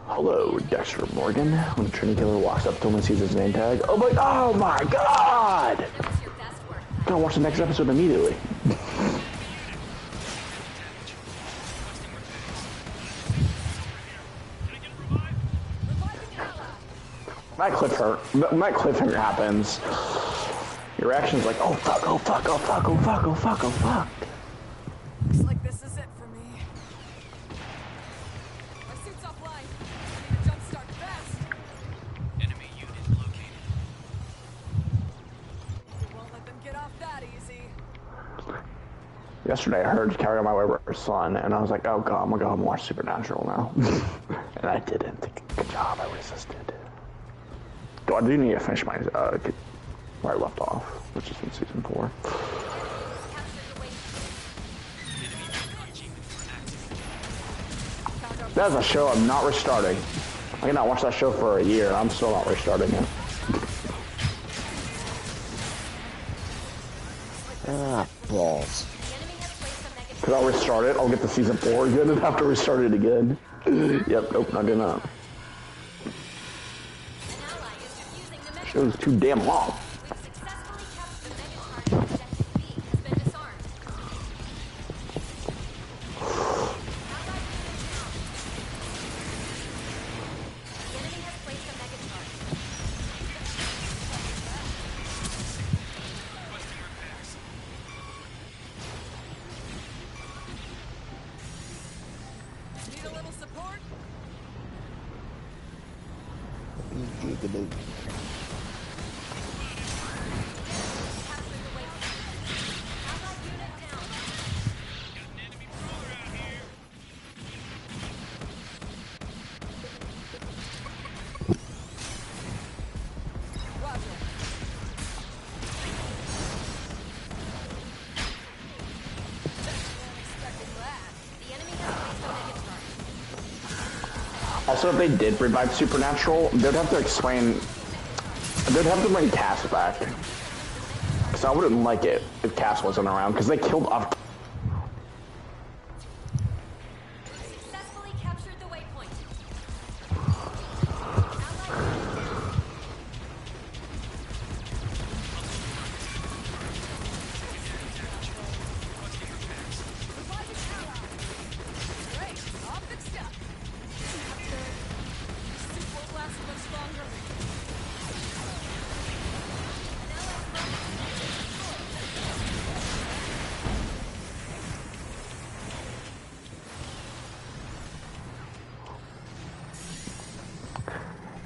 Hello, Dexter Morgan. When the Trinity Killer walks up to him and sees his name tag. Oh my god! That was your best work. Gotta watch the next episode immediately. When that cliffhanger happens, your reaction's like, oh fuck, oh fuck, oh fuck, oh fuck, oh fuck, oh fuck. Looks like this is it for me. My suit's offline. I need to jumpstart fast. Enemy unit located. We won't let them get off that easy. Yesterday I heard Carry On My Wayward Son, and I was like, oh god, I'm gonna go home and watch Supernatural now. And I didn't. Good job, I resisted. Though I do need to finish my, where I left off, which is in season 4. That's a show I'm not restarting. I cannot watch that show for a year, and I'm still not restarting it. Ah, balls. Because I'll restart it, I'll get to season 4 again, and have to restart it again. Yep, nope, not doing that. Show's too damn long. Need a little support? Also, if they did revive Supernatural, they'd have to explain... They'd have to bring Cass back. Because I wouldn't like it if Cass wasn't around, because they killed off...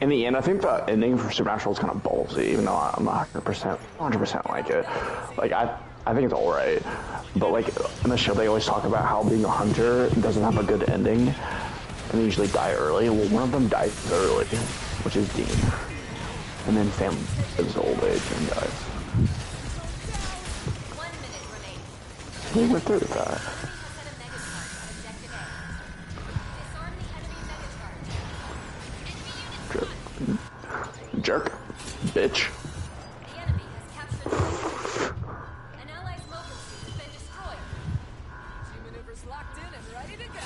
in the end, I think the ending for Supernatural is kind of ballsy, even though I'm not 100% like it. Like, I think it's alright. But, like, in the show, they always talk about how being a hunter doesn't have a good ending, and they usually die early. Well, one of them dies early, which is Dean. And then Sam lives old age and dies. 1 minute remaining. We went through that. Jerk. Bitch. The enemy has captured the waypoint. An allied smoker suit has been destroyed. Two maneuvers locked in and ready to go.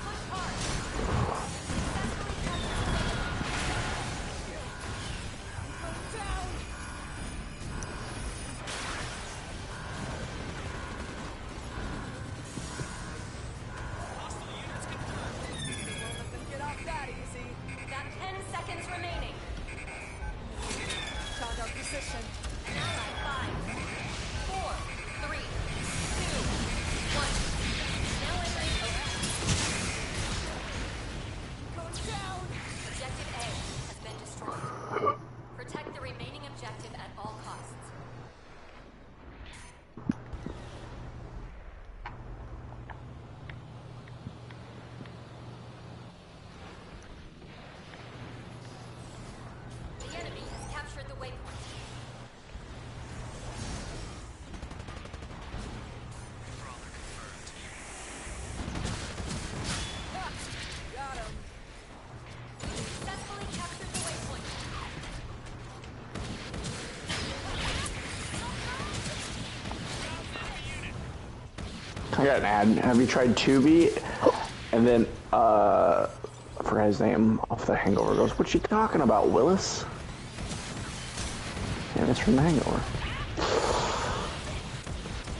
Push hard. Down. Let them get off that easy. Got 10 seconds remaining. Found our position. An ally 5, 4, 3, 2, 1. Now entering Going down. Objective A has been destroyed. Protect the remaining objective at all costs. The enemy has captured the waypoint. Ha! Got him. We successfully captured the waypoint. I got an ad. Have you tried Tubi? And then, I forgot his name off The Hangover goes, what you talking about, Willis? Yeah, it's from The Hangover.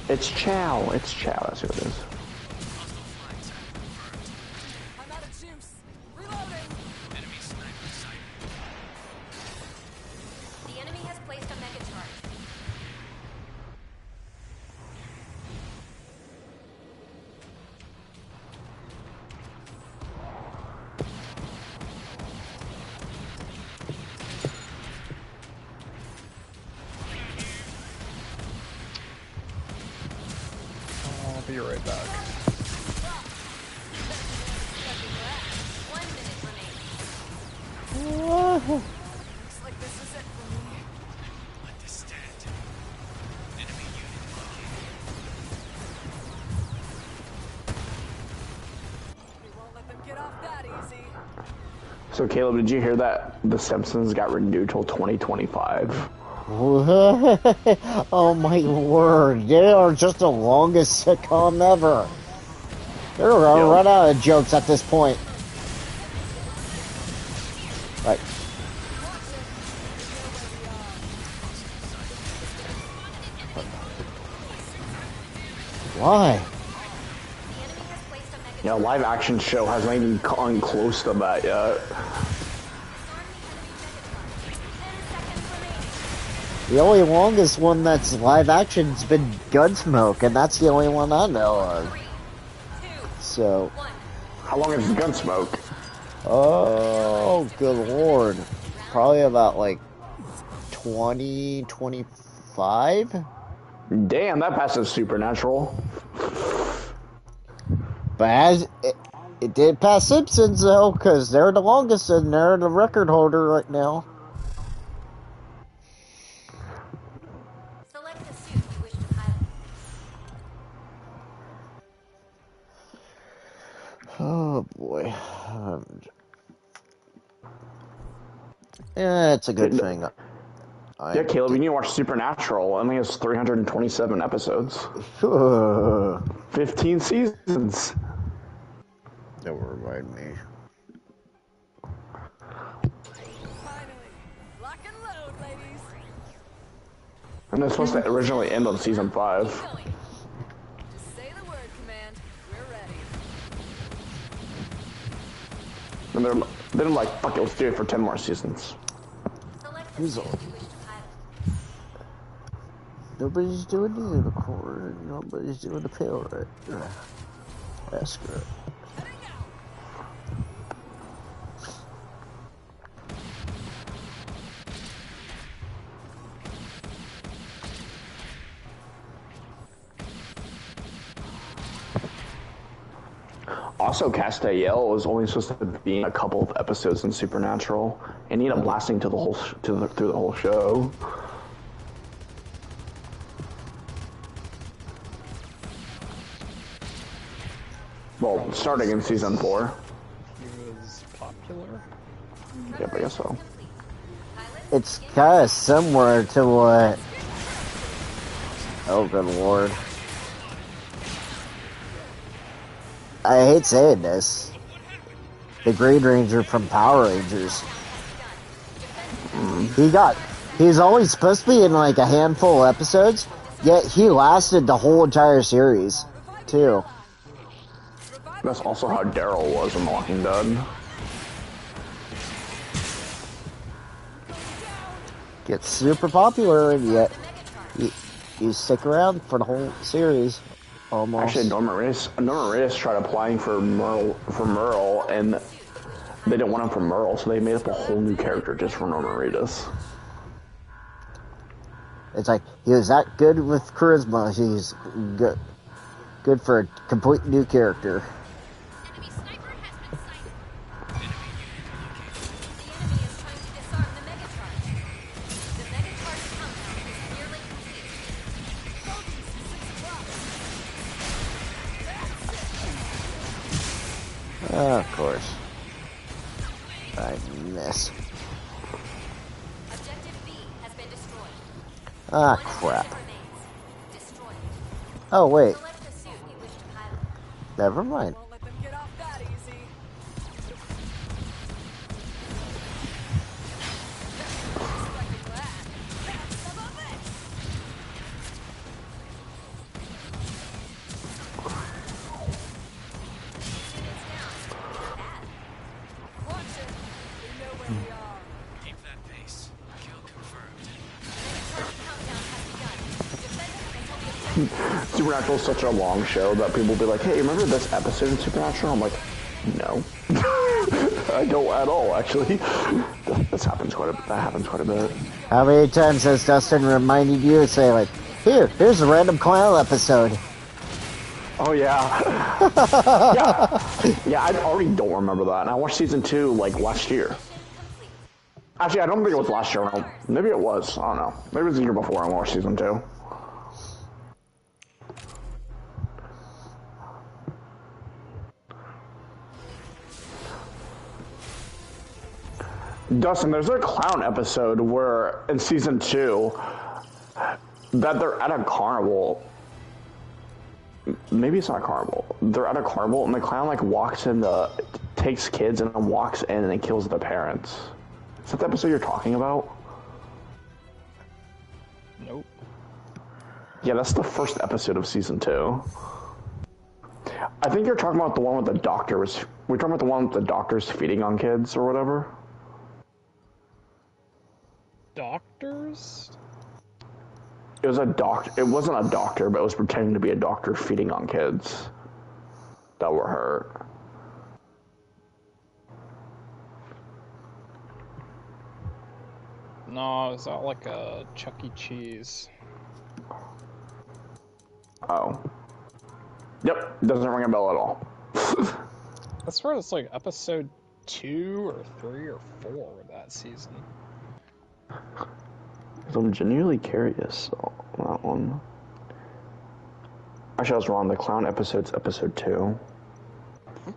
It's Chow. It's Chow, that's who it is. I'm out of juice. Reloading. The enemy has placed a mega charge. I'll be right back. 1 minute remaining. Looks like this is it for me. Understand. Enemy unit We won't let them get off that easy. So, Caleb, did you hear that The Simpsons got renewed till 2025? Oh my word, they are just the longest sitcom ever. They're gonna Yo. run out of jokes at this point. Right. Why? The enemy has placed a mega Yeah, live action show hasn't even gone close to that yet. The only longest one that's live action's been Gunsmoke, and that's the only one I know of. 3, 2, So, 1. How long is Gunsmoke? oh, good lord. Probably about like 20, 25? Damn, that passes Supernatural. But as it did pass Simpsons though, because they're the longest and they're the record holder right now. Select the suit you wish to pilot. Oh boy. Yeah, it's a good thing. Yeah, Caleb, you need to watch Supernatural. It only has 327 episodes. 15 seasons. Don't remind me. Finally. Lock and load, ladies. And it's supposed to originally end on season 5. Going. Just say the word, Command. We're ready. And they're like, fuck it, let's do it for 10 more seasons. Select the Who's suit on? you wish to pilot. Nobody's doing the unicorn. Nobody's doing the parrot. That's good. Also, Castiel was only supposed to be in a couple of episodes in Supernatural, and he ended up lasting to the whole through the whole show. Well, starting in season 4. He was popular. Yep, I guess so. It's kind of similar to what... Oh, good lord. I hate saying this. The Green Ranger from Power Rangers. He's only supposed to be in like a handful of episodes, yet he lasted the whole entire series, too. That's also how Daryl was in The Walking Dead. Gets super popular, and yet you stick around for the whole series, almost. Actually, Norman Reedus tried applying for Merle, and they didn't want him for Merle, so they made up a whole new character just for Norman Reedus. It's like, he was that good with charisma, he's good for a complete new character. Enemy sniper has been sighted. The enemy is trying to disarm the Megatron. The Megatron countdown is nearly complete. Of course. I miss. Objective B has been destroyed. Ah, One crap. objective remains. Destroy it. Oh, wait. Select the suit you wish to pilot. Never mind. Won't let them get off that easy. Expecting that. That's some of it. Units down. Not bad. Watch it. We know where we are. Keep that pace. Kill confirmed. Megatron countdown has begun. Defend it until the objective. Supernatural is such a long show that people will be like, hey, remember this episode in Supernatural? I'm like, no. I don't at all, actually. That happens quite a bit. How many times has Dustin reminded you to say, like, here's a random clown episode? Oh, yeah. Yeah, I already don't remember that. And I watched season 2, like, last year. Actually, I don't think it was last year. No. Maybe it was. I don't know. Maybe it was the year before I watched season 2. Dustin, there's a clown episode where, in season 2, that they're at a carnival. Maybe it's not a carnival. They're at a carnival, and the clown, like, takes kids and then walks in and then kills the parents. Is that the episode you're talking about? Nope. Yeah, that's the first episode of season 2. I think you're talking about the one with the doctor. We're talking about the one with the doctors feeding on kids or whatever. Doctors? It was a doctor. It wasn't a doctor, but it was pretending to be a doctor feeding on kids that were hurt. No, it's not like a Chuck E. Cheese. Oh. Yep, doesn't ring a bell at all. I swear it's like episode 2 or 3 or 4 of that season. I'm genuinely curious on that one. Actually, I was wrong. The clown episode's episode 2.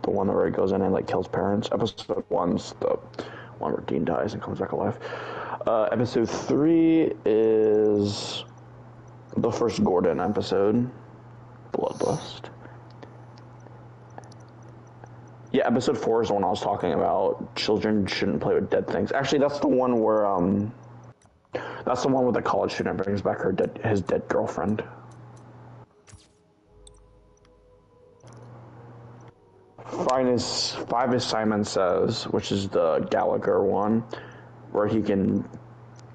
The one where he goes in and like kills parents. Episode 1's the one where Dean dies and comes back alive. Episode 3 is the first Gordon episode. Bloodlust. Yeah, episode 4 is the one I was talking about. Children shouldn't play with dead things. Actually, that's the one where that's the one where the college student brings back his dead girlfriend. Five is Simon Says, which is the Gallagher one, where he can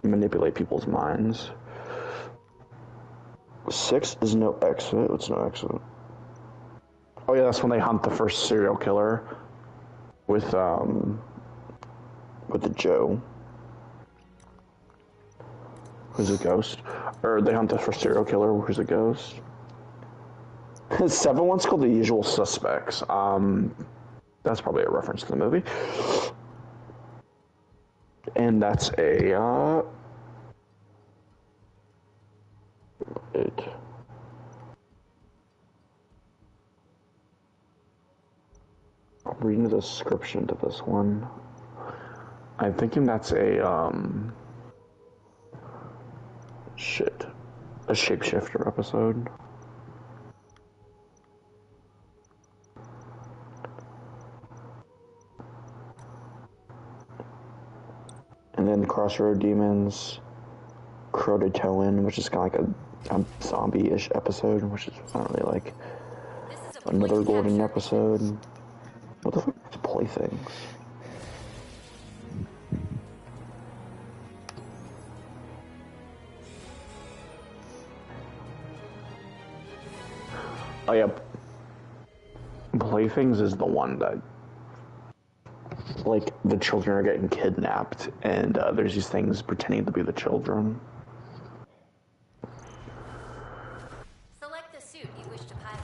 manipulate people's minds. 6 is no exit. What's no exit? Oh yeah, that's when they hunt the first serial killer with the Joe, who's a ghost, or they hunt the first serial killer who's a ghost. 7 one's called The Usual Suspects. That's probably a reference to the movie, and that's a I'm reading the description to this one. I'm thinking that's a shapeshifter episode. And then Crossroad Demons, Croatoan, which is kind of like a zombie-ish episode, which is I don't really like. This is a Another police Gordon capture. episode. What the fuck is Playthings? Oh yeah, Playthings is the one that, like, the children are getting kidnapped, and there's these things pretending to be the children. Select the suit you wish to pilot.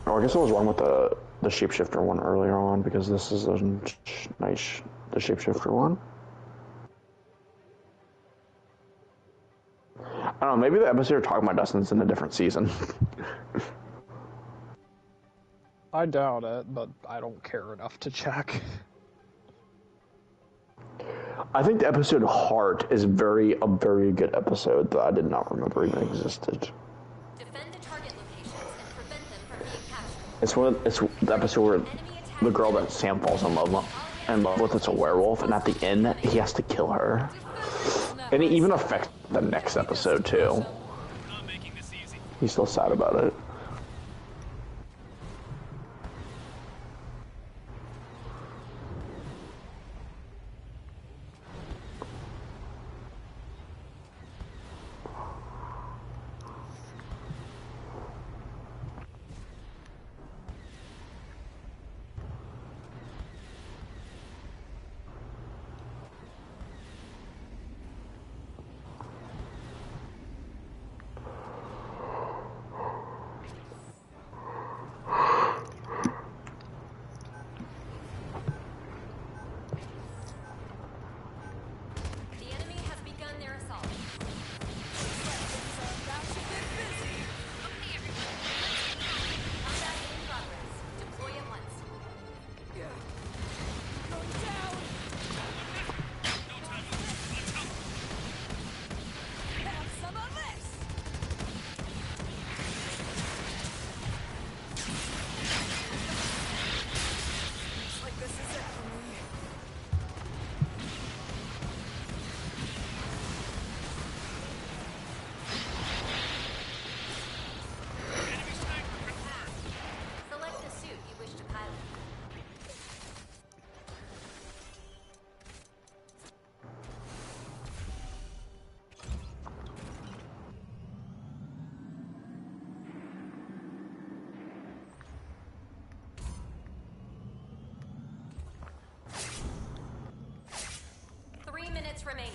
Oh, I guess I was wrong with the shapeshifter one earlier on, because this is a nice the shapeshifter one. I don't know, maybe the episode you're talking about, Dustin's in a different season. I doubt it, but I don't care enough to check. I think the episode Heart is a very good episode that I did not remember even existed. Defend the target locations and prevent them from being captured. It's the episode where the girl that Sam falls in love with is a werewolf, and at the end he has to kill her. And it even affects the next episode too. Not making this easy. He's still sad about it. The enemy has begun their assault. About to get busy. Okay, everyone. Combat in progress. Deploy at once. Going down. Have some of this. Looks like this is it for me. Enemy sniper confirmed. Select the suit you wish to pilot. Minutes remaining.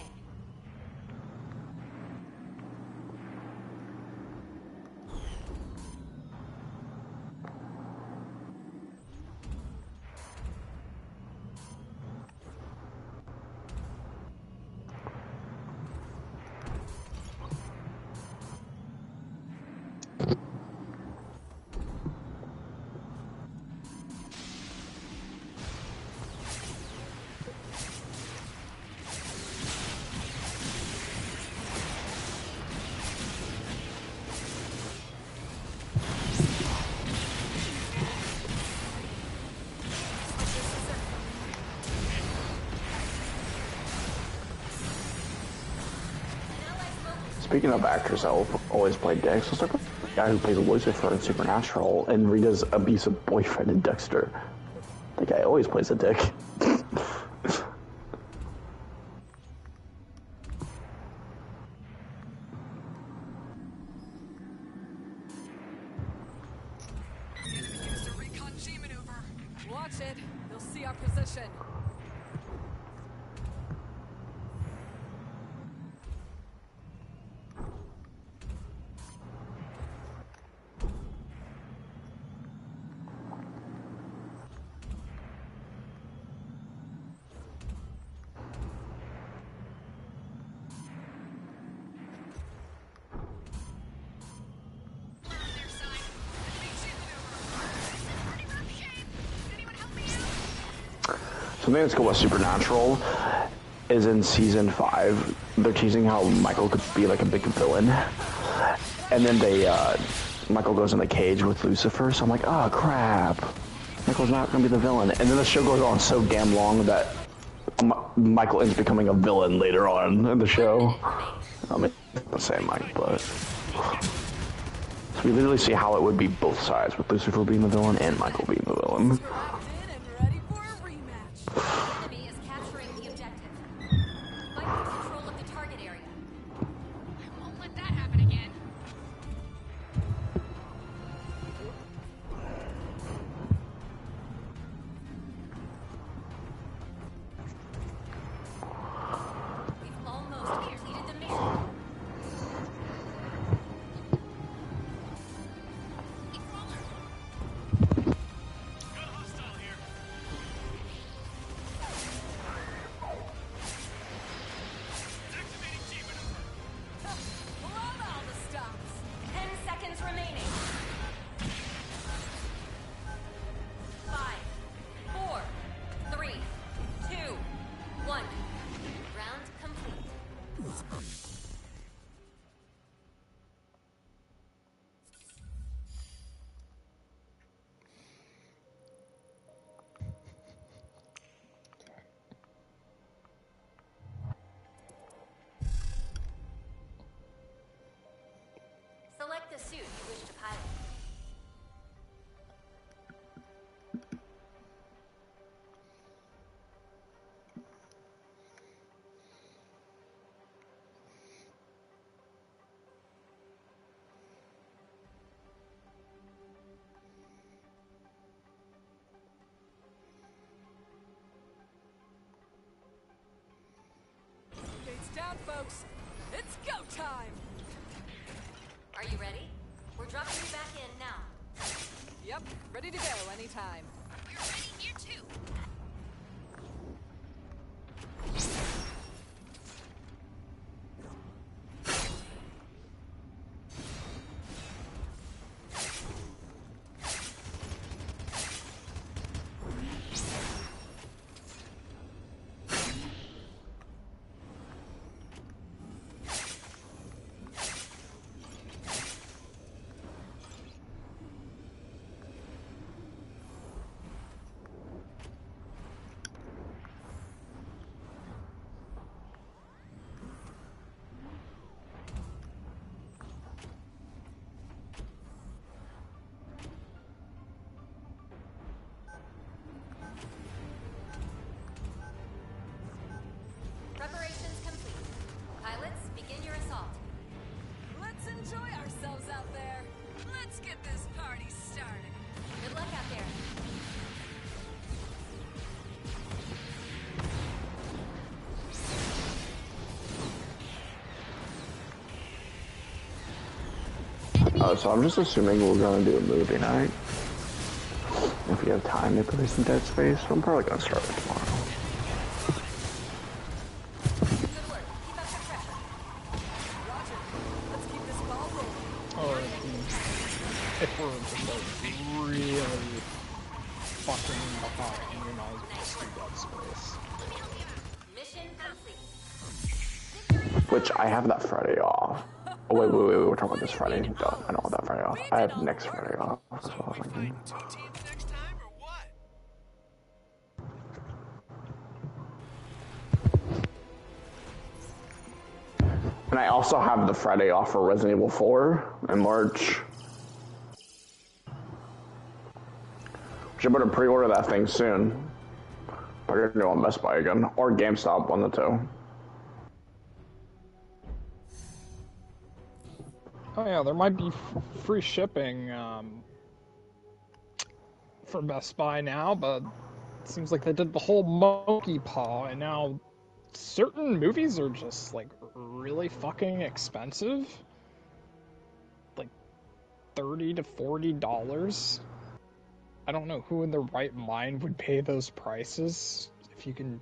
Speaking of actors that always play dicks, let's talk about the guy who plays Lucifer in Supernatural and Rita's abusive boyfriend in Dexter. The guy always plays a dick. Watch it. They'll see our position. Something that's cool about Supernatural is in season 5, they're teasing how Michael could be like a big villain. And then Michael goes in the cage with Lucifer, so I'm like, oh crap. Michael's not gonna be the villain. And then the show goes on so damn long that Michael ends up becoming a villain later on in the show. I mean, the same Mike, but... So we literally see how it would be both sides, with Lucifer being the villain and Michael being the villain. Strapped in and ready for a rematch. The enemy is capturing the objective. Fight for control of the target area. I won't let that happen again. We've almost completed the mission. Got a hostile here. Activating G maneuver. Pull out all the stops. 10 seconds remaining. 5, 4, 3, 2, 1. Round complete. Select the suit you wish to pilot. Gates down, folks. It's go time. Are you ready? We're dropping you back in now. Yep, ready to go anytime. We're ready here too. Preparations complete. Pilots, begin your assault. Let's enjoy ourselves out there. Let's get this party started. Good luck out there. So I'm just assuming we're gonna do a movie night. If we have time to play some Dead Space, I'm probably gonna start it tomorrow. Good work. Keep up the pressure. Roger. Let's keep this ball rolling. Or if we're just like really fucking behind, we might as well just do Dead Space. Mission complete. Which I have that Friday off. Oh wait, we're talking about this Friday. No, I don't want that Friday off. I have next Friday off. That's what I was thinking. Two teams next time, or what? And I also have the Friday off for Resident Evil 4 in March. Which I better pre-order that thing soon. I gotta go on Best Buy again. Or GameStop, one of the two. Oh yeah, there might be free shipping for Best Buy now, but it seems like they did the whole monkey paw, and now certain movies are just like really fucking expensive. Like $30 to $40. I don't know who in their right mind would pay those prices if you can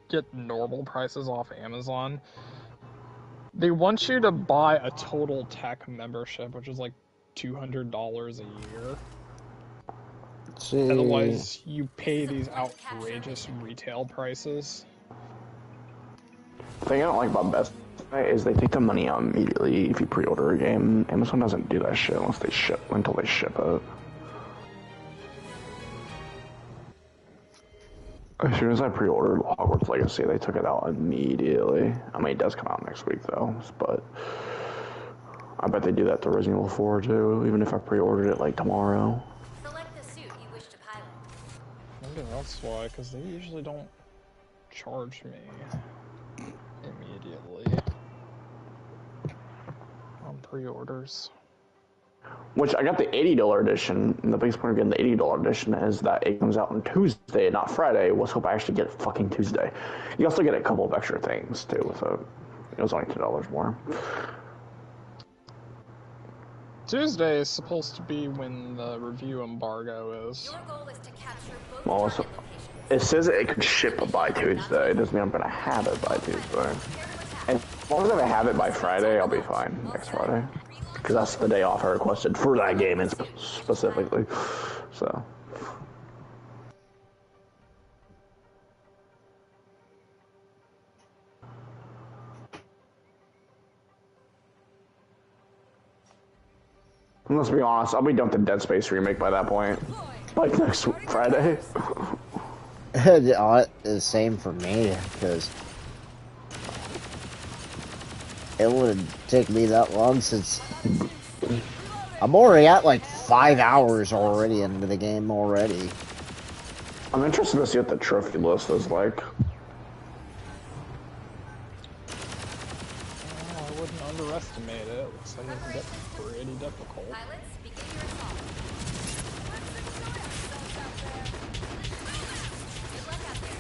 get normal prices off Amazon. They want you to buy a Total Tech membership, which is like $200 a year. See. Otherwise, you pay these outrageous retail prices. The thing I don't like about Best Buy is they take the money out immediately if you pre-order a game. Amazon doesn't do that shit until they ship it. As soon as I pre-ordered Hogwarts Legacy, they took it out immediately. I mean, it does come out next week though, but I bet they do that to Resident Evil 4 too, even if I pre-ordered it like tomorrow. Select the suit you wish to pilot. Maybe that's why, because they usually don't charge me immediately on pre-orders. Which I got the $80 edition, and the biggest point of getting the $80 edition is that it comes out on Tuesday, not Friday. Let's hope I actually get it fucking Tuesday. You also get a couple of extra things too, so it was only $10 more. Tuesday is supposed to be when the review embargo is. Your goal is to capture both Well, target locations. it says it could ship by Tuesday. It doesn't mean I'm gonna have it by Tuesday. And as long as I have it by Friday, I'll be fine next Friday. Because that's the day off I requested for that game specifically. So. And let's be honest, I'll be done with the Dead Space remake by that point. Like next Friday. The same for me, because it wouldn't take me that long since I'm already at like 5 hours already into the game already. I'm interested to see what the trophy list is like. Oh, I wouldn't underestimate it. It looks like it can get pretty difficult. Pilots, begin your assault. Good luck out there.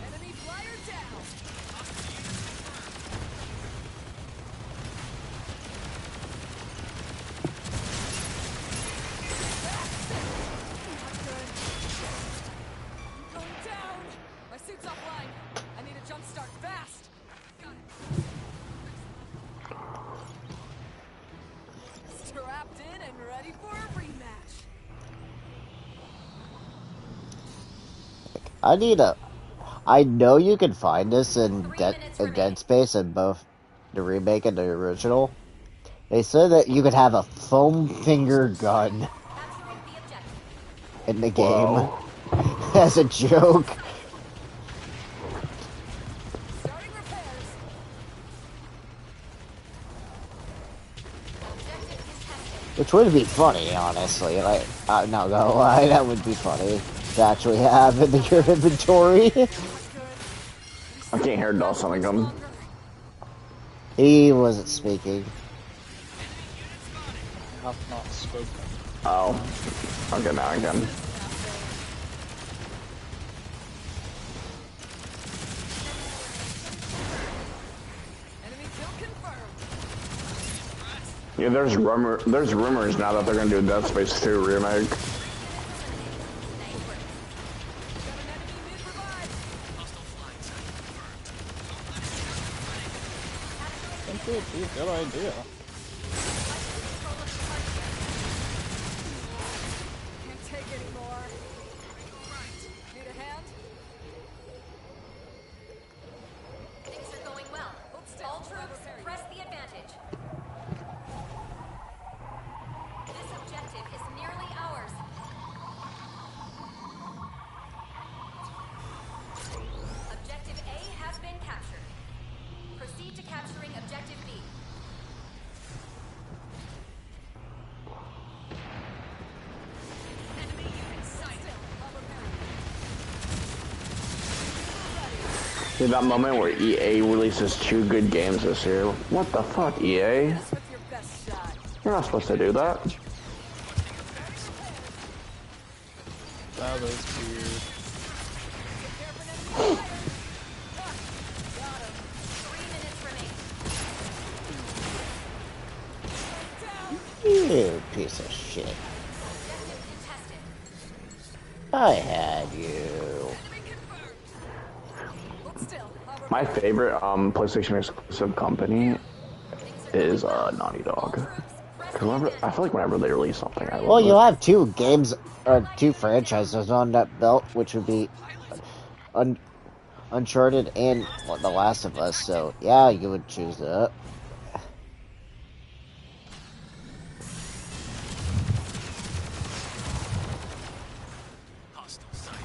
Enemy flyer down. I'm going down. My suit's offline. I need a jump start fast. Got it. Strapped in and ready for a rematch. I know you can find this in Dead Space in both the remake and the original. They said that you could have a foam finger gun Capturing the objective. in the game Whoa. as a joke, Starting repairs. Objective contested. which would be funny, honestly. Like, I'm not gonna lie, that would be funny to actually have in your inventory. I can't hear Dustin again. He wasn't speaking. Have not spoken. Oh. Okay, now I can. Enemy kill confirmed. Yeah, there's rumors now that they're gonna do a Dead Space 2 remake. Got an enemy mid-revive. I think it would be a good idea. Can't take anymore. Need a hand? Things are going well. All troops, press the advantage. This objective is nearly ours. Objective A has been captured. Proceed to capturing Objective B. Dude, that moment where EA releases 2 good games this year. What the fuck, EA? Just with your best shot. You're not supposed to do that. That was weird. Prepare for an enemy fire. Ha, got him. 3 minutes remaining. Down. You piece of shit. Objective contested. I had you. Enemy confirmed. Hold still. I'll My repair. favorite PlayStation exclusive company is Naughty Dog. Cause whenever, I feel like whenever they release something, I Well, love you'll it. have 2 games or 2 franchises on that belt, which would be Uncharted and The Last of Us. So yeah, you would choose that. Hostile sighted.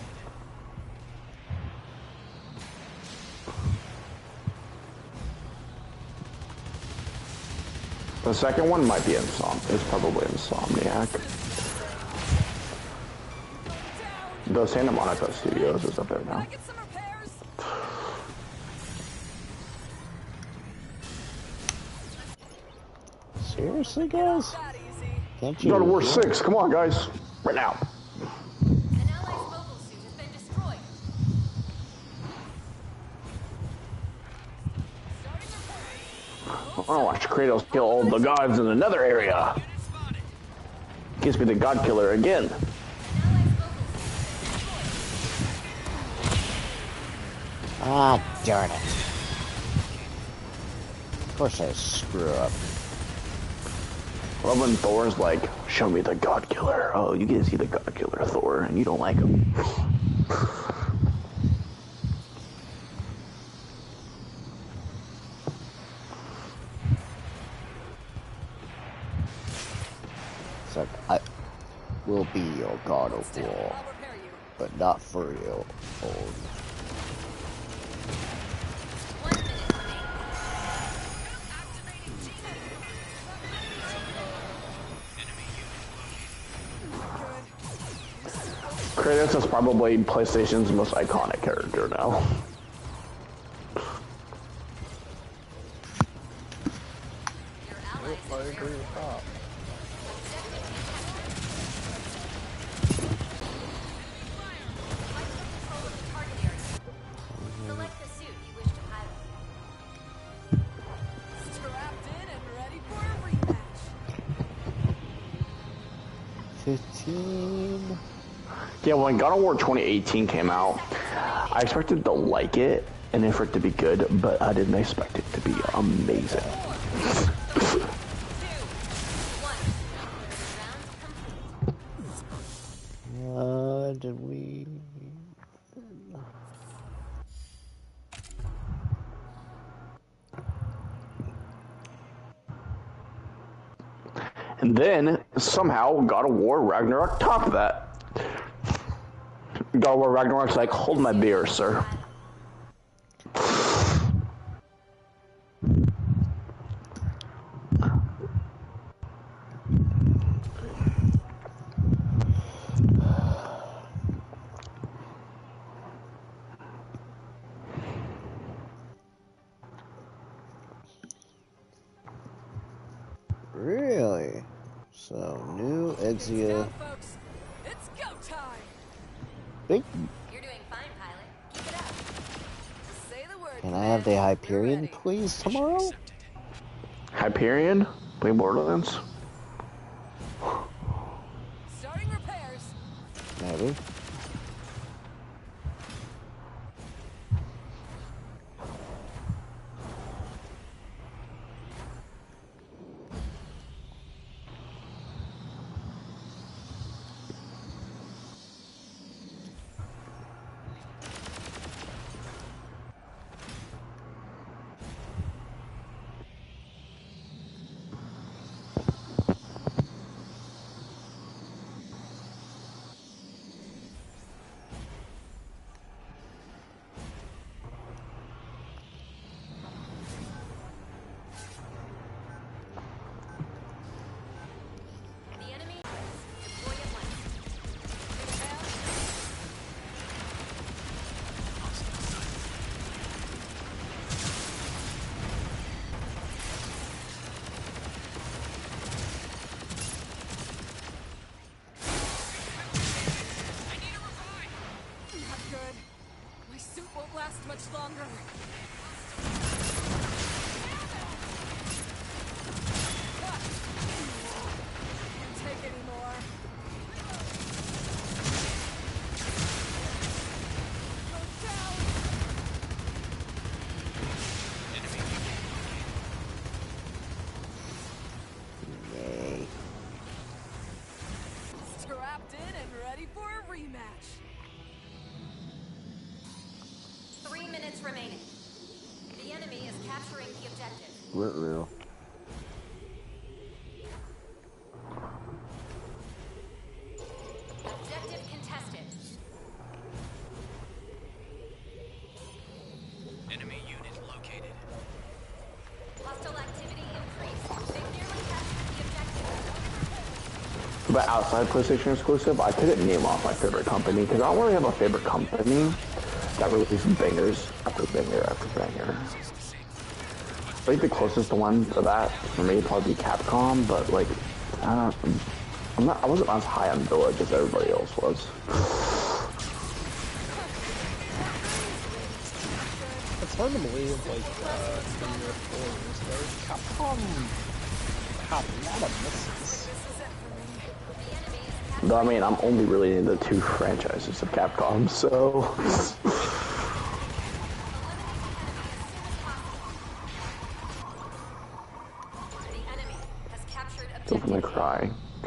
The second one might be It's probably Insomniac. The Santa Monica Studios is up there Can now. I get some repairs? Seriously, guys? That easy. Can't you? God of War 6, come on guys, right now. An ally's mobile suit has been destroyed. Starting repairs. I want to watch Kratos kill all the gods in another area. Unit spotted. Gives me the God Killer again. An ally's mobile suit has been destroyed. Ah, darn it. Of course I screw up. Love when Thor's like, show me the God Killer. Oh, you get to see the God Killer Thor, and you don't like him. It's like, I will be your God of Still, War, I'll repair you. but not for your own. 1 minute remaining. Kratos is probably PlayStation's most iconic character now. Your ally I agree with that. Select the suit you wish to pilot. Strapped in and ready for a rematch. 15. Yeah, when God of War 2018 came out, I expected to like it and for it to be good, but I didn't expect it to be amazing. 2, 1. Round complete. Did we? And then, somehow, God of War Ragnarok topped that. God of War Ragnarok's like, hold my beer, sir. Really? So, new It's Exia. down, folks. It's go time. Big. You're doing fine, pilot. Keep it up. Just say the word. Can I have the You're Hyperion, ready. please, tomorrow? Hyperion? Play Borderlands? Starting repairs. Maybe. much longer. Can't take anymore. Go down. Yay. Strapped in and ready for a rematch. 3 minutes remaining. The enemy is capturing the objective. Woo-woo. Objective contested. Enemy unit located. Hostile activity increased. They've nearly captured the objective. But outside PlayStation exclusive, I couldn't name off my favorite company because I don't really have a favorite company that releases bangers after banger after banger. I think the closest one to that for me would probably be Capcom, but like, I wasn't as high on Village as everybody else was. It's hard to believe, like, 3 or 4 years ago, Capcom had a lot of misses. Though, I mean, I'm only really into 2 franchises of Capcom, so... The enemy has captured Devil May objective. Cry,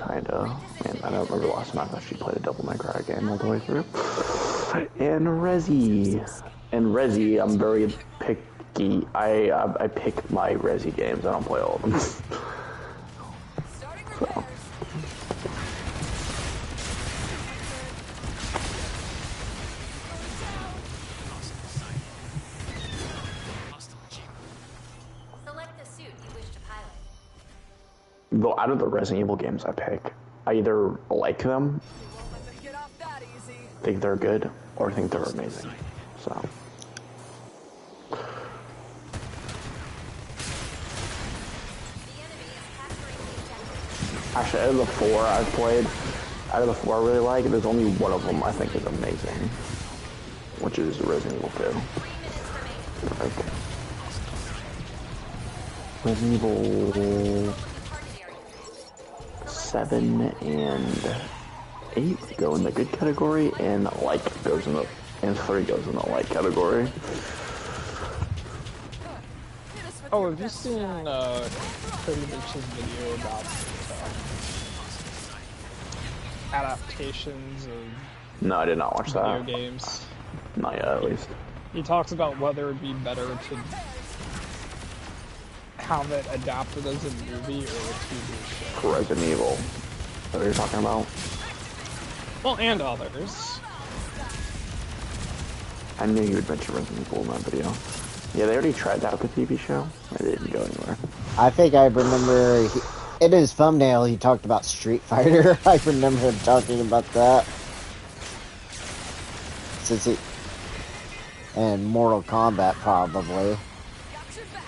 kinda. And I don't remember the last time I've actually played a Devil May Cry game all the way through. And Resi. And Resi, I'm very picky. I pick my Resi games. I don't play all of them. Starting So. repairs. Select the suit you wish to pilot. Though out of the Resident Evil games I pick, I either like them, Won't let them get off that easy. think they're good, or think they're amazing. So. The enemy is capturing the objective. Actually, out of the 4 I've played, out of the 4 I really like, there's only one of them I think is amazing, which is Resident Evil 2. 3 minutes remaining. Like, Resident Evil Target area. 7 and 8 go in the good category, and like goes in the, and 3 goes in the like category. Hit us with Oh, your have you best seen, shot. Cody Bitch's video about adaptations of No, I did not watch video that. games? Not yet, at least. He talks about whether it'd be better to have it adapted as a movie or a TV show. For Resident Evil. Is that what you're talking about? Well, and others. I knew you would mention Resident Evil in that video. Yeah, they already tried that with the TV show. It didn't go anywhere. I think I remember in his thumbnail he talked about Street Fighter. I remember him talking about that. Since he... And Mortal Kombat, probably. Got your back.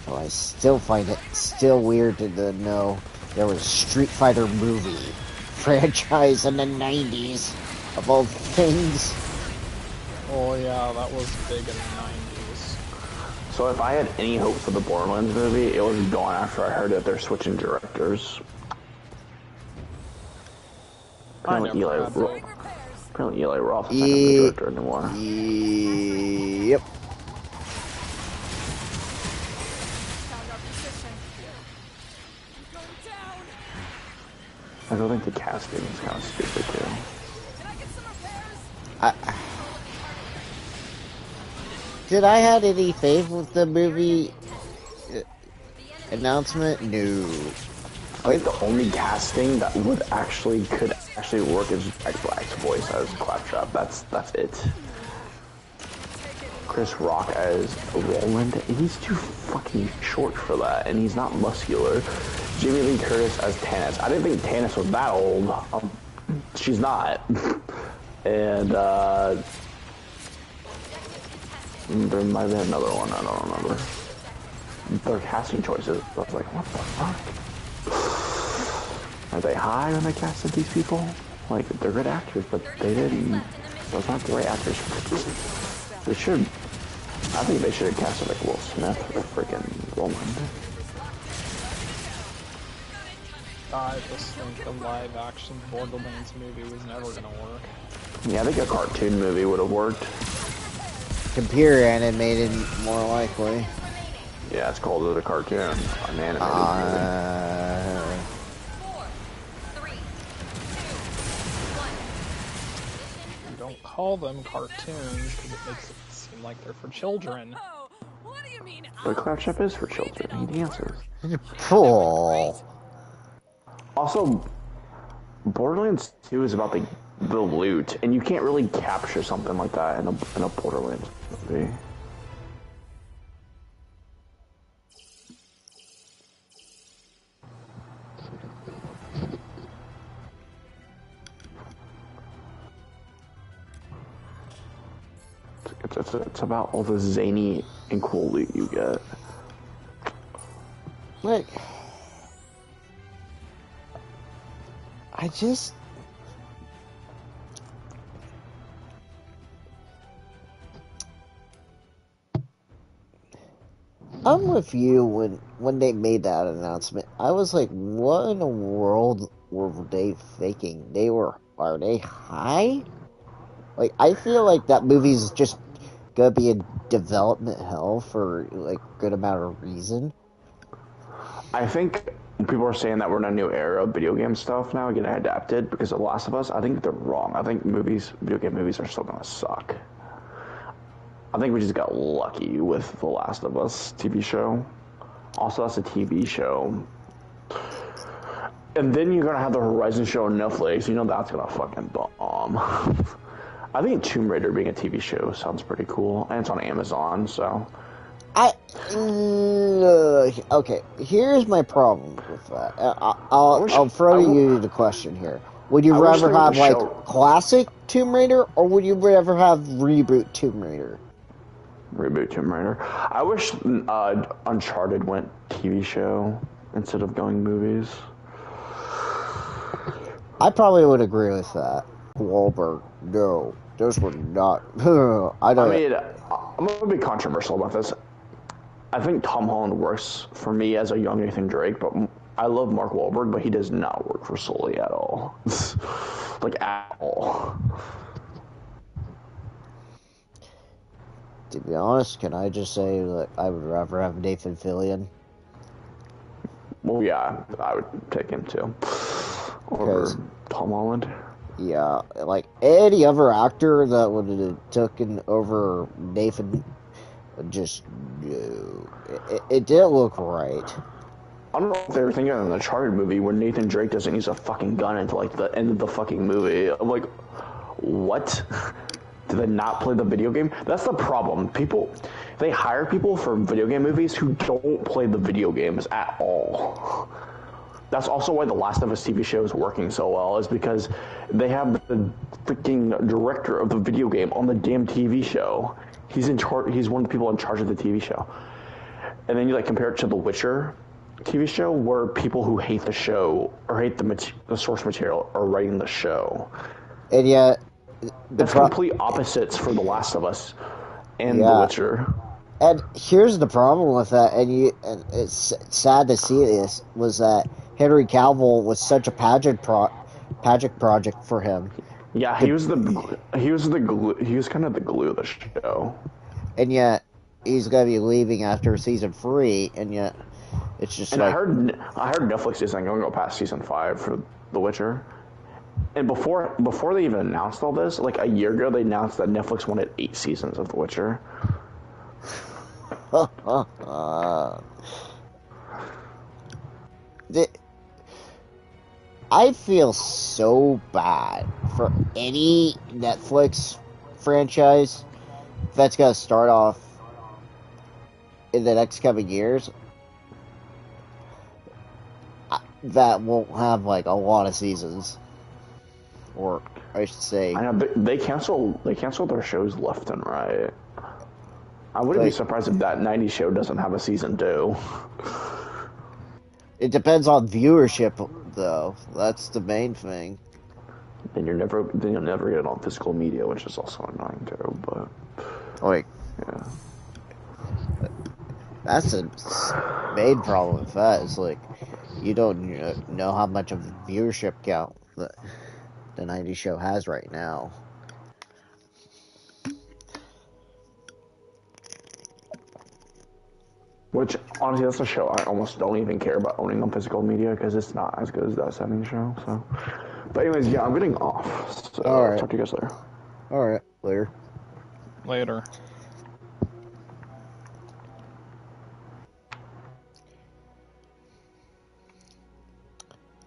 So I still find it still weird to know there was a Street Fighter movie franchise in the 90s, of all things. Oh yeah, that was big in the 90s. So if I had any hope for the Borderlands movie, it was gone after I heard that they're switching directors. Apparently never had Eli, hope. apparently Eli Roth is not the director anymore. Yep. Found our position. I'm going down. I don't think the casting is kind of stupid too. Can I get some repairs? Did I have any faith with the movie announcement? No. I think the only casting that could actually work is Jack Black's voice as Claptrap. That's it. Chris Rock as Roland, he's too fucking short for that, and he's not muscular. Jamie Lee Curtis as Tannis. I didn't think Tannis was that old. She's not. And there might have been another one, I don't remember. Their casting choices, I was like, what the fuck? Are they high when they casted these people? Like, they're good actors, but 30 they seconds didn't. left in the mission. Those aren't the right actors. They should. I think they should have casted like Will Smith or freaking Roland. I just think the live-action Borderlands movie was never gonna work. Yeah, I think a cartoon movie would have worked. Computer animated more likely. Yeah, it's called as a cartoon, an animated movie. 4, 3, 2, 1. You don't call them cartoons because it makes it seem like they're for children. Oh, what do you mean? But Claptrap is for children. He dances. Cool. Also, Borderlands 2 is about the loot, and you can't really capture something like that in a Borderlands movie. It's about all the zany and cool loot you get. Like, I just... I'm with you when they made that announcement. I was like, what in the world were they thinking? Are they high? Like, I feel like that movie's just gonna be in development hell for, like, a good amount of reason. I think people are saying that we're in a new era of video game stuff now, getting adapted because of The Last of Us. I think they're wrong. I think video game movies are still gonna suck. I think we just got lucky with The Last of Us TV show. Also, that's a TV show. And then you're gonna have the Horizon show on Netflix. You know that's gonna fucking bomb. I think Tomb Raider being a TV show sounds pretty cool, and it's on Amazon, so. Okay, here's my problem with that. I'll throw you the question here. Would you rather have, like, classic Tomb Raider, or would you rather have reboot Tomb Raider? Reboot Tomb Raider. I wish Uncharted went TV show instead of going movies. I probably would agree with that. Wahlberg, no. Those were not... I mean, I'm going to be controversial about this. I think Tom Holland works for me as a young Nathan Drake, but I love Mark Wahlberg, but he does not work for Sully at all. Like, at all. To be honest, can I just say that I would rather have Nathan Fillion? Well, yeah, I would take him too. Over Tom Holland. Yeah, like any other actor that would have taken over Nathan, just no. It didn't look right. I don't know if they were thinking of an Uncharted movie where Nathan Drake doesn't use a fucking gun until like the end of the fucking movie. I'm like, what? Did they not play the video game? That's the problem. They hire people for video game movies who don't play the video games at all. That's also why The Last of Us TV show is working so well, is because they have the freaking director of the video game on the damn TV show. He's in charge. He's one of the people in charge of the TV show. And then you like compare it to The Witcher TV show, where people who hate the show or hate the source material are writing the show. And yet, that's complete opposites for The Last of Us and The Witcher. And here's the problem with that, and it's sad to see this, was that Henry Cavill was such a pageant project for him. Yeah, he was kind of the glue of the show. And yet, he's gonna be leaving after season 3, and yet it's just and like... I heard Netflix isn't going to go past season 5 for The Witcher. And before they even announced all this, like a year ago, they announced that Netflix wanted 8 seasons of The Witcher. I feel so bad for any Netflix franchise that's going to start off in the next coming years that won't have like a lot of seasons, or I should say, I know they cancel their shows left and right. I wouldn't be surprised if that 90s show doesn't have a season 2. It depends on viewership, though. That's the main thing. then you'll never get it on physical media, which is also annoying too. But Like, yeah, that's the main problem with that. Is like, you don't know how much of a viewership count the 90s show has right now. which honestly, that's a show I almost don't even care about owning on physical media because it's not as good as that 70s show. So, but anyways, yeah, I'm getting off. So All right. talk to you guys later. All right, later. Later.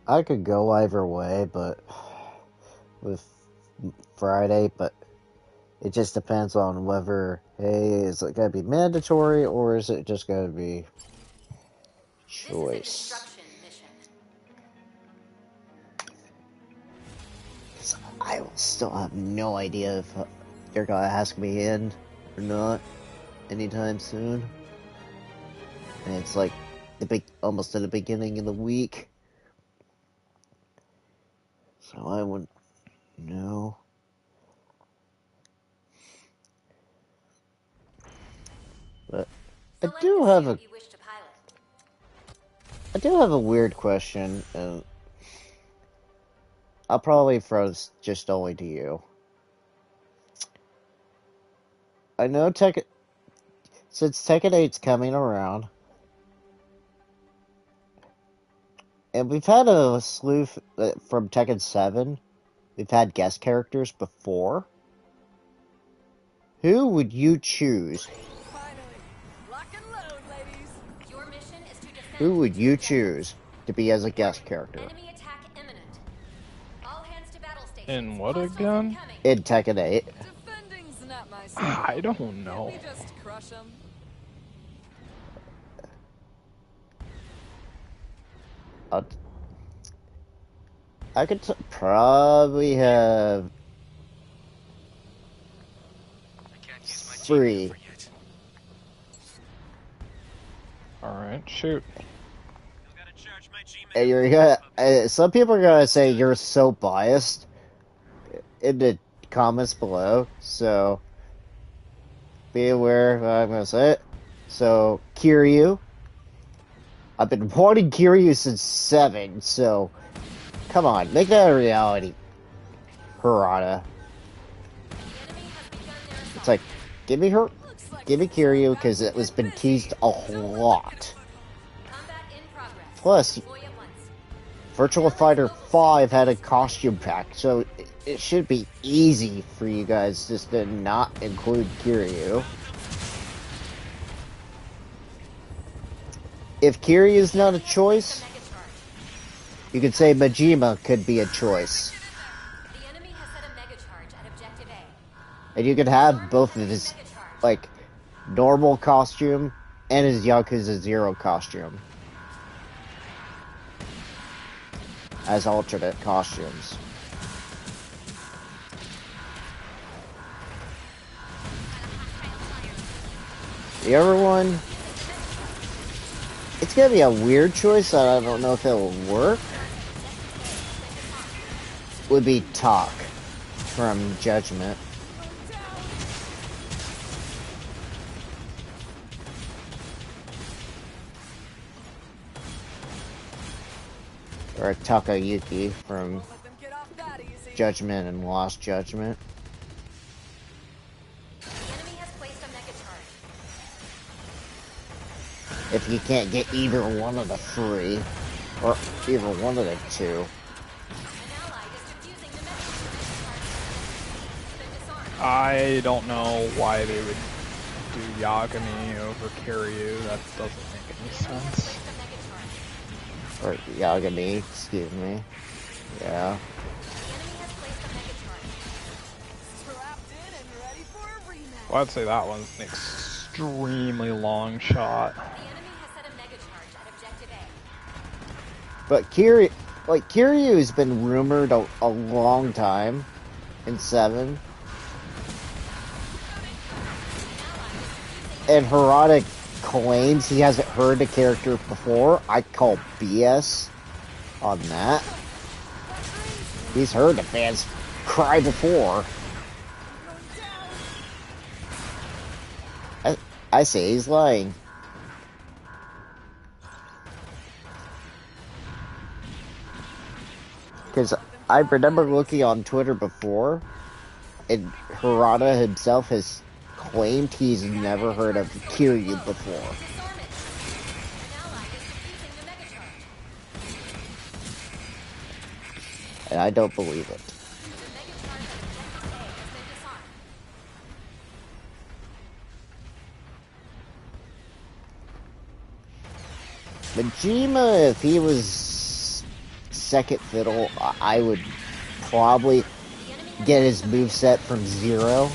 I could go either way, but with Friday, but it just depends on whether, hey, is it going to be mandatory or is it just going to be choice? This is a construction mission. I will still have no idea if they're going to ask me in or not anytime soon. And it's like almost at the beginning of the week. So I wouldn't know. But I Select do the have suit a you wish to pilot. weird question, and I'll probably throw this just only to you. I know since Tekken 8's coming around, and we've had a slew from Tekken 7, we've had guest characters before. Who would you choose? Finally. Lock and load, ladies. Your mission is to defend Who would two you objectives. choose to be as a guest character Enemy attack imminent. All hands to battle stations. In what Hostiles again? incoming. in Tekken 8? Defending's not my I style. don't Can't know. we just crush them? I could probably have three. Alright, shoot. And you're gonna, some people are gonna say you're so biased in the comments below, so be aware of what I'm gonna say. So, Kiryu. I've been wanting Kiryu since 7, so come on, make that a reality. Harada. It's like, give me Kiryu, because it was been teased a lot. Combat in progress. Plus, Deploy at once. Virtual Fighter 5 had a costume pack, so it should be easy for you guys just to not include Kiryu. If Kiryu is not a choice, you could say Majima could be a choice. The enemy has set a mega charge at objective A. And you could have both of his, like, normal costume and his Yakuza 0 costume as alternate costumes. The other one, it's gonna be a weird choice, I don't know if it'll work, would be Talk from Judgment. Or Takayuki from Let them get off that easy. Judgment and Lost Judgment. The enemy has placed a mega charge. If you can't get either one of the three, or either one of the two. An ally is defusing the mega charge. Has been disarmed. I don't know why they would do Yagami over Kiryu. That doesn't make any sense. Placed a mega charge. Or Yagami, excuse me. Yeah. The enemy has placed a mega charge. Strapped in and ready for a rematch. Well, I'd say that one's an extremely long shot. The enemy has set a mega charge at objective A. But Kiryu has been rumored a long time in 7. And Harada claims he hasn't heard the character before. I call BS on that. He's heard the fans cry before. I say he's lying. Because I remember looking on Twitter before, and Harada himself has claimed he's never heard of Kiryu before. Disarm it. An ally is defusing the Megatron. And I don't believe it. The Megatron at Objective A has been disarmed. Majima, if he was second fiddle, I would probably get his moveset from zero.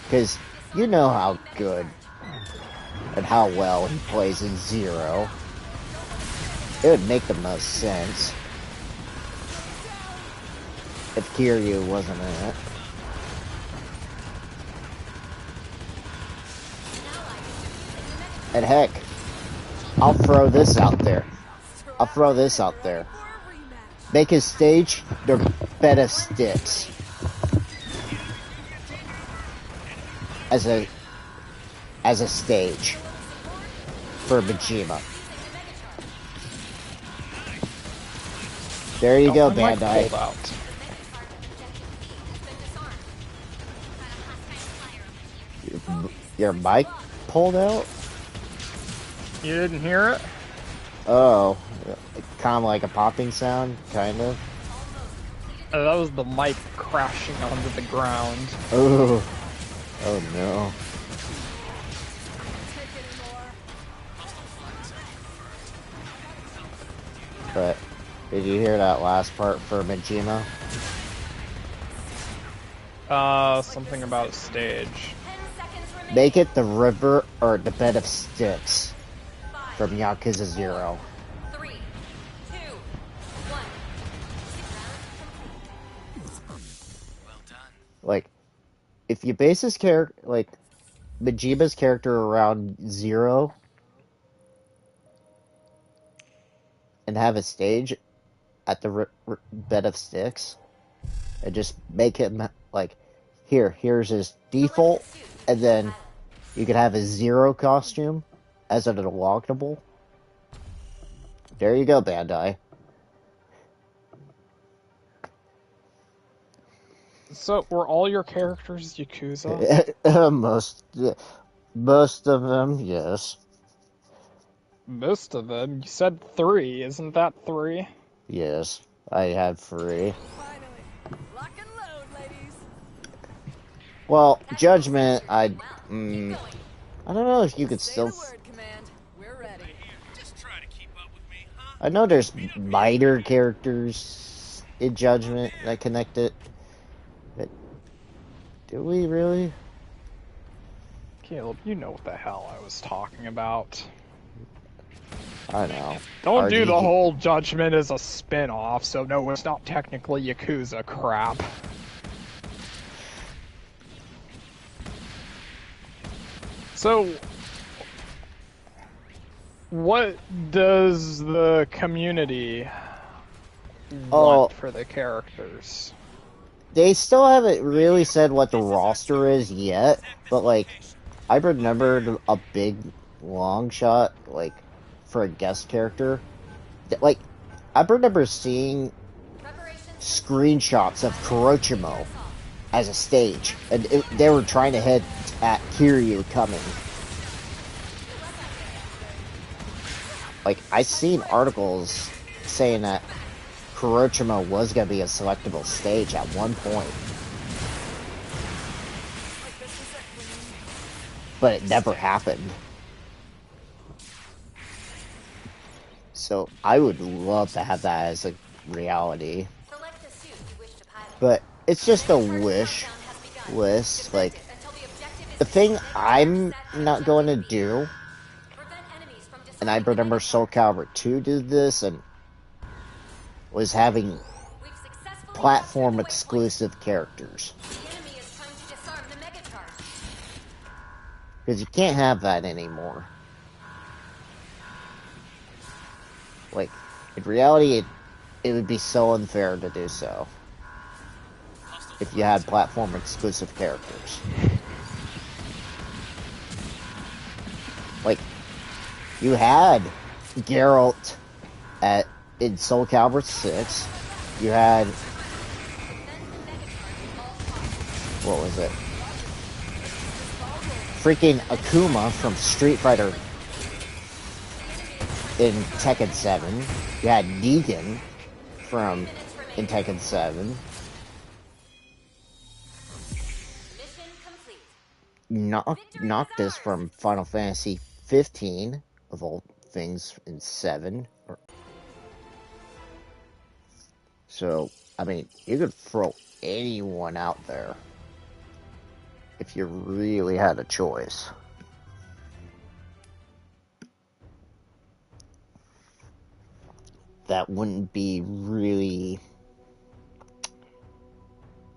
Because you know how good and how well he plays in zero. It would make the most sense if Kiryu wasn't in it. And heck, I'll throw this out there. I'll throw this out there. Make his stage their bed of sticks. As a stage for Majima. There you go, My mic Bandai. pulled out. Your mic pulled out? You didn't hear it? Oh, kind of like a popping sound, kind of. That was the mic crashing onto the ground. Oh, oh no. But did you hear that last part for Majima? Something about stage. 10 seconds remaining. Make it the river or the bed of sticks from Yakuza 0. 3, 2, 1. Well done. Like, if you base his character, like, Majima's character around 0 and have a stage at the bed of sticks and just make him, like, here's his default, and then you could have his 0 costume as an unlockable. There you go, Bandai. So, were all your characters Yakuza? Most of them, yes. Most of them? You said 3, isn't that 3? Yes, I had 3. Finally. Lock and load, ladies. Well, Judgment, I don't know if you could Say still... the word, Command. We're ready. Just try to keep up with me, huh? I know there's minor characters in Judgment that connect it, but do we really? Caleb, you know what the hell I was talking about. I know. Don't do the RDG whole Judgment as a spin-off, so no, it's not technically Yakuza crap. So, what does the community want for the characters? They still haven't really said what the roster is yet, but like, I remembered a big long shot, like, for a guest character. Like, I remember seeing screenshots of Kurochimo as a stage, and they were trying to head at Kiryu coming. Like, I seen articles saying that Kurochimo was going to be a selectable stage at one point. But it never happened. So I would love to have that as a reality. Select a suit you wish to pilot. But it's just a wish list. Like, the thing I'm not going to do, Prevent enemies from and I remember Soul Calibur 2 did this, and was having We've successfully platform captured the waypoint. exclusive characters. The enemy is trying to disarm the Megatron. Because you can't have that anymore. Like, In reality, it would be so unfair to do so if you had platform exclusive characters. Like, you had Geralt in Soul Calibur 6. You had, what was it? Freaking Akuma from Street Fighter in Tekken 7. You had Negan in Tekken 7. Mission complete. Noctis from Final Fantasy 15, of all things, in 7. So, I mean, you could throw anyone out there if you really had a choice. That wouldn't be really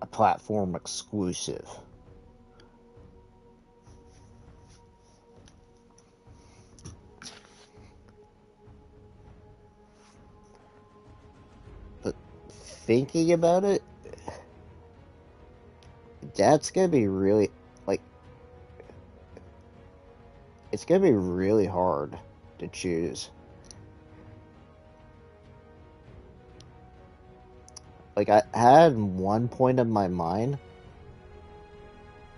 a platform exclusive. But thinking about it, that's gonna be really, like, it's gonna be really hard to choose. Like, I had one point in my mind,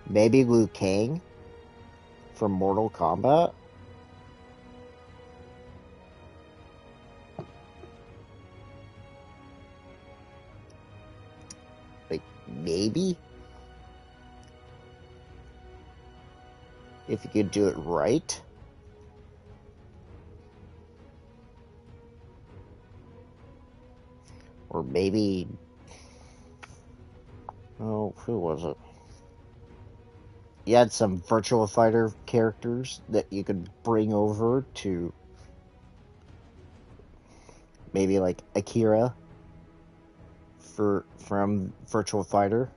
maybe Liu Kang from Mortal Kombat. Like, maybe? If you could do it right. Or maybe... Oh, who was it? You had some Virtual Fighter characters that you could bring over to... Maybe like Akira from Virtual Fighter.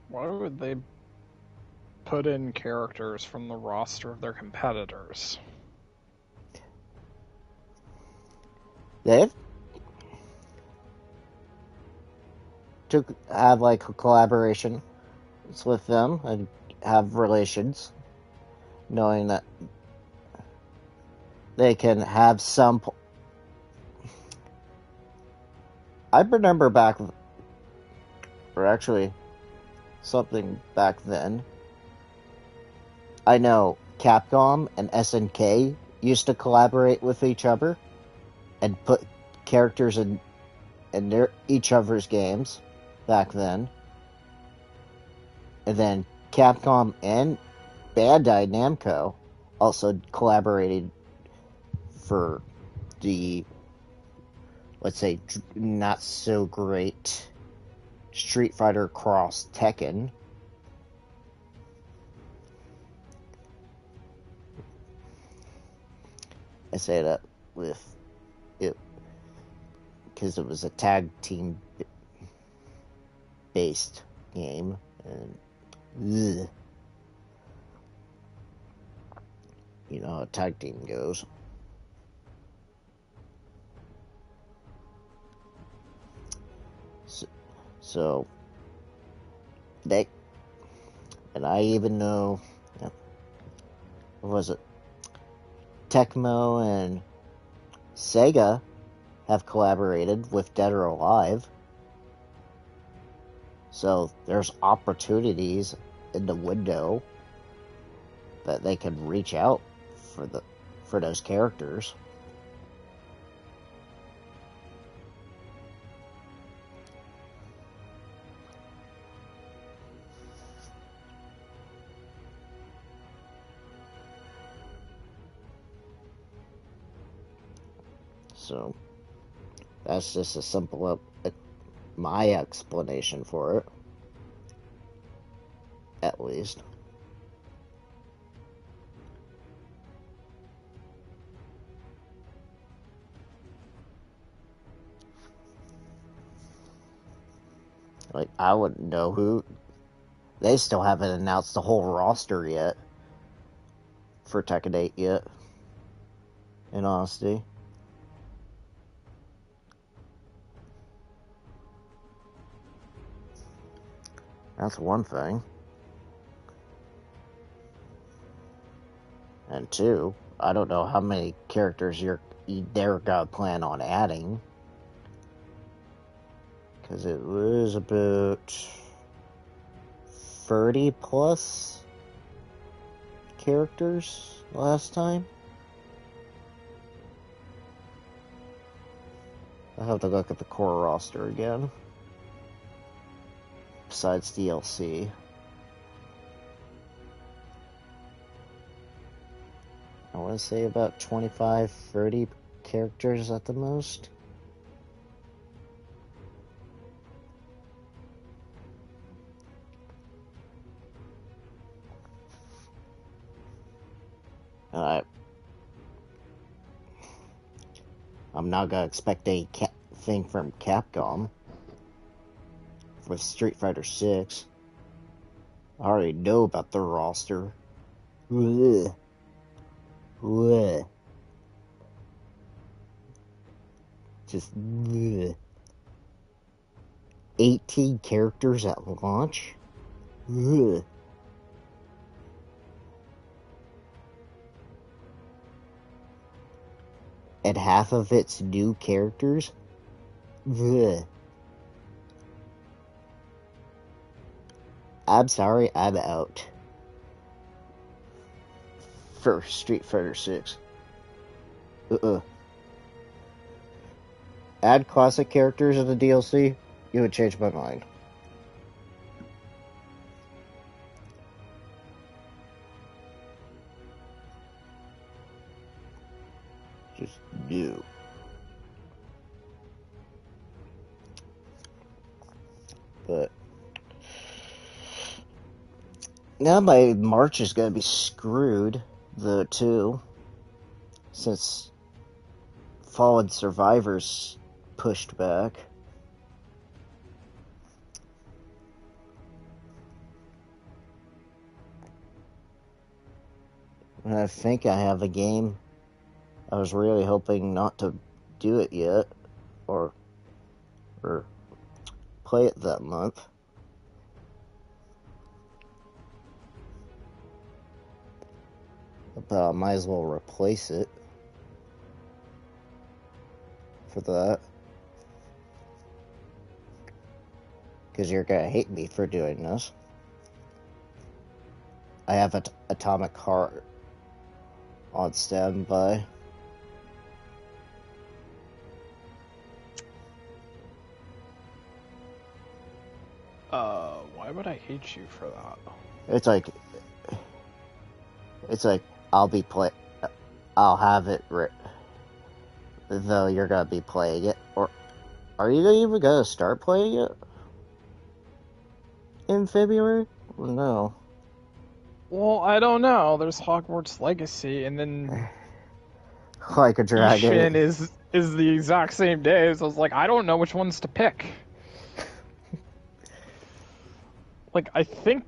Why would they put in characters from the roster of their competitors? They've to have like a collaboration with them and have relations, knowing that they can have some. I remember back, or actually, something back then. I know Capcom and SNK used to collaborate with each other and put characters in each other's games back then. And then Capcom and Bandai Namco also collaborated for the, let's say, not so great Street Fighter Cross Tekken. I say that with it because it was a tag team based game, and ugh, you know how a tag team goes. So they, and I even know, what was it? Tecmo and Sega have collaborated with Dead or Alive. So there's opportunities in the window that they can reach out for those characters. So that's just a simple my explanation for it, at least. Like, I wouldn't know who. They still haven't announced the whole roster yet for Tekken 8 yet. in honesty. That's one thing. And two, I don't know how many characters they're gonna plan on adding. Because it was about 30 plus characters last time. I'll have to look at the core roster again. Besides DLC. I want to say about 25, 30 characters at the most. I'm not gonna expect anything from Capcom with Street Fighter 6. I already know about their roster. Ugh. Ugh. Just ugh. 18 characters at launch? Ugh. And half of it's new characters? Ugh. I'm sorry, I'm out. For Street Fighter 6. Add classic characters in the DLC? You would change my mind. Just do. But now my March is gonna be screwed, though, too. Since Fallen Survivors pushed back. And I think I have a game. I was really hoping not to do it yet, or play it that month. But I might as well replace it for that. Because you're gonna hate me for doing this. I have an Atomic Heart on standby. Why would I hate you for that? It's like I'll have it though you're gonna be playing it. Or are you even gonna start playing it in February? No. Well, I don't know. There's Hogwarts Legacy, and then Like a dragon. Ishin is the exact same day. So I was like, I don't know which ones to pick. Like, I think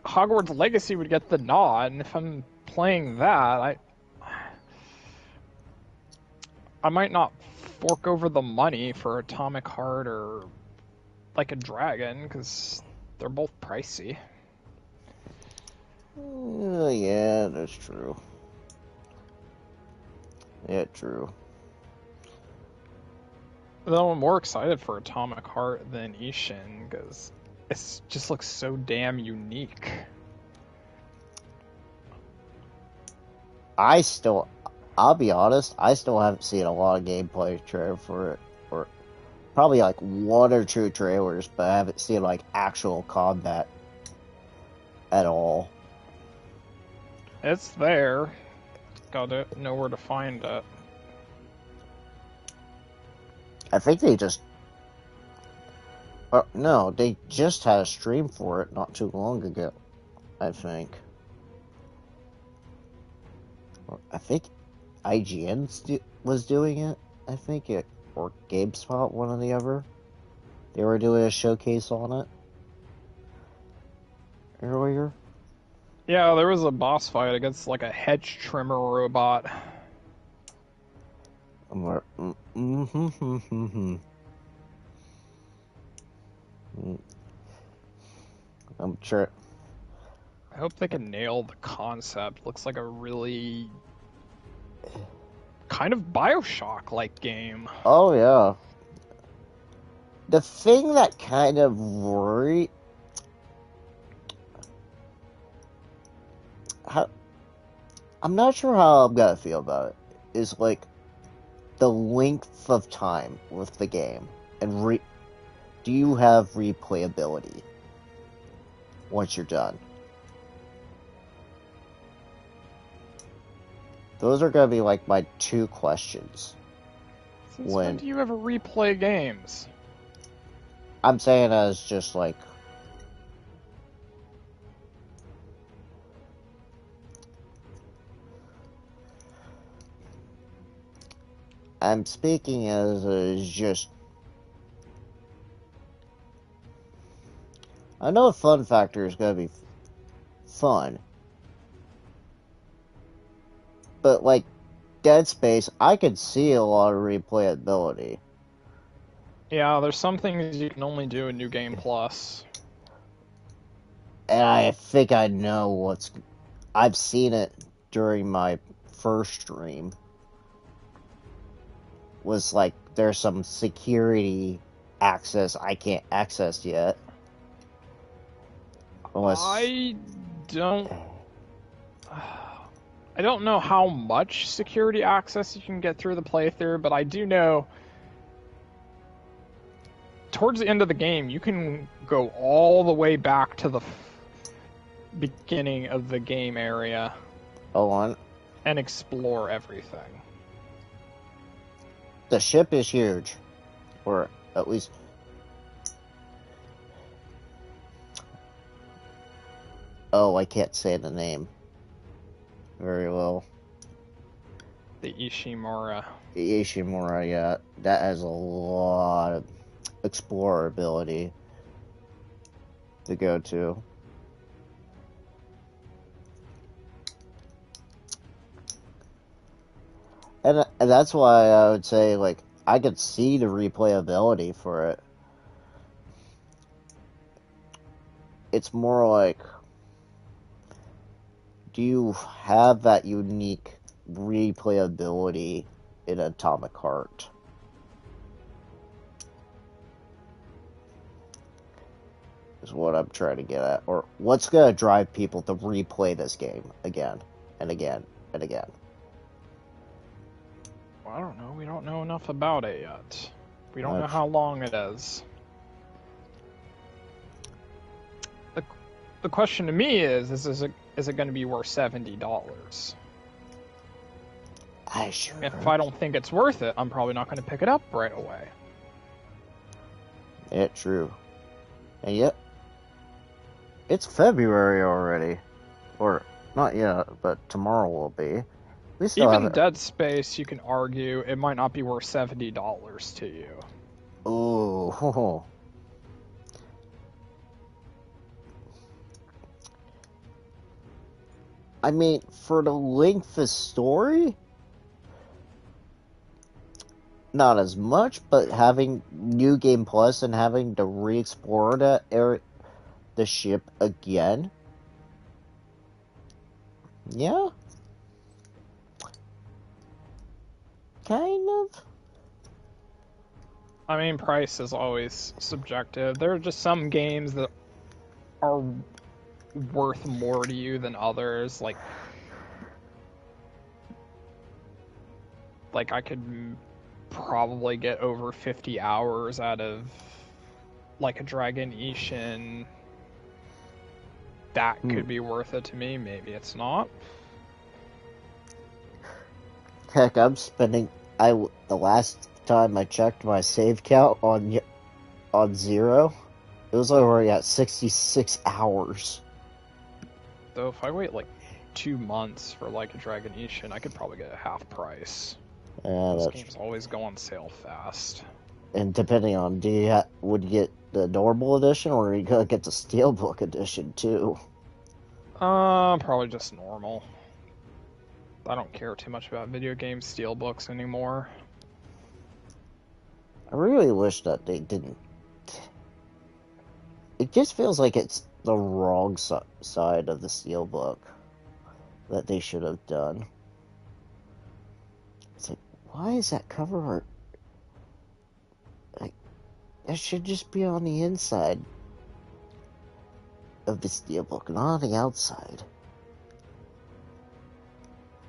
Hogwarts Legacy would get the nod, and if I'm playing that, I might not fork over the money for Atomic Heart or like a dragon, because they're both pricey. Yeah, that's true. Yeah, true. Though I'm more excited for Atomic Heart than Ishin, because it just looks so damn unique. I'll be honest, I still haven't seen a lot of gameplay trailer for it. Or probably like one or two trailers, but I haven't seen like actual combat at all. It's there. Gotta know where to find it. I think they just... no, they just had a stream for it not too long ago, I think. I think IGN was doing it, I think, or GameSpot, one or the other. They were doing a showcase on it earlier. Yeah, there was a boss fight against like a hedge trimmer robot. I'm sure. I hope they can nail the concept. Looks like a really kind of Bioshock-like game. Oh yeah. The thing that kind of worry, I'm not sure how I'm gonna feel about it, is like the length of time with the game, and do you have replayability once you're done? Those are gonna be like my two questions. Since when do you ever replay games? I'm saying as just like, I'm speaking as just, I know a fun factor is gonna be fun, but like Dead Space, I could see a lot of replayability. Yeah, there's some things you can only do in New Game Plus. And I think I know I've seen it during my first stream. Was like, there's some security access I can't access yet. Unless... I don't know how much security access you can get through the playthrough, but I do know towards the end of the game, you can go all the way back to the beginning of the game area. And explore everything. The ship is huge. Or at least... Oh, I can't say the name very well. The Ishimura. The Ishimura, yeah. That has a lot of explorability to go to. And that's why I would say, like, I could see the replayability for it. It's more like, do you have that unique replayability in Atomic Heart? Is what I'm trying to get at. Or what's going to drive people to replay this game again and again and again? Well, I don't know. We don't know enough about it yet. We don't know how long it is. The question to me is it going to be worth $70? If I don't think it's worth it, I'm probably not going to pick it up right away. Yeah, true. And yet, it's February already. Or, not yet, but tomorrow will be. We still Even Dead Space, you can argue, it might not be worth $70 to you. Oh. I mean, for the length of story, not as much, but having New Game Plus and having to re-explore that area, the ship again, yeah, kind of. I mean, price is always subjective. There are just some games that are worth more to you than others. Like I could probably get over 50 hours out of like a Dragon Ishin. That could be worth it to me. Maybe it's not. Heck, I'm spending. The last time I checked my save count on Zero, it was already at 66 hours. Though if I wait like 2 months for like a Dragon Ishin, I could probably get a half price. Yeah, this games always go on sale fast. And depending on, would you get the normal edition, or are you gonna get the Steelbook edition too? Probably just normal. I don't care too much about video game steelbooks anymore. I really wish that they didn't. It just feels like it's the wrong side of the Steelbook that they should have done. It's like, why is that cover art? Like, that should just be on the inside of the Steelbook, not on the outside.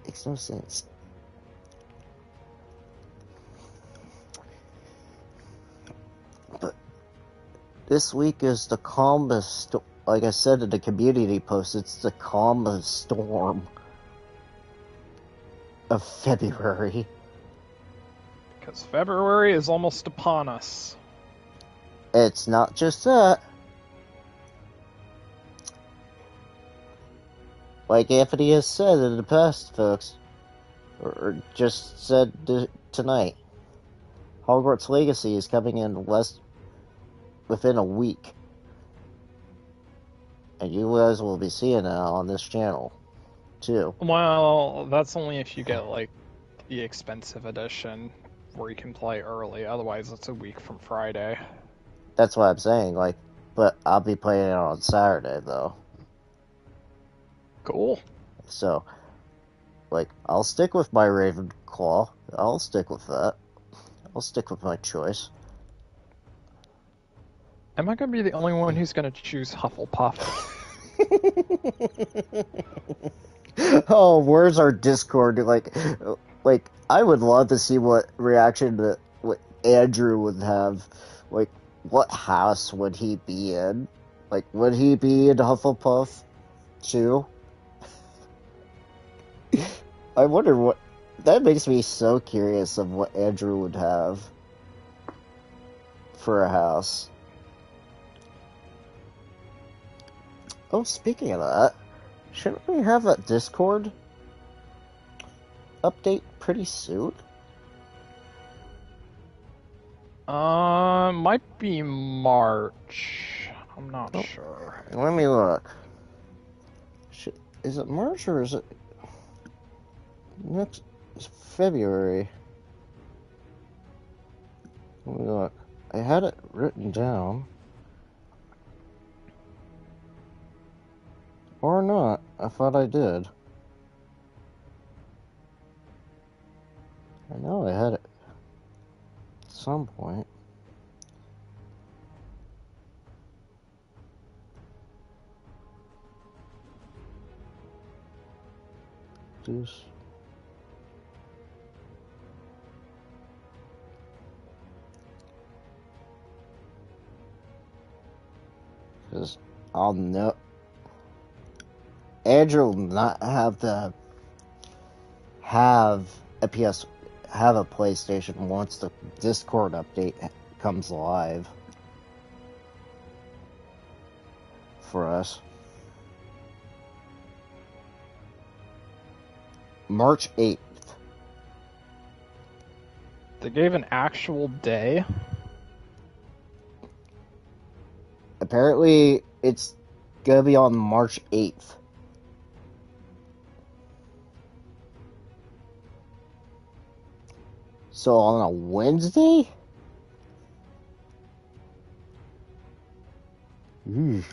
Makes no sense. But this week is the calmest, like I said in the community post, it's the calmest storm of February. Because February is almost upon us. It's not just that. Like Anthony has said in the past, folks, or just said tonight, Hogwarts Legacy is coming in within a week. And you guys will be seeing it on this channel, too. Well, that's only if you get, like, the expensive edition, where you can play early. Otherwise, it's a week from Friday. That's what I'm saying, like, but I'll be playing it on Saturday, though. Cool. So, like, I'll stick with my Ravenclaw. I'll stick with that. I'll stick with my choice. Am I going to be the only one who's going to choose Hufflepuff? Oh, where's our Discord? Like, I would love to see what reaction that what Andrew would have. Like, what house would he be in? Like, would he be in Hufflepuff too? I wonder what. That makes me so curious of what Andrew would have for a house. Oh, speaking of that, shouldn't we have a Discord update pretty soon? Might be March. I'm not sure. Let me look. Is it March or is it next February? Let me look. I had it written down. Or not. I thought I did. I know I had it at some point. Deuce. Because I'll know. Andrew will not have to have a PlayStation once the Discord update comes live for us. March 8th. They gave an actual day. Apparently, it's gonna be on March 8th. So on a Wednesday? Eesh.